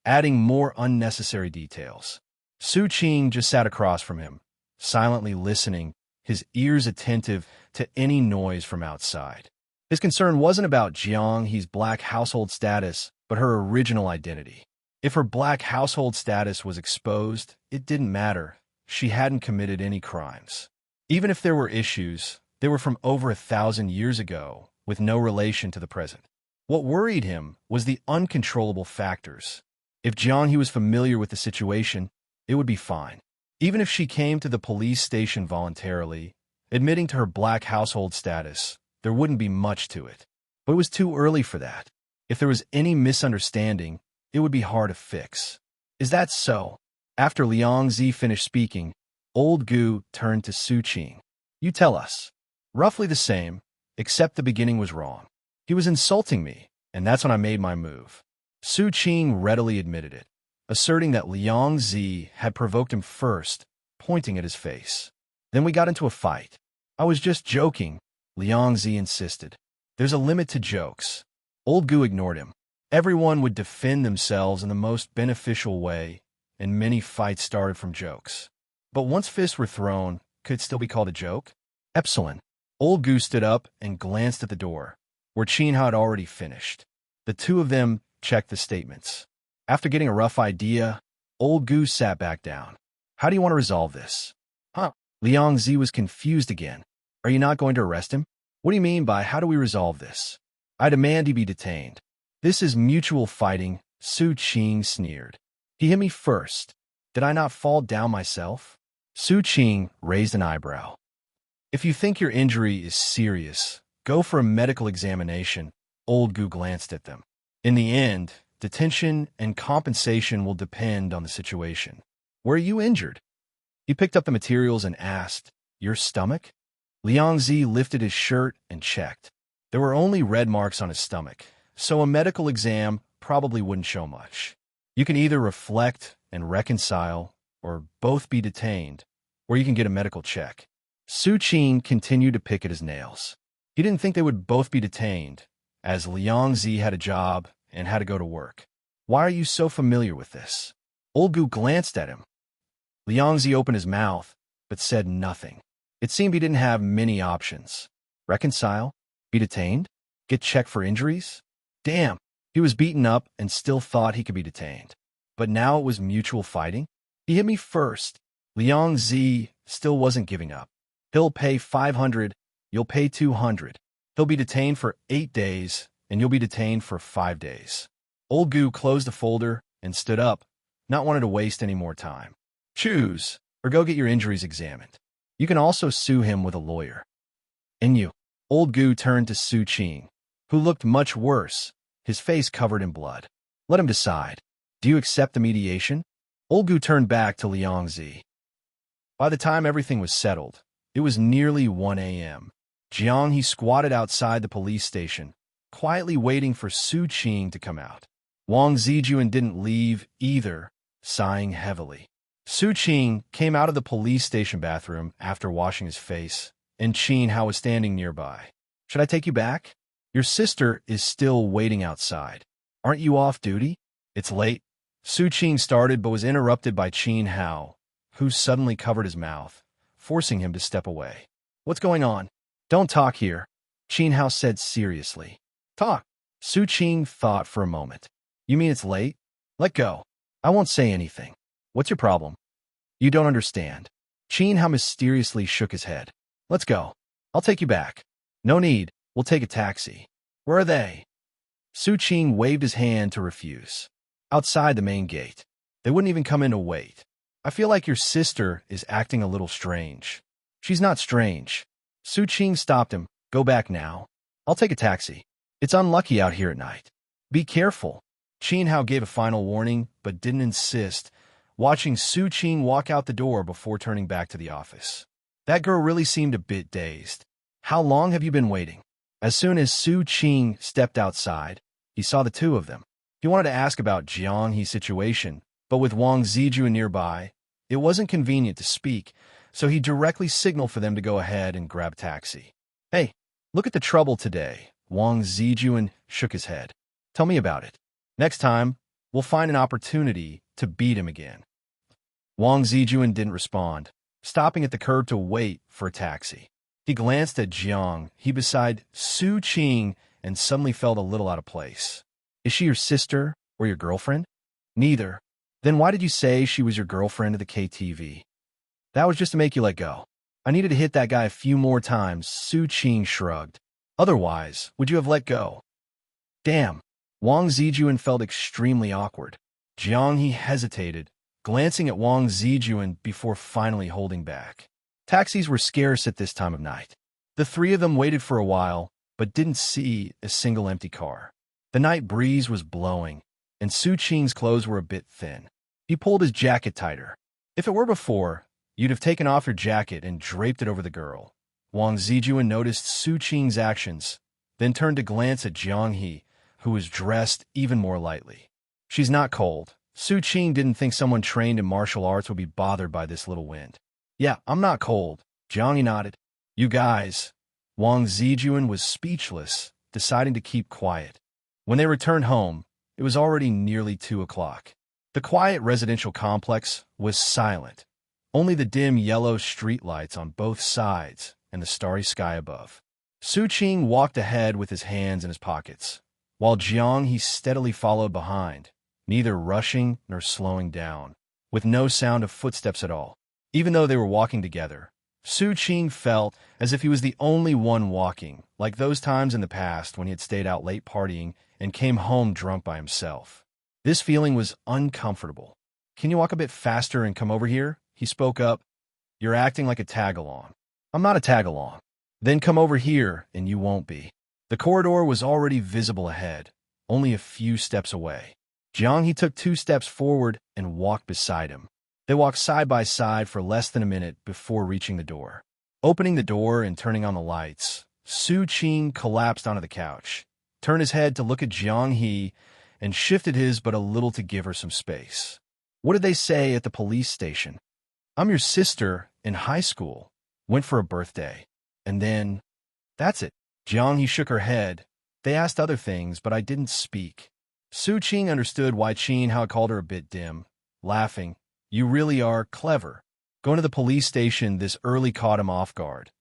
adding more unnecessary details. Xu Qing just sat across from him, silently listening, his ears attentive to any noise from outside. His concern wasn't about Jiang He's black household status, but her original identity. If her black household status was exposed, it didn't matter. She hadn't committed any crimes. Even if there were issues, they were from over 1,000 years ago, with no relation to the present. What worried him was the uncontrollable factors. If Jiang He was familiar with the situation, it would be fine. Even if she came to the police station voluntarily, admitting to her black household status, there wouldn't be much to it. But it was too early for that. If there was any misunderstanding, it would be hard to fix. Is that so? After Liangzi finished speaking, Old Gu turned to Xu Qing. You tell us. Roughly the same, except the beginning was wrong. He was insulting me, and that's when I made my move. Xu Qing readily admitted it, asserting that Liangzi had provoked him first, pointing at his face. Then we got into a fight. I was just joking, Liangzi insisted. There's a limit to jokes. Old Gu ignored him. Everyone would defend themselves in the most beneficial way, and many fights started from jokes. But once fists were thrown, could it still be called a joke? Epsilon. Old Gu stood up and glanced at the door, where Qin had already finished. The two of them checked the statements. After getting a rough idea, Old Gu sat back down. How do you want to resolve this? Huh? Liangzi was confused again. Are you not going to arrest him? What do you mean by how do we resolve this? I demand he be detained. This is mutual fighting, Xu Qing sneered. He hit me first. Did I not fall down myself? Xu Qing raised an eyebrow. If you think your injury is serious, go for a medical examination. Old Gu glanced at them. In the end, detention and compensation will depend on the situation. Where are you injured? He picked up the materials and asked, Your stomach? Liangzi lifted his shirt and checked. There were only red marks on his stomach, so a medical exam probably wouldn't show much. You can either reflect and reconcile, or both be detained, or you can get a medical check. Xu Qing continued to pick at his nails. He didn't think they would both be detained, as Liangzi had a job and had to go to work. Why are you so familiar with this? Old Gu glanced at him. Liangzi opened his mouth, but said nothing. It seemed he didn't have many options. Reconcile? Be detained? Get checked for injuries? Damn, he was beaten up and still thought he could be detained. But now it was mutual fighting? He hit me first. Liangzi still wasn't giving up. He'll pay 500, you'll pay 200. He'll be detained for 8 days, and you'll be detained for 5 days. Old Gu closed the folder and stood up, not wanting to waste any more time. Choose, or go get your injuries examined. You can also sue him with a lawyer. And you? Old Gu turned to Xu Qing, who looked much worse, his face covered in blood. Let him decide. Do you accept the mediation? Old Gu turned back to Liangzi. By the time everything was settled, it was nearly 1 a.m. Jiang He squatted outside the police station, quietly waiting for Xu Qing to come out. Wang Zijuan didn't leave either, sighing heavily. Xu Qing came out of the police station bathroom after washing his face, and Qin Hao was standing nearby. Should I take you back? Your sister is still waiting outside. Aren't you off duty? It's late. Xu Qing started but was interrupted by Qin Hao, who suddenly covered his mouth, forcing him to step away. What's going on? Don't talk here, Qin Hao said seriously. Talk. Xu Qing thought for a moment. You mean it's late? Let go. I won't say anything. What's your problem? You don't understand. Qin Hao mysteriously shook his head. Let's go. I'll take you back. No need. We'll take a taxi. Where are they? Xu Qing waved his hand to refuse. Outside the main gate. They wouldn't even come in to wait. I feel like your sister is acting a little strange. She's not strange. Xu Qing stopped him. Go back now. I'll take a taxi. It's unlucky out here at night. Be careful. Qin Hao gave a final warning, but didn't insist, watching Xu Qing walk out the door before turning back to the office. That girl really seemed a bit dazed. How long have you been waiting? As soon as Xu Qing stepped outside, he saw the two of them. He wanted to ask about Jiang He's situation, but with Wang Zijun nearby, it wasn't convenient to speak, so he directly signaled for them to go ahead and grab a taxi. Hey, look at the trouble today. Wang Zijun shook his head. Tell me about it. Next time, we'll find an opportunity to beat him again. Wang Zijun didn't respond, stopping at the curb to wait for a taxi. He glanced at Jiang He beside Xu Qing and suddenly felt a little out of place. Is she your sister or your girlfriend? Neither. Then why did you say she was your girlfriend at the KTV? That was just to make you let go. I needed to hit that guy a few more times, Xu Qing shrugged. Otherwise, would you have let go? Damn. Wang Zijun felt extremely awkward. Jiang He hesitated, glancing at Wang Zijun before finally holding back. Taxis were scarce at this time of night. The three of them waited for a while, but didn't see a single empty car. The night breeze was blowing, and Xu Qing's clothes were a bit thin. He pulled his jacket tighter. If it were before, you'd have taken off your jacket and draped it over the girl. Wang Zijun noticed Xu Qing's actions, then turned to glance at Jiang He, who was dressed even more lightly. She's not cold. Xu Qing didn't think someone trained in martial arts would be bothered by this little wind. Yeah, I'm not cold. Jiang He nodded. You guys. Wang Zijun was speechless, deciding to keep quiet. When they returned home, it was already nearly 2 o'clock. The quiet residential complex was silent. Only the dim yellow streetlights on both sides and the starry sky above. Xu Qing walked ahead with his hands in his pockets, while Jiang He steadily followed behind, neither rushing nor slowing down, with no sound of footsteps at all. Even though they were walking together, Xu Qing felt as if he was the only one walking, like those times in the past when he had stayed out late partying and came home drunk by himself. This feeling was uncomfortable. Can you walk a bit faster and come over here? He spoke up. You're acting like a tag-along. I'm not a tag-along. Then come over here and you won't be. The corridor was already visible ahead, only a few steps away. Jiang He took 2 steps forward and walked beside him. They walked side by side for less than a minute before reaching the door. Opening the door and turning on the lights, Xu Qing collapsed onto the couch, turned his head to look at Jiang He, and shifted his but a little to give her some space. What did they say at the police station? I'm your sister in high school. Went for a birthday. And then, that's it. Jiang He shook her head. They asked other things, but I didn't speak. Xu Qing understood why Qing had called her a bit dim, laughing. You really are clever. Going to the police station this early caught him off guard,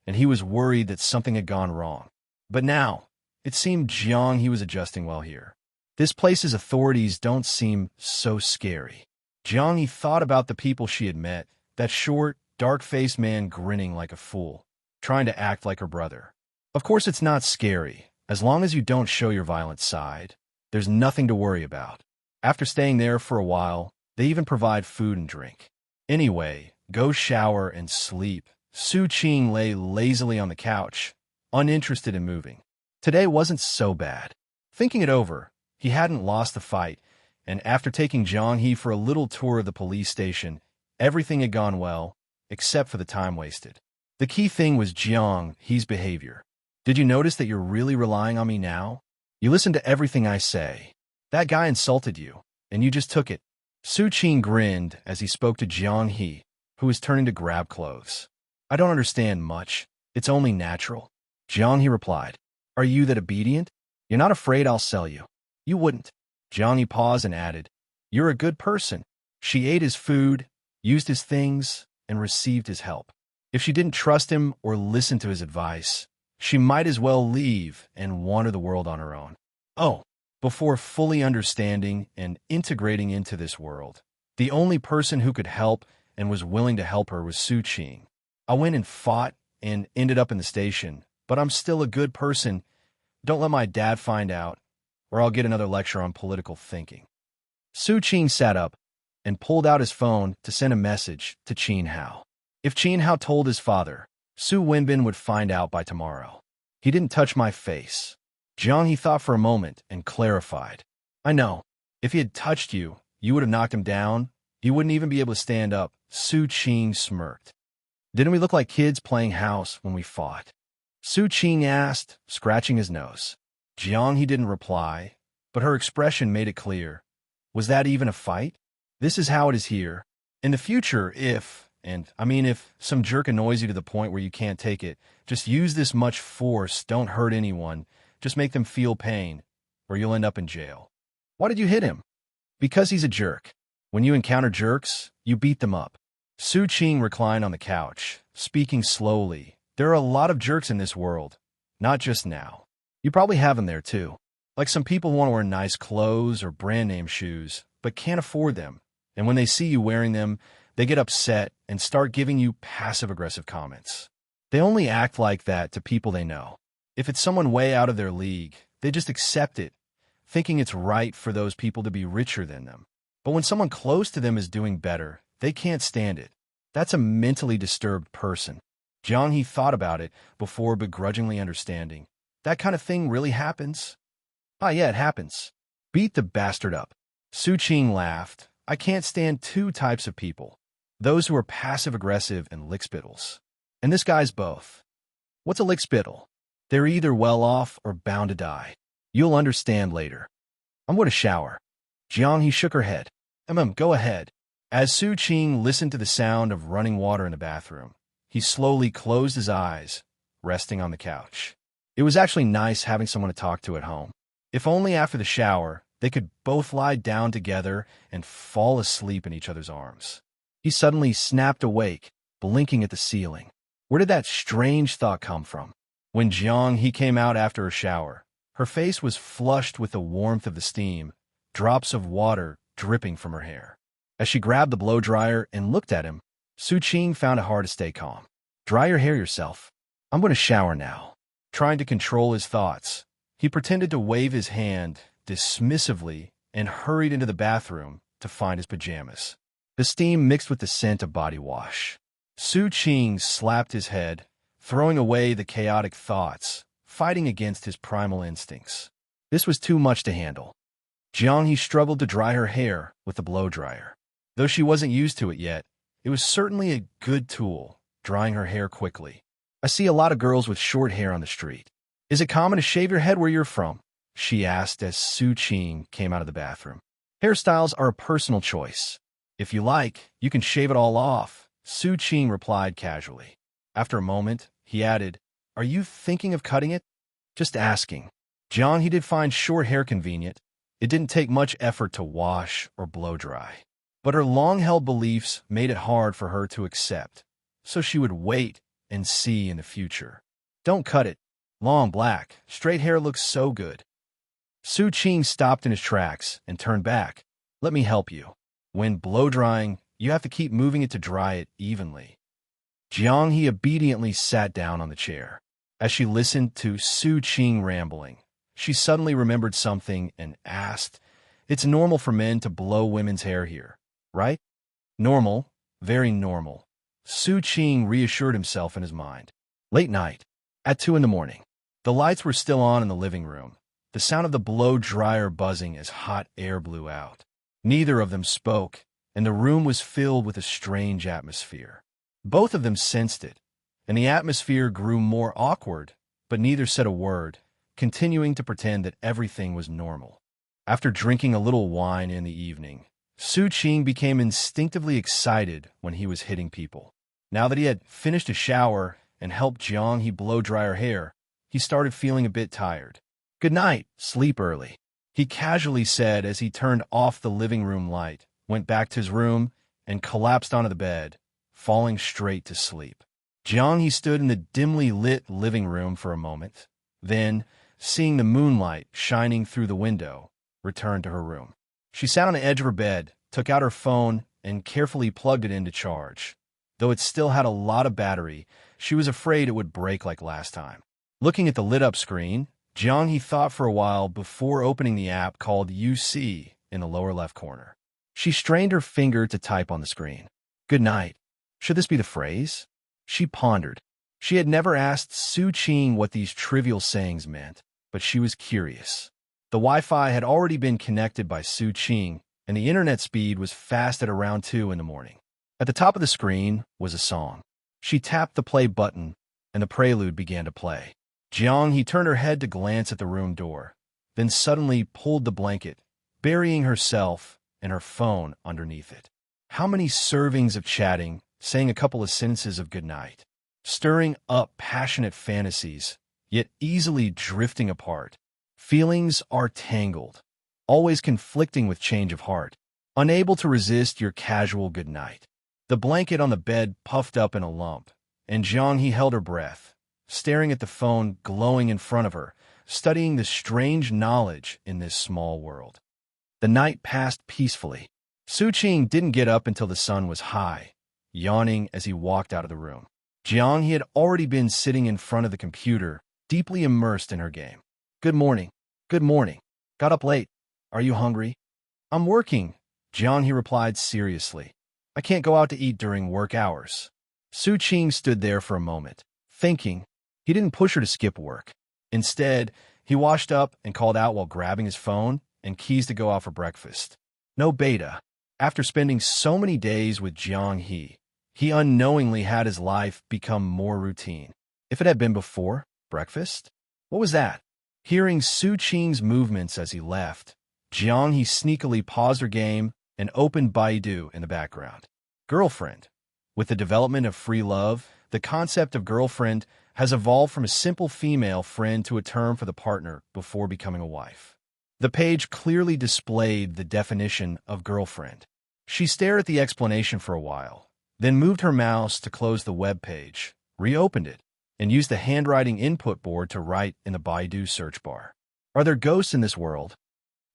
and he was worried that something had gone wrong. But now, it seemed Jiang He was adjusting well here. This place's authorities don't seem so scary. Jiang He thought about the people she had met, that short, dark-faced man grinning like a fool, trying to act like her brother. Of course it's not scary. As long as you don't show your violent side, there's nothing to worry about. After staying there for a while, they even provide food and drink. Anyway, go shower and sleep. Xu Qing lay lazily on the couch, uninterested in moving. Today wasn't so bad. Thinking it over, he hadn't lost the fight, and after taking Jiang He for a little tour of the police station, everything had gone well, except for the time wasted. The key thing was Jiang He's behavior. Did you notice that you're really relying on me now? You listen to everything I say. That guy insulted you, and you just took it. Xu Qing grinned as he spoke to Jiang He, who was turning to grab clothes. I don't understand much. It's only natural. Jiang He replied. Are you that obedient? You're not afraid I'll sell you. You wouldn't. Jiang He paused and added, You're a good person. She ate his food, used his things, and received his help. If she didn't trust him or listen to his advice, she might as well leave and wander the world on her own. Oh, before fully understanding and integrating into this world, the only person who could help and was willing to help her was Xu Qing. I went and fought and ended up in the station, but I'm still a good person. Don't let my dad find out, or I'll get another lecture on political thinking. Xu Qing sat up and pulled out his phone to send a message to Qin Hao. If Qin Hao told his father, Su Wenbin would find out by tomorrow. He didn't touch my face. Jiang He thought for a moment and clarified. I know. If he had touched you, you would have knocked him down. You wouldn't even be able to stand up. Xu Qing smirked. Didn't we look like kids playing house when we fought? Xu Qing asked, scratching his nose. Jiang he didn't reply, but her expression made it clear. Was that even a fight? This is how it is here. In the future, if some jerk annoys you to the point where you can't take it, just use this much force, don't hurt anyone, just make them feel pain, or you'll end up in jail. Why did you hit him? Because he's a jerk. When you encounter jerks, you beat them up. Xu Qing reclined on the couch, speaking slowly. There are a lot of jerks in this world, not just now. You probably have them there too. Like some people want to wear nice clothes or brand name shoes, but can't afford them. And when they see you wearing them, they get upset and start giving you passive-aggressive comments. They only act like that to people they know. If it's someone way out of their league, they just accept it, thinking it's right for those people to be richer than them. But when someone close to them is doing better, they can't stand it. That's a mentally disturbed person. Jiang he thought about it before begrudgingly understanding. That kind of thing really happens? Ah, yeah, it happens. Beat the bastard up. Xu Qing laughed. I can't stand two types of people. Those who are passive-aggressive and lickspittles. And this guy's both. What's a lickspittle? They're either well-off or bound to die. You'll understand later. I'm going to shower. Jiang he shook her head. Go ahead. As Xu Qing listened to the sound of running water in the bathroom, he slowly closed his eyes, resting on the couch. It was actually nice having someone to talk to at home. If only after the shower, they could both lie down together and fall asleep in each other's arms. He suddenly snapped awake, blinking at the ceiling. Where did that strange thought come from? When Jiang he came out after a shower, her face was flushed with the warmth of the steam, drops of water dripping from her hair. As she grabbed the blow-dryer and looked at him, Xu Qing found it hard to stay calm. Dry your hair yourself. I'm going to shower now. Trying to control his thoughts, he pretended to wave his hand dismissively and hurried into the bathroom to find his pajamas. The steam mixed with the scent of body wash. Xu Qing slapped his head, throwing away the chaotic thoughts, fighting against his primal instincts. This was too much to handle. Jiang he struggled to dry her hair with the blow-dryer. Though she wasn't used to it yet, it was certainly a good tool, drying her hair quickly. I see a lot of girls with short hair on the street. Is it common to shave your head where you're from? She asked as Xu Qing came out of the bathroom. Hairstyles are a personal choice. If you like, you can shave it all off, Xu Qing replied casually. After a moment, he added, Are you thinking of cutting it? Just asking. Jiang he did find short hair convenient. It didn't take much effort to wash or blow-dry. But her long-held beliefs made it hard for her to accept, so she would wait and see in the future. Don't cut it. Long black, straight hair looks so good. Xu Qing stopped in his tracks and turned back. Let me help you. When blow-drying, you have to keep moving it to dry it evenly. Jiang he obediently sat down on the chair. As she listened to Xu Qing rambling, she suddenly remembered something and asked, It's normal for men to blow women's hair here, right? Normal, very normal. Xu Qing reassured himself in his mind. Late night, at 2 a.m. The lights were still on in the living room, the sound of the blow-dryer buzzing as hot air blew out. Neither of them spoke, and the room was filled with a strange atmosphere. Both of them sensed it, and the atmosphere grew more awkward, but neither said a word, continuing to pretend that everything was normal. After drinking a little wine in the evening, Xu Qing became instinctively excited when he was hitting people. Now that he had finished a shower and helped Jiang he blow-dry her hair, he started feeling a bit tired. Good night, sleep early, he casually said as he turned off the living room light, went back to his room, and collapsed onto the bed, falling straight to sleep. Jiang he stood in the dimly lit living room for a moment, then, seeing the moonlight shining through the window, returned to her room. She sat on the edge of her bed, took out her phone, and carefully plugged it in to charge. Though it still had a lot of battery, she was afraid it would break like last time. Looking at the lit-up screen, Jiang he thought for a while before opening the app called UC in the lower left corner. She strained her finger to type on the screen. Good night. Should this be the phrase? She pondered. She had never asked Xu Qing what these trivial sayings meant, but she was curious. The Wi-Fi had already been connected by Xu Qing, and the internet speed was fast at around 2 a.m. At the top of the screen was a song. She tapped the play button, and the prelude began to play. Jiang He turned her head to glance at the room door, then suddenly pulled the blanket, burying herself and her phone underneath it. How many servings of chatting, saying a couple of sentences of goodnight, stirring up passionate fantasies, yet easily drifting apart. Feelings are tangled, always conflicting with change of heart, unable to resist your casual goodnight. The blanket on the bed puffed up in a lump, and Jiang He held her breath, staring at the phone glowing in front of her, studying the strange knowledge in this small world. The night passed peacefully. Xu Qing didn't get up until the sun was high, yawning as he walked out of the room. Jiang He had already been sitting in front of the computer, deeply immersed in her game. Good morning. Good morning. Got up late. Are you hungry? I'm working, Jiang He replied seriously. I can't go out to eat during work hours. Xu Qing stood there for a moment, thinking. He didn't push her to skip work. Instead, he washed up and called out while grabbing his phone and keys to go out for breakfast. No beta. After spending so many days with Jiang he unknowingly had his life become more routine. If it had been before breakfast? What was that? Hearing Xu Qing's movements as he left, Jiang He sneakily paused her game and opened Baidu in the background. Girlfriend. With the development of free love, the concept of girlfriend has evolved from a simple female friend to a term for the partner before becoming a wife. The page clearly displayed the definition of girlfriend. She stared at the explanation for a while, then moved her mouse to close the web page, reopened it, and used the handwriting input board to write in the Baidu search bar. Are there ghosts in this world?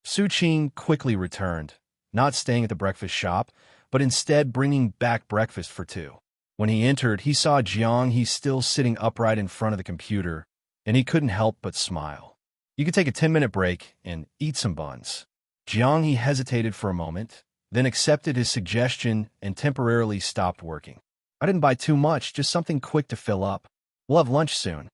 Xu Qing quickly returned, not staying at the breakfast shop, but instead bringing back breakfast for two. When he entered, he saw Jiang He still sitting upright in front of the computer, and he couldn't help but smile. You could take a 10-minute break and eat some buns. Jiang He hesitated for a moment, then accepted his suggestion and temporarily stopped working. I didn't buy too much, just something quick to fill up. We'll have lunch soon.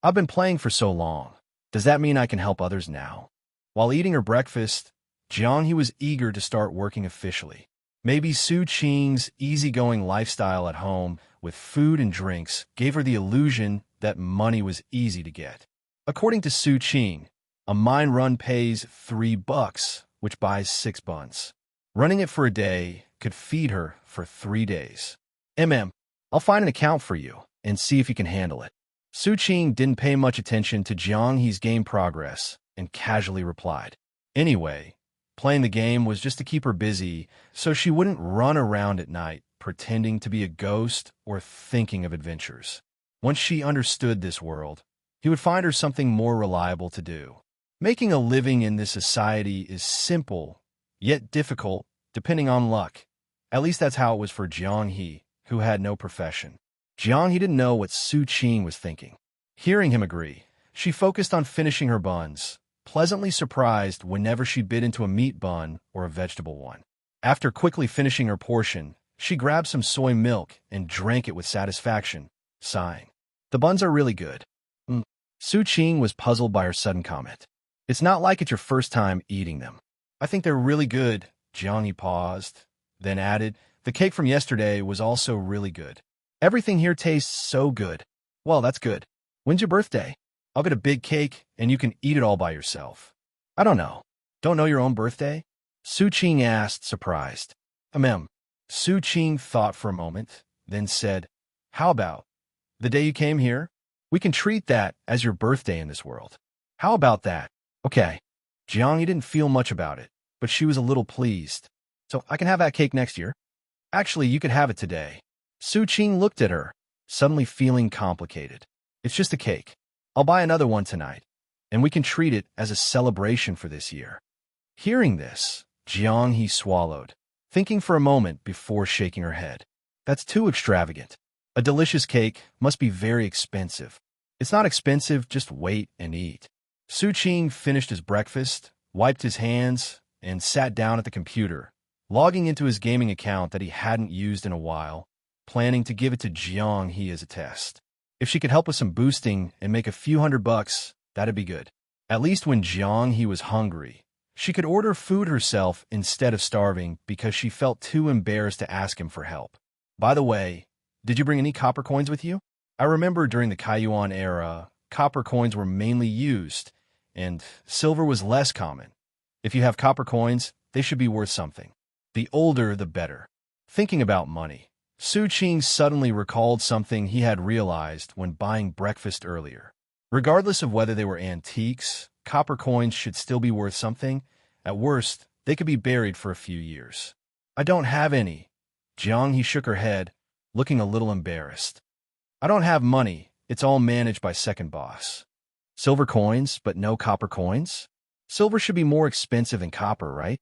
I've been playing for so long. Does that mean I can help others now? While eating her breakfast, Jiang He was eager to start working officially. Maybe Xu Qing's easygoing lifestyle at home with food and drinks gave her the illusion that money was easy to get. According to Xu Qing, a mine run pays $3, which buys 6 buns. Running it for a day could feed her for 3 days. I'll find an account for you and see if you can handle it. Xu Qing didn't pay much attention to Jiang He's game progress and casually replied. Anyway, playing the game was just to keep her busy so she wouldn't run around at night pretending to be a ghost or thinking of adventures. Once she understood this world, he would find her something more reliable to do. Making a living in this society is simple, yet difficult, depending on luck. At least that's how it was for Jiang He, who had no profession. Jiang He didn't know what Xu Qing was thinking. Hearing him agree, she focused on finishing her buns, pleasantly surprised whenever she bit into a meat bun or a vegetable one. After quickly finishing her portion, she grabbed some soy milk and drank it with satisfaction, sighing. The buns are really good. Xu Qing was puzzled by her sudden comment. It's not like it's your first time eating them. I think they're really good. Jiang He paused, then added, the cake from yesterday was also really good. Everything here tastes so good. Well, that's good. When's your birthday? I'll get a big cake, and you can eat it all by yourself. I don't know. Don't know your own birthday? Xu Qing asked, surprised. Xu Qing thought for a moment, then said, how about the day you came here? We can treat that as your birthday in this world. How about that? Okay. Jiang He didn't feel much about it, but she was a little pleased. So I can have that cake next year? Actually, you could have it today. Xu Qing looked at her, suddenly feeling complicated. It's just a cake. I'll buy another one tonight, and we can treat it as a celebration for this year. Hearing this, Jiang He swallowed, thinking for a moment before shaking her head. That's too extravagant. A delicious cake must be very expensive. It's not expensive, just wait and eat. Xu Qing finished his breakfast, wiped his hands, and sat down at the computer, logging into his gaming account that he hadn't used in a while, planning to give it to Jiang He as a test. If she could help with some boosting and make a few $100, that'd be good. At least when Jiang He was hungry, she could order food herself instead of starving because she felt too embarrassed to ask him for help. By the way, did you bring any copper coins with you? I remember during the Kaiyuan era, copper coins were mainly used, and silver was less common. If you have copper coins, they should be worth something. The older, the better. Thinking about money, Xu Qing suddenly recalled something he had realized when buying breakfast earlier. Regardless of whether they were antiques, copper coins should still be worth something. At worst, they could be buried for a few years. I don't have any. He shook her head, looking a little embarrassed. I don't have money. It's all managed by second boss. Silver coins, but no copper coins? Silver should be more expensive than copper, right?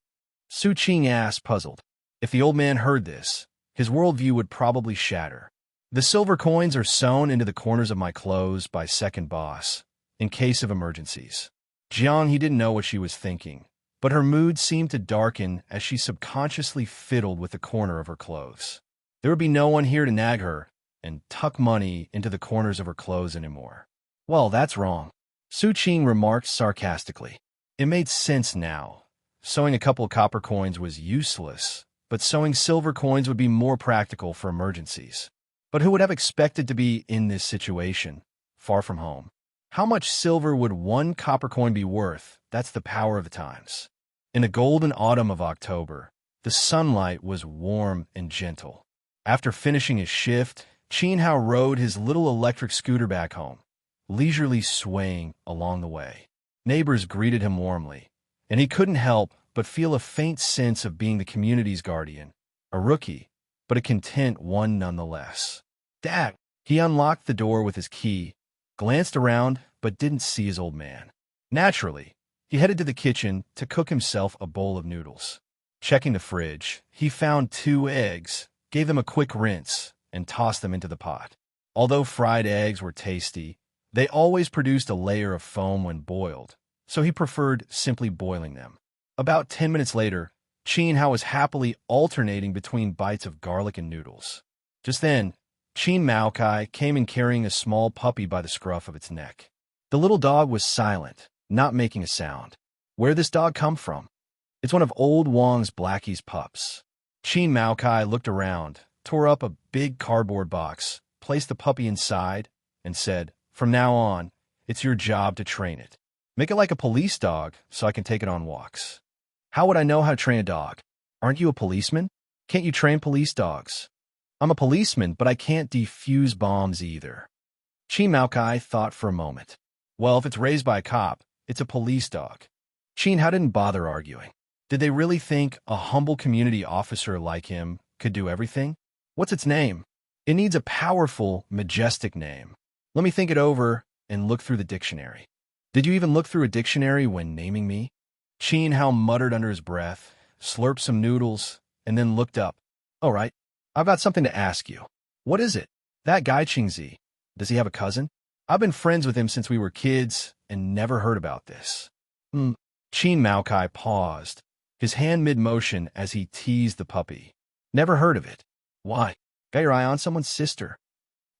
Xu Qing asked, puzzled. If the old man heard this, his worldview would probably shatter. The silver coins are sewn into the corners of my clothes by second boss, in case of emergencies. He didn't know what she was thinking, but her mood seemed to darken as she subconsciously fiddled with the corner of her clothes. There would be no one here to nag her and tuck money into the corners of her clothes anymore. Well, that's wrong, Xu Qing remarked sarcastically. It made sense now. Sewing a couple of copper coins was useless, but sewing silver coins would be more practical for emergencies. But who would have expected to be in this situation, far from home? How much silver would one copper coin be worth? That's the power of the times. In the golden autumn of October, the sunlight was warm and gentle. After finishing his shift, Qin rode his little electric scooter back home, leisurely swaying along the way. Neighbors greeted him warmly, and he couldn't help but feel a faint sense of being the community's guardian, a rookie, but a content one nonetheless. Dad! He unlocked the door with his key, glanced around, but didn't see his old man. Naturally, he headed to the kitchen to cook himself a bowl of noodles. Checking the fridge, he found 2 eggs, gave them a quick rinse, and tossed them into the pot. Although fried eggs were tasty, they always produced a layer of foam when boiled, so he preferred simply boiling them. About 10 minutes later, Qin was happily alternating between bites of garlic and noodles. Just then, Qin Maokai came in carrying a small puppy by the scruff of its neck. The little dog was silent, not making a sound. Where'd this dog come from? It's one of old Wang's Blackie's pups. Qin Maokai looked around, tore up a big cardboard box, placed the puppy inside, and said, "From now on, it's your job to train it. Make it like a police dog so I can take it on walks." How would I know how to train a dog? Aren't you a policeman? Can't you train police dogs? I'm a policeman, but I can't defuse bombs either. Qin Maokai thought for a moment. Well, if it's raised by a cop, it's a police dog. Qin didn't bother arguing. Did they really think a humble community officer like him could do everything? What's its name? It needs a powerful, majestic name. Let me think it over and look through the dictionary. Did you even look through a dictionary when naming me? Qin muttered under his breath, slurped some noodles, and then looked up. All right, I've got something to ask you. What is it? That guy Qingzi, does he have a cousin? I've been friends with him since we were kids and never heard about this. Qin Maokai paused, his hand mid-motion as he teased the puppy. Never heard of it. Why? Got your eye on someone's sister?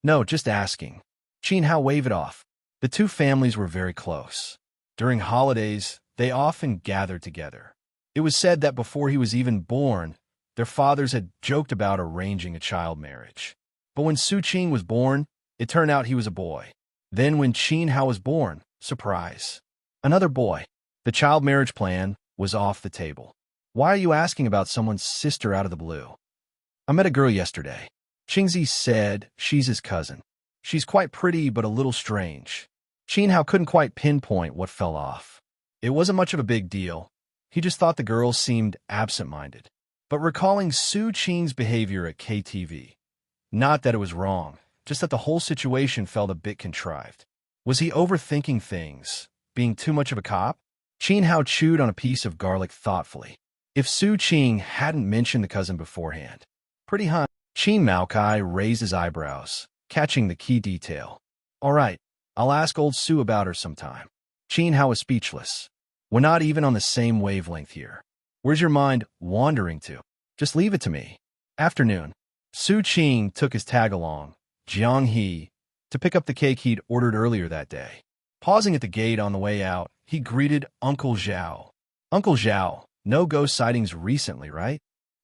No, just asking. Qin waved it off. The two families were very close. During holidays, they often gathered together. It was said that before he was even born, their fathers had joked about arranging a child marriage. But when Xu Qing was born, it turned out he was a boy. Then when Qin was born, surprise, another boy. The child marriage plan was off the table. Why are you asking about someone's sister out of the blue? I met a girl yesterday. Qingzi said she's his cousin. She's quite pretty, but a little strange. Qin couldn't quite pinpoint what fell off. It wasn't much of a big deal. He just thought the girl seemed absent-minded. But recalling Xu Qing's behavior at KTV, not that it was wrong, just that the whole situation felt a bit contrived. Was he overthinking things, being too much of a cop? Qin chewed on a piece of garlic thoughtfully. If Xu Qing hadn't mentioned the cousin beforehand. Pretty high. Qin Maokai raised his eyebrows, catching the key detail. All right, I'll ask old Xu about her sometime. Qin was speechless. We're not even on the same wavelength here. Where's your mind wandering to? Just leave it to me. Afternoon. Xu Qing took his tag-along, Jiang He, to pick up the cake he'd ordered earlier that day. Pausing at the gate on the way out, he greeted Uncle Zhao. Uncle Zhao, no ghost sightings recently, right?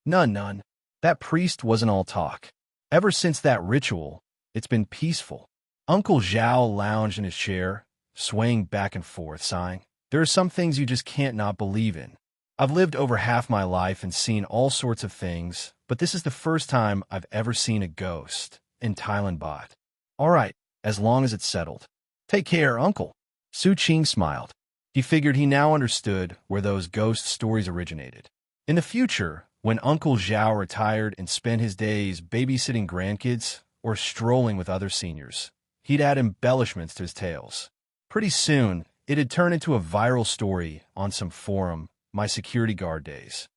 None. That priest wasn't all talk. Ever since that ritual, it's been peaceful. Uncle Zhao lounged in his chair, swaying back and forth, sighing. There are some things you just can't not believe in. I've lived over half my life and seen all sorts of things, but this is the first time I've ever seen a ghost in Thailand bot. All right, as long as it's settled. Take care, Uncle. Xu Qing smiled. He figured he now understood where those ghost stories originated. In the future, when Uncle Zhao retired and spent his days babysitting grandkids or strolling with other seniors, he'd add embellishments to his tales. Pretty soon, it had turned into a viral story on some forum, my security guard days.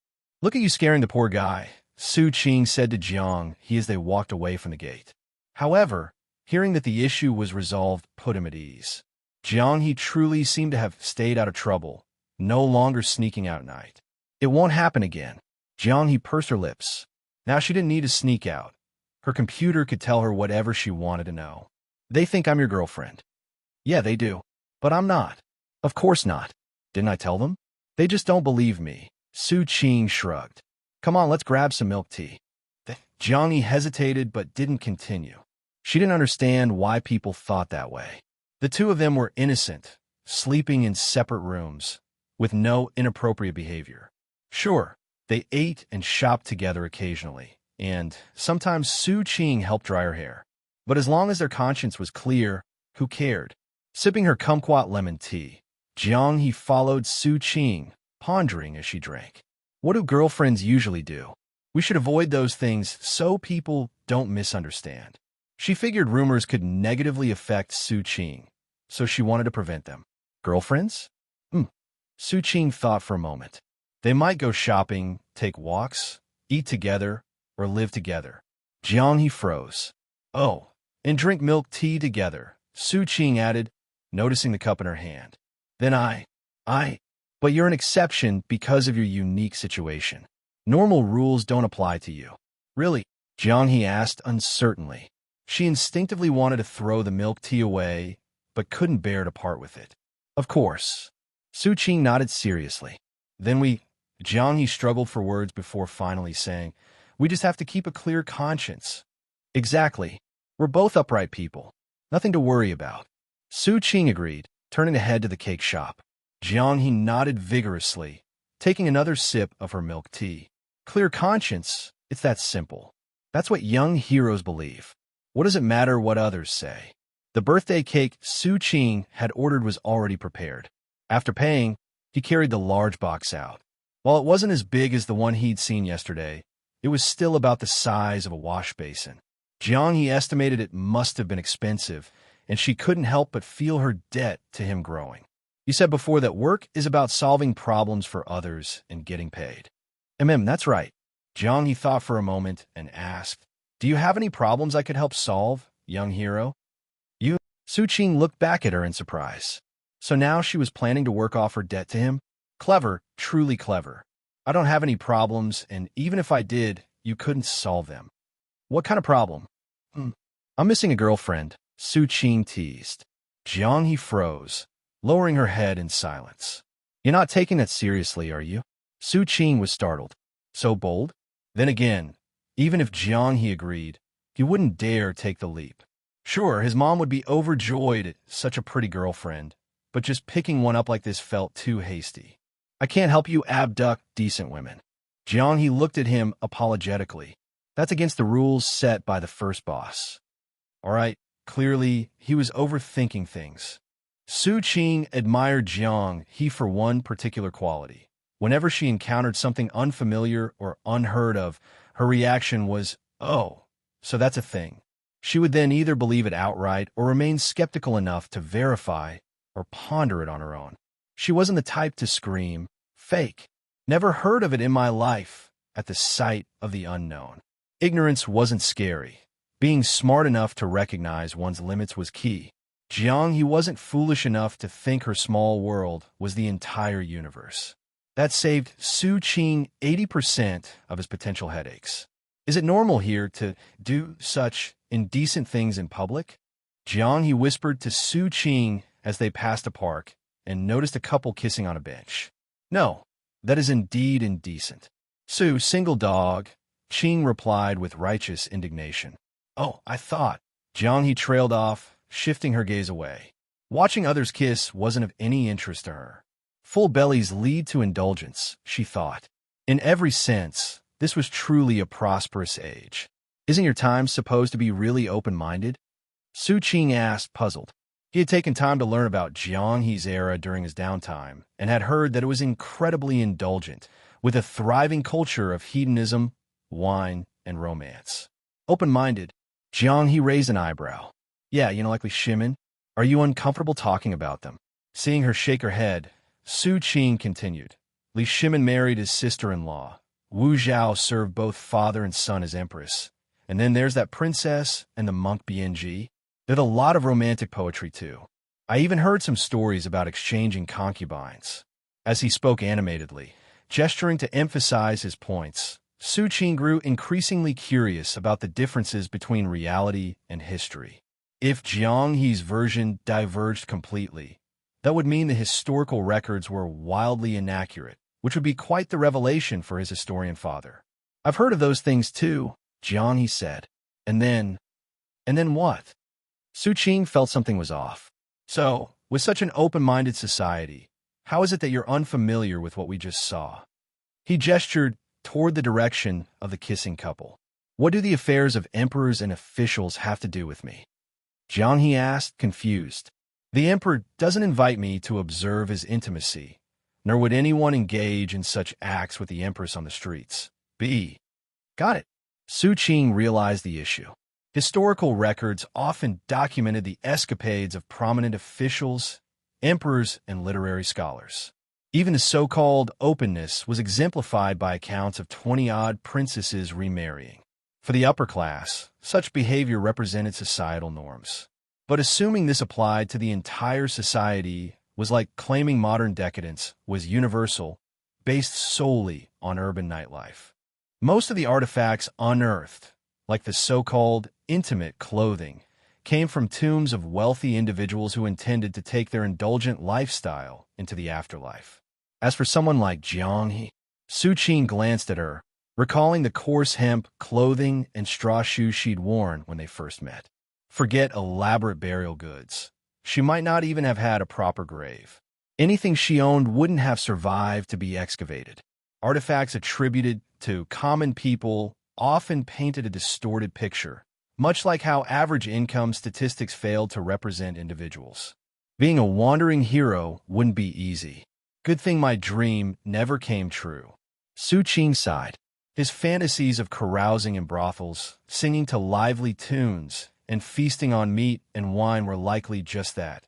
Look at you scaring the poor guy, Xu Qing said to Jiang as they walked away from the gate. However, hearing that the issue was resolved put him at ease. Jiang truly seemed to have stayed out of trouble, no longer sneaking out at night. It won't happen again. Jiang pursed her lips. Now she didn't need to sneak out. Her computer could tell her whatever she wanted to know. They think I'm your girlfriend. Yeah, they do. But I'm not. Of course not. Didn't I tell them? They just don't believe me. Xu Qing shrugged. Come on, let's grab some milk tea. Jiang hesitated but didn't continue. She didn't understand why people thought that way. The two of them were innocent, sleeping in separate rooms, with no inappropriate behavior. Sure, they ate and shopped together occasionally, and sometimes Xu Qing helped dry her hair. But as long as their conscience was clear, who cared? Sipping her kumquat lemon tea, Jiang followed Xu Qing, pondering as she drank. What do girlfriends usually do? We should avoid those things so people don't misunderstand. She figured rumors could negatively affect Xu Qing, so she wanted to prevent them. Girlfriends? Xu Qing thought for a moment. They might go shopping, take walks, eat together, or live together. Jiang froze. Oh, and drink milk tea together, Xu Qing added, noticing the cup in her hand. Then but you're an exception because of your unique situation. Normal rules don't apply to you. Really? Jiang asked uncertainly. She instinctively wanted to throw the milk tea away, but couldn't bear to part with it. Of course. Xu Qing nodded seriously. Then Jiang struggled for words before finally saying, we just have to keep a clear conscience. Exactly. We're both upright people. Nothing to worry about. Xu Qing agreed, turning to head to the cake shop. Jiang nodded vigorously, taking another sip of her milk tea. Clear conscience, it's that simple. That's what young heroes believe. What does it matter what others say? The birthday cake Xu Qing had ordered was already prepared. After paying, he carried the large box out. While it wasn't as big as the one he'd seen yesterday, it was still about the size of a wash basin. Jiang estimated it must have been expensive, and she couldn't help but feel her debt to him growing. You said before that work is about solving problems for others and getting paid. That's right. Jiang thought for a moment and asked, do you have any problems I could help solve, young hero? Xu Qing looked back at her in surprise. So now she was planning to work off her debt to him? Clever, truly clever. I don't have any problems, and even if I did, you couldn't solve them. What kind of problem? I'm missing a girlfriend, Xu Qing teased. Jiang froze, lowering her head in silence. You're not taking that seriously, are you? Xu Qing was startled. So bold? Then again, even if Jiang agreed, he wouldn't dare take the leap. Sure, his mom would be overjoyed at such a pretty girlfriend, but just picking one up like this felt too hasty. I can't help you abduct decent women. Jiang looked at him apologetically. That's against the rules set by the first boss. All right, clearly, he was overthinking things. Xu Qing admired Jiang for one particular quality. Whenever she encountered something unfamiliar or unheard of, her reaction was, oh, so that's a thing. She would then either believe it outright or remain skeptical enough to verify or ponder it on her own. She wasn't the type to scream, fake. Never heard of it in my life, at the sight of the unknown. Ignorance wasn't scary. Being smart enough to recognize one's limits was key. Jiang wasn't foolish enough to think her small world was the entire universe. That saved Xu Qing 80% of his potential headaches. Is it normal here to do such indecent things in public? Jiang whispered to Xu Qing as they passed a park and noticed a couple kissing on a bench. No, that is indeed indecent. Xu, single dog, Qing replied with righteous indignation. Oh, I thought. Jiang trailed off, shifting her gaze away. Watching others kiss wasn't of any interest to her. Full bellies lead to indulgence, she thought. In every sense, this was truly a prosperous age. Isn't your time supposed to be really open-minded? Xu Qing asked, puzzled. He had taken time to learn about Jianghe's era during his downtime and had heard that it was incredibly indulgent, with a thriving culture of hedonism, wine, and romance. Open-minded, Jianghe raised an eyebrow. Yeah, like Li Shimin. Are you uncomfortable talking about them? Seeing her shake her head, Xu Qing continued. Li Shimin married his sister-in-law. Wu Zhao served both father and son as empress. And then there's that princess and the monk BNG. There's a lot of romantic poetry, too. I even heard some stories about exchanging concubines. As he spoke animatedly, gesturing to emphasize his points, Xu Qing grew increasingly curious about the differences between reality and history. If Jianghe's version diverged completely, that would mean the historical records were wildly inaccurate, which would be quite the revelation for his historian father. I've heard of those things, too, Jianghe said. And then what? Xu Qing felt something was off. So, with such an open-minded society, how is it that you're unfamiliar with what we just saw? He gestured toward the direction of the kissing couple. What do the affairs of emperors and officials have to do with me? Jianghe asked, confused. The emperor doesn't invite me to observe his intimacy, nor would anyone engage in such acts with the empress on the streets. Got it. Xu Qing realized the issue. Historical records often documented the escapades of prominent officials, emperors, and literary scholars. Even the so-called openness was exemplified by accounts of 20-odd princesses remarrying. For the upper class, such behavior represented societal norms. But assuming this applied to the entire society was like claiming modern decadence was universal, based solely on urban nightlife. Most of the artifacts unearthed, like the so-called intimate clothing, came from tombs of wealthy individuals who intended to take their indulgent lifestyle into the afterlife. As for someone like Jianghe, Xu Qing glanced at her, recalling the coarse hemp clothing and straw shoes she'd worn when they first met. Forget elaborate burial goods. She might not even have had a proper grave. Anything she owned wouldn't have survived to be excavated. Artifacts attributed to common people often painted a distorted picture, much like how average income statistics failed to represent individuals. Being a wandering hero wouldn't be easy. Good thing my dream never came true. Xu Qing sighed. His fantasies of carousing in brothels, singing to lively tunes, and feasting on meat and wine were likely just that.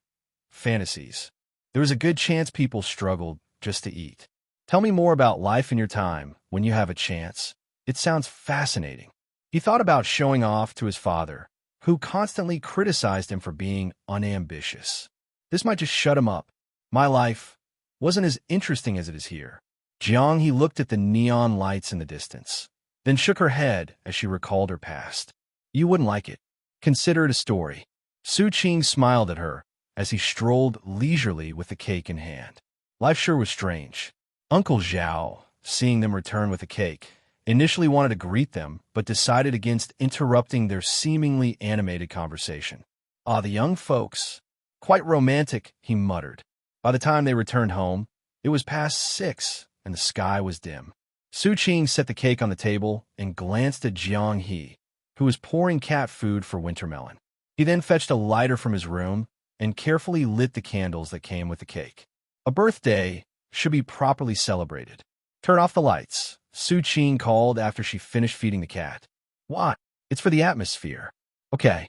Fantasies. There was a good chance people struggled just to eat. Tell me more about life in your time when you have a chance. It sounds fascinating. He thought about showing off to his father, who constantly criticized him for being unambitious. This might just shut him up. My life wasn't as interesting as it is here. Jianghe looked at the neon lights in the distance, then shook her head as she recalled her past. You wouldn't like it. Consider it a story. Xu Qing smiled at her as he strolled leisurely with the cake in hand. Life sure was strange. Uncle Zhao, seeing them return with the cake, initially wanted to greet them, but decided against interrupting their seemingly animated conversation. The young folks. Quite romantic, he muttered. By the time they returned home, it was past 6, and the sky was dim. Xu Qing set the cake on the table and glanced at Jianghe, who was pouring cat food for Wintermelon. He then fetched a lighter from his room and carefully lit the candles that came with the cake. A birthday should be properly celebrated. Turn off the lights, Xu Qing called after she finished feeding the cat. What? It's for the atmosphere. Okay.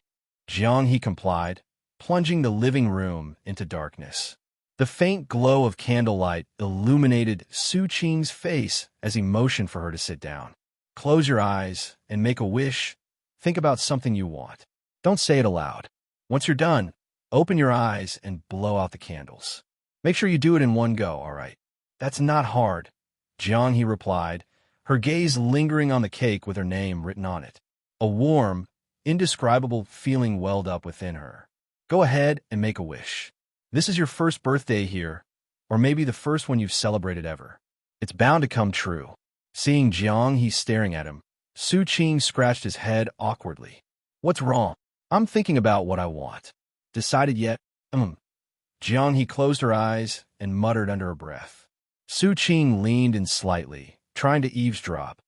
Jianghe complied, plunging the living room into darkness. The faint glow of candlelight illuminated Xu Qing's face as he motioned for her to sit down. Close your eyes and make a wish. Think about something you want. Don't say it aloud. Once you're done, open your eyes and blow out the candles. Make sure you do it in one go, all right? That's not hard, Jianghe replied, her gaze lingering on the cake with her name written on it. A warm, indescribable feeling welled up within her. Go ahead and make a wish. This is your first birthday here, or maybe the first one you've celebrated ever. It's bound to come true. Seeing Jianghe staring at him, Xu Qing scratched his head awkwardly. What's wrong? I'm thinking about what I want. Decided yet? Jiang He closed her eyes and muttered under her breath. Xu Qing leaned in slightly, trying to eavesdrop,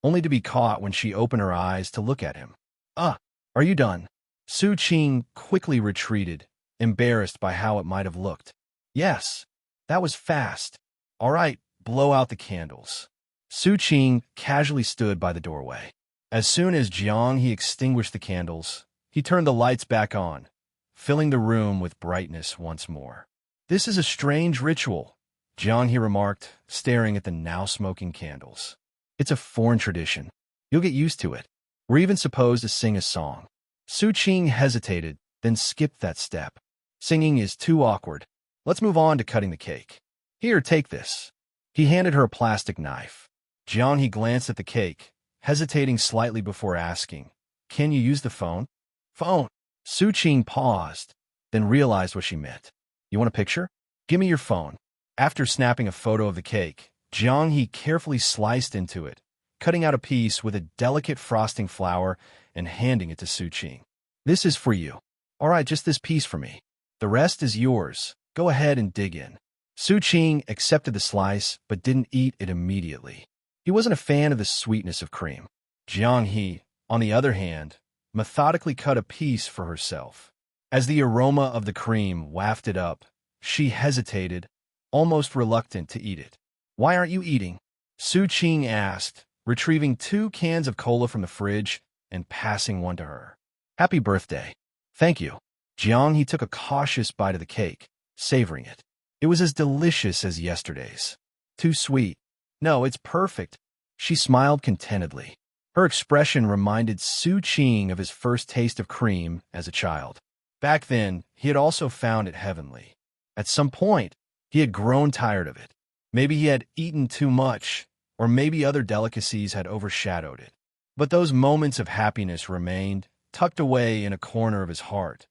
only to be caught when she opened her eyes to look at him. Are you done? Xu Qing quickly retreated, embarrassed by how it might have looked. Yes, that was fast. All right, blow out the candles. Xu Qing casually stood by the doorway. As soon as Jiang He extinguished the candles, he turned the lights back on, filling the room with brightness once more. This is a strange ritual, Jiang He remarked, staring at the now smoking candles. It's a foreign tradition. You'll get used to it. We're even supposed to sing a song. Xu Qing hesitated, then skipped that step. Singing is too awkward. Let's move on to cutting the cake. Here, take this. He handed her a plastic knife. Jiang He glanced at the cake, hesitating slightly before asking, Can you use the phone? Phone. Xu Qing paused, then realized what she meant. You want a picture? Give me your phone. After snapping a photo of the cake, Jiang He carefully sliced into it, cutting out a piece with a delicate frosting flower and handing it to Xu Qing. This is for you. All right, just this piece for me. The rest is yours. Go ahead and dig in. Xu Qing accepted the slice, but didn't eat it immediately. He wasn't a fan of the sweetness of cream. Jiang He, on the other hand, methodically cut a piece for herself. As the aroma of the cream wafted up, she hesitated, almost reluctant to eat it. Why aren't you eating? Xu Qing asked, retrieving 2 cans of cola from the fridge and passing one to her. Happy birthday. Thank you. Jiang He took a cautious bite of the cake, savoring it. It was as delicious as yesterday's. Too sweet. No, it's perfect. She smiled contentedly. Her expression reminded Xu Qing of his first taste of cream as a child. Back then, he had also found it heavenly. At some point, he had grown tired of it. Maybe he had eaten too much, or maybe other delicacies had overshadowed it. But those moments of happiness remained, tucked away in a corner of his heart.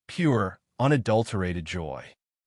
Pure, unadulterated joy.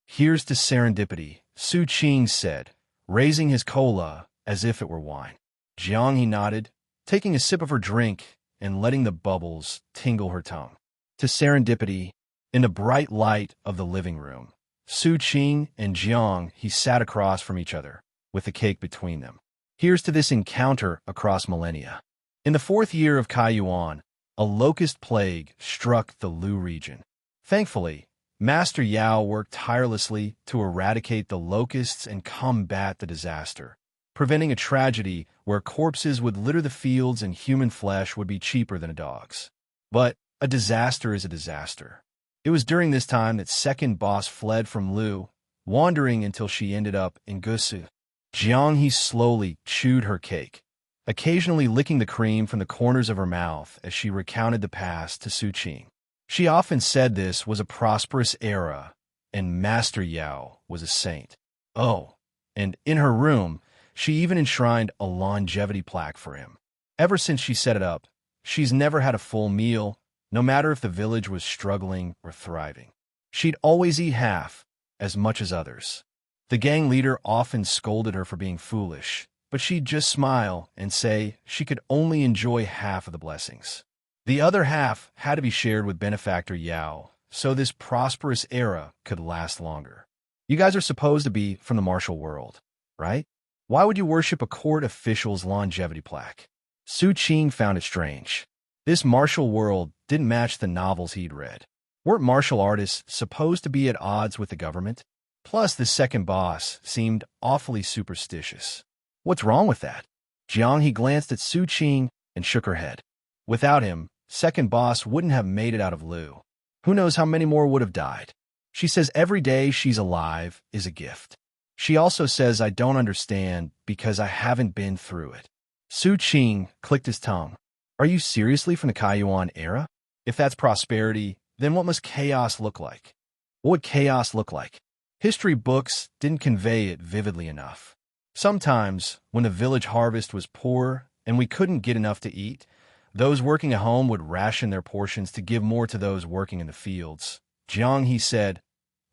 Here's to serendipity, Xu Qing said, raising his cola as if it were wine. Jiang He nodded, taking a sip of her drink and letting the bubbles tingle her tongue. To serendipity, in the bright light of the living room, Xu Qing and Jiang He sat across from each other, with the cake between them. Here's to this encounter across millennia. In the 4th year of Kai Yuan, a locust plague struck the Lu region. Thankfully, Master Yao worked tirelessly to eradicate the locusts and combat the disaster, preventing a tragedy where corpses would litter the fields and human flesh would be cheaper than a dog's. But a disaster is a disaster. It was during this time that second boss fled from Lu, wandering until she ended up in Gusu. Jiang He slowly chewed her cake, occasionally licking the cream from the corners of her mouth as she recounted the past to Xu Qing. She often said this was a prosperous era, and Master Yao was a saint. Oh, and in her room, she even enshrined a longevity plaque for him. Ever since she set it up, she's never had a full meal, no matter if the village was struggling or thriving. She'd always eat half, as much as others. The gang leader often scolded her for being foolish, but she'd just smile and say she could only enjoy half of the blessings. The other half had to be shared with benefactor Yao, so this prosperous era could last longer. You guys are supposed to be from the martial world, right? Why would you worship a court official's longevity plaque? Xu Qing found it strange. This martial world didn't match the novels he'd read. Weren't martial artists supposed to be at odds with the government? Plus, the second boss seemed awfully superstitious. What's wrong with that? Jiang He glanced at Xu Qing and shook her head. Without him, second boss wouldn't have made it out of Lu. Who knows how many more would have died? She says every day she's alive is a gift. She also says I don't understand because I haven't been through it. Xu Qing clicked his tongue. Are you seriously from the Kai Yuan era? If that's prosperity, then what must chaos look like? What would chaos look like? History books didn't convey it vividly enough. Sometimes, when the village harvest was poor and we couldn't get enough to eat, those working at home would ration their portions to give more to those working in the fields. Jiang He said,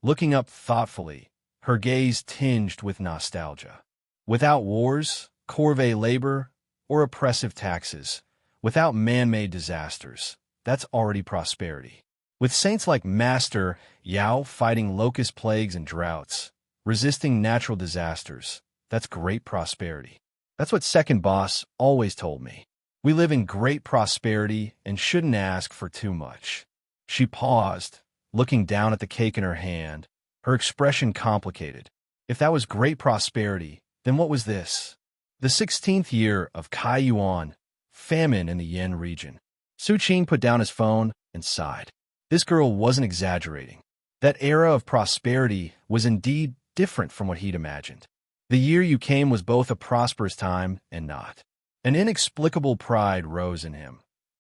looking up thoughtfully, her gaze tinged with nostalgia. Without wars, corvée labor, or oppressive taxes, without man-made disasters, that's already prosperity. With saints like Master Yao fighting locust plagues and droughts, resisting natural disasters, that's great prosperity. That's what second boss always told me. We live in great prosperity and shouldn't ask for too much. She paused, looking down at the cake in her hand, her expression complicated. If that was great prosperity, then what was this? The 16th year of Kai Yuan, famine in the Yen region. Xu Qing put down his phone and sighed. This girl wasn't exaggerating. That era of prosperity was indeed different from what he'd imagined. The year you came was both a prosperous time and not. An inexplicable pride rose in him,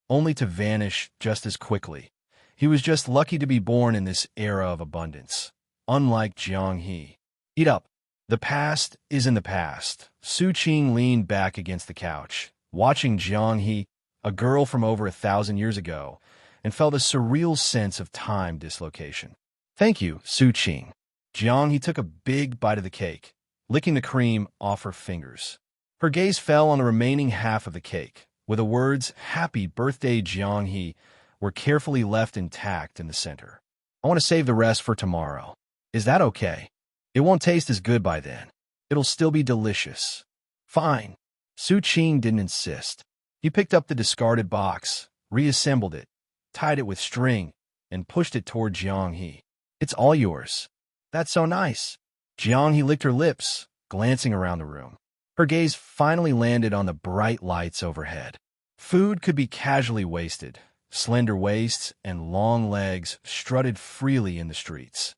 only to vanish just as quickly. He was just lucky to be born in this era of abundance, unlike Jiang He. Eat up. The past is in the past. Xu Qing leaned back against the couch, watching Jiang He, a girl from over 1,000 years ago, and felt a surreal sense of time dislocation. Thank you, Xu Qing. Jiang He took a big bite of the cake, licking the cream off her fingers. Her gaze fell on the remaining half of the cake, where the words, "Happy Birthday, Jiang He," were carefully left intact in the center. I want to save the rest for tomorrow. Is that okay? It won't taste as good by then. It'll still be delicious. Fine. Xu Qing didn't insist. He picked up the discarded box, reassembled it, tied it with string, and pushed it toward Jiang He. It's all yours. That's so nice. Jiang He licked her lips, glancing around the room. Her gaze finally landed on the bright lights overhead. Food could be casually wasted. Slender waists and long legs strutted freely in the streets.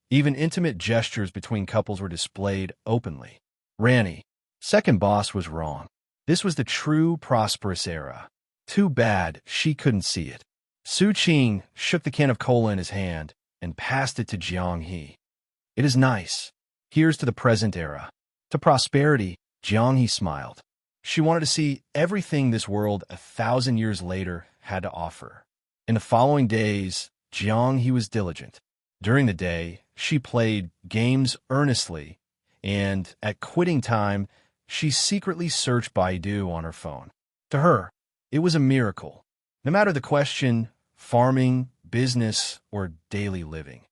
Even intimate gestures between couples were displayed openly. Ranny, second boss was wrong. This was the true prosperous era. Too bad she couldn't see it. Xu Qing shook the can of cola in his hand and passed it to Jiang He. It is nice. Here's to the present era. To prosperity, Jiang He smiled. She wanted to see everything this world 1,000 years later had to offer. In the following days, Jiang He was diligent. During the day, she played games earnestly, and at quitting time, she secretly searched Baidu on her phone. To her, it was a miracle. No matter the question, farming, business, or daily living,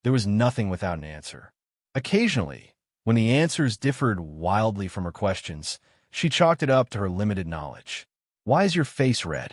there was nothing without an answer. Occasionally, when the answers differed wildly from her questions, she chalked it up to her limited knowledge. Why is your face red?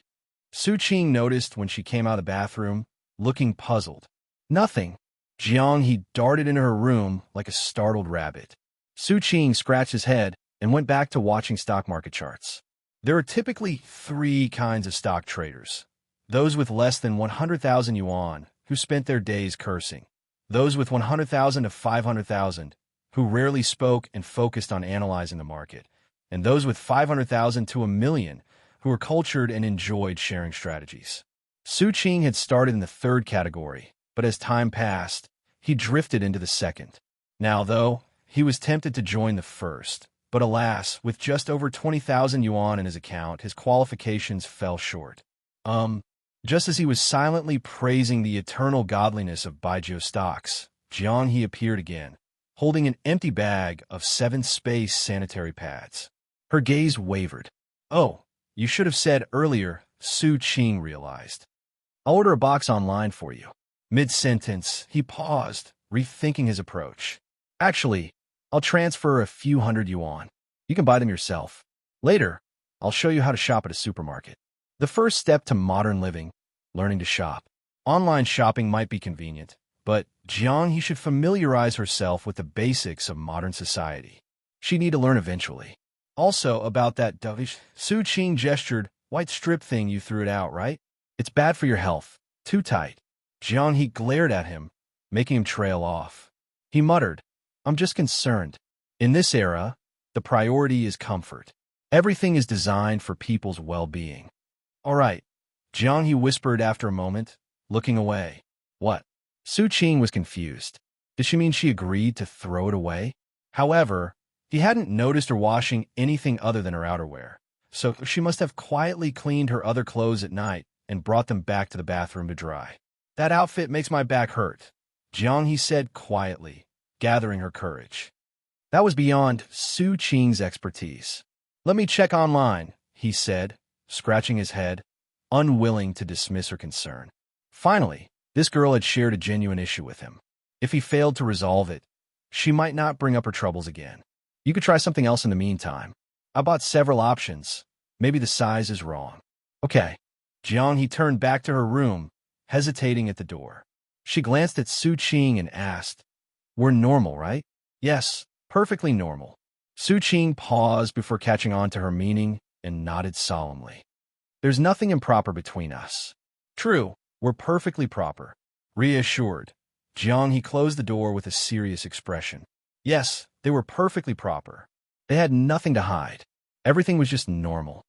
Xu Qing noticed when she came out of the bathroom, looking puzzled. Nothing. Jiang He darted into her room like a startled rabbit. Xu Qing scratched his head and went back to watching stock market charts. There are typically 3 kinds of stock traders. Those with less than 100,000 yuan, who spent their days cursing. Those with 100,000 to 500,000, who rarely spoke and focused on analyzing the market. And those with 500,000 to 1,000,000, who were cultured and enjoyed sharing strategies. Xu Qing had started in the 3rd category, but as time passed, he drifted into the 2nd. Now, though, he was tempted to join the 1st, but alas, with just over 20,000 yuan in his account, his qualifications fell short. Just as he was silently praising the eternal godliness of Baijiu stocks, Jiang He appeared again, holding an empty bag of 7 space sanitary pads. Her gaze wavered. Oh, you should have said earlier, Xu Qing realized. I'll order a box online for you. Mid-sentence, he paused, rethinking his approach. Actually, I'll transfer a few hundred yuan. You can buy them yourself. Later, I'll show you how to shop at a supermarket. The first step to modern living, learning to shop. Online shopping might be convenient, but Jiang He should familiarize herself with the basics of modern society. She'd need to learn eventually. Also, about that dovish, Xu Qing gestured, white strip thing you threw it out, right? It's bad for your health. Too tight. Jiang He glared at him, making him trail off. He muttered, I'm just concerned. In this era, the priority is comfort. Everything is designed for people's well-being. All right, Jiang He whispered after a moment, looking away. What? Xu Qing was confused. Did she mean she agreed to throw it away? However, he hadn't noticed her washing anything other than her outerwear, so she must have quietly cleaned her other clothes at night and brought them back to the bathroom to dry. That outfit makes my back hurt, Jiang He said quietly, gathering her courage. That was beyond Xu Qing's expertise. Let me check online, he said, scratching his head, unwilling to dismiss her concern. Finally, This girl had shared a genuine issue with him. If he failed to resolve it, she might not bring up her troubles again. You could try something else in the meantime. I bought several options. Maybe the size is wrong. Okay. Jiang, he turned back to her room, hesitating at the door. She glanced at Xu Qing and asked, "We're normal, right?" "Yes, perfectly normal." Xu Qing paused before catching on to her meaning and nodded solemnly. "There's nothing improper between us." "True, we're perfectly proper." Reassured, Jiang, he closed the door with a serious expression. Yes, they were perfectly proper. They had nothing to hide. Everything was just normal.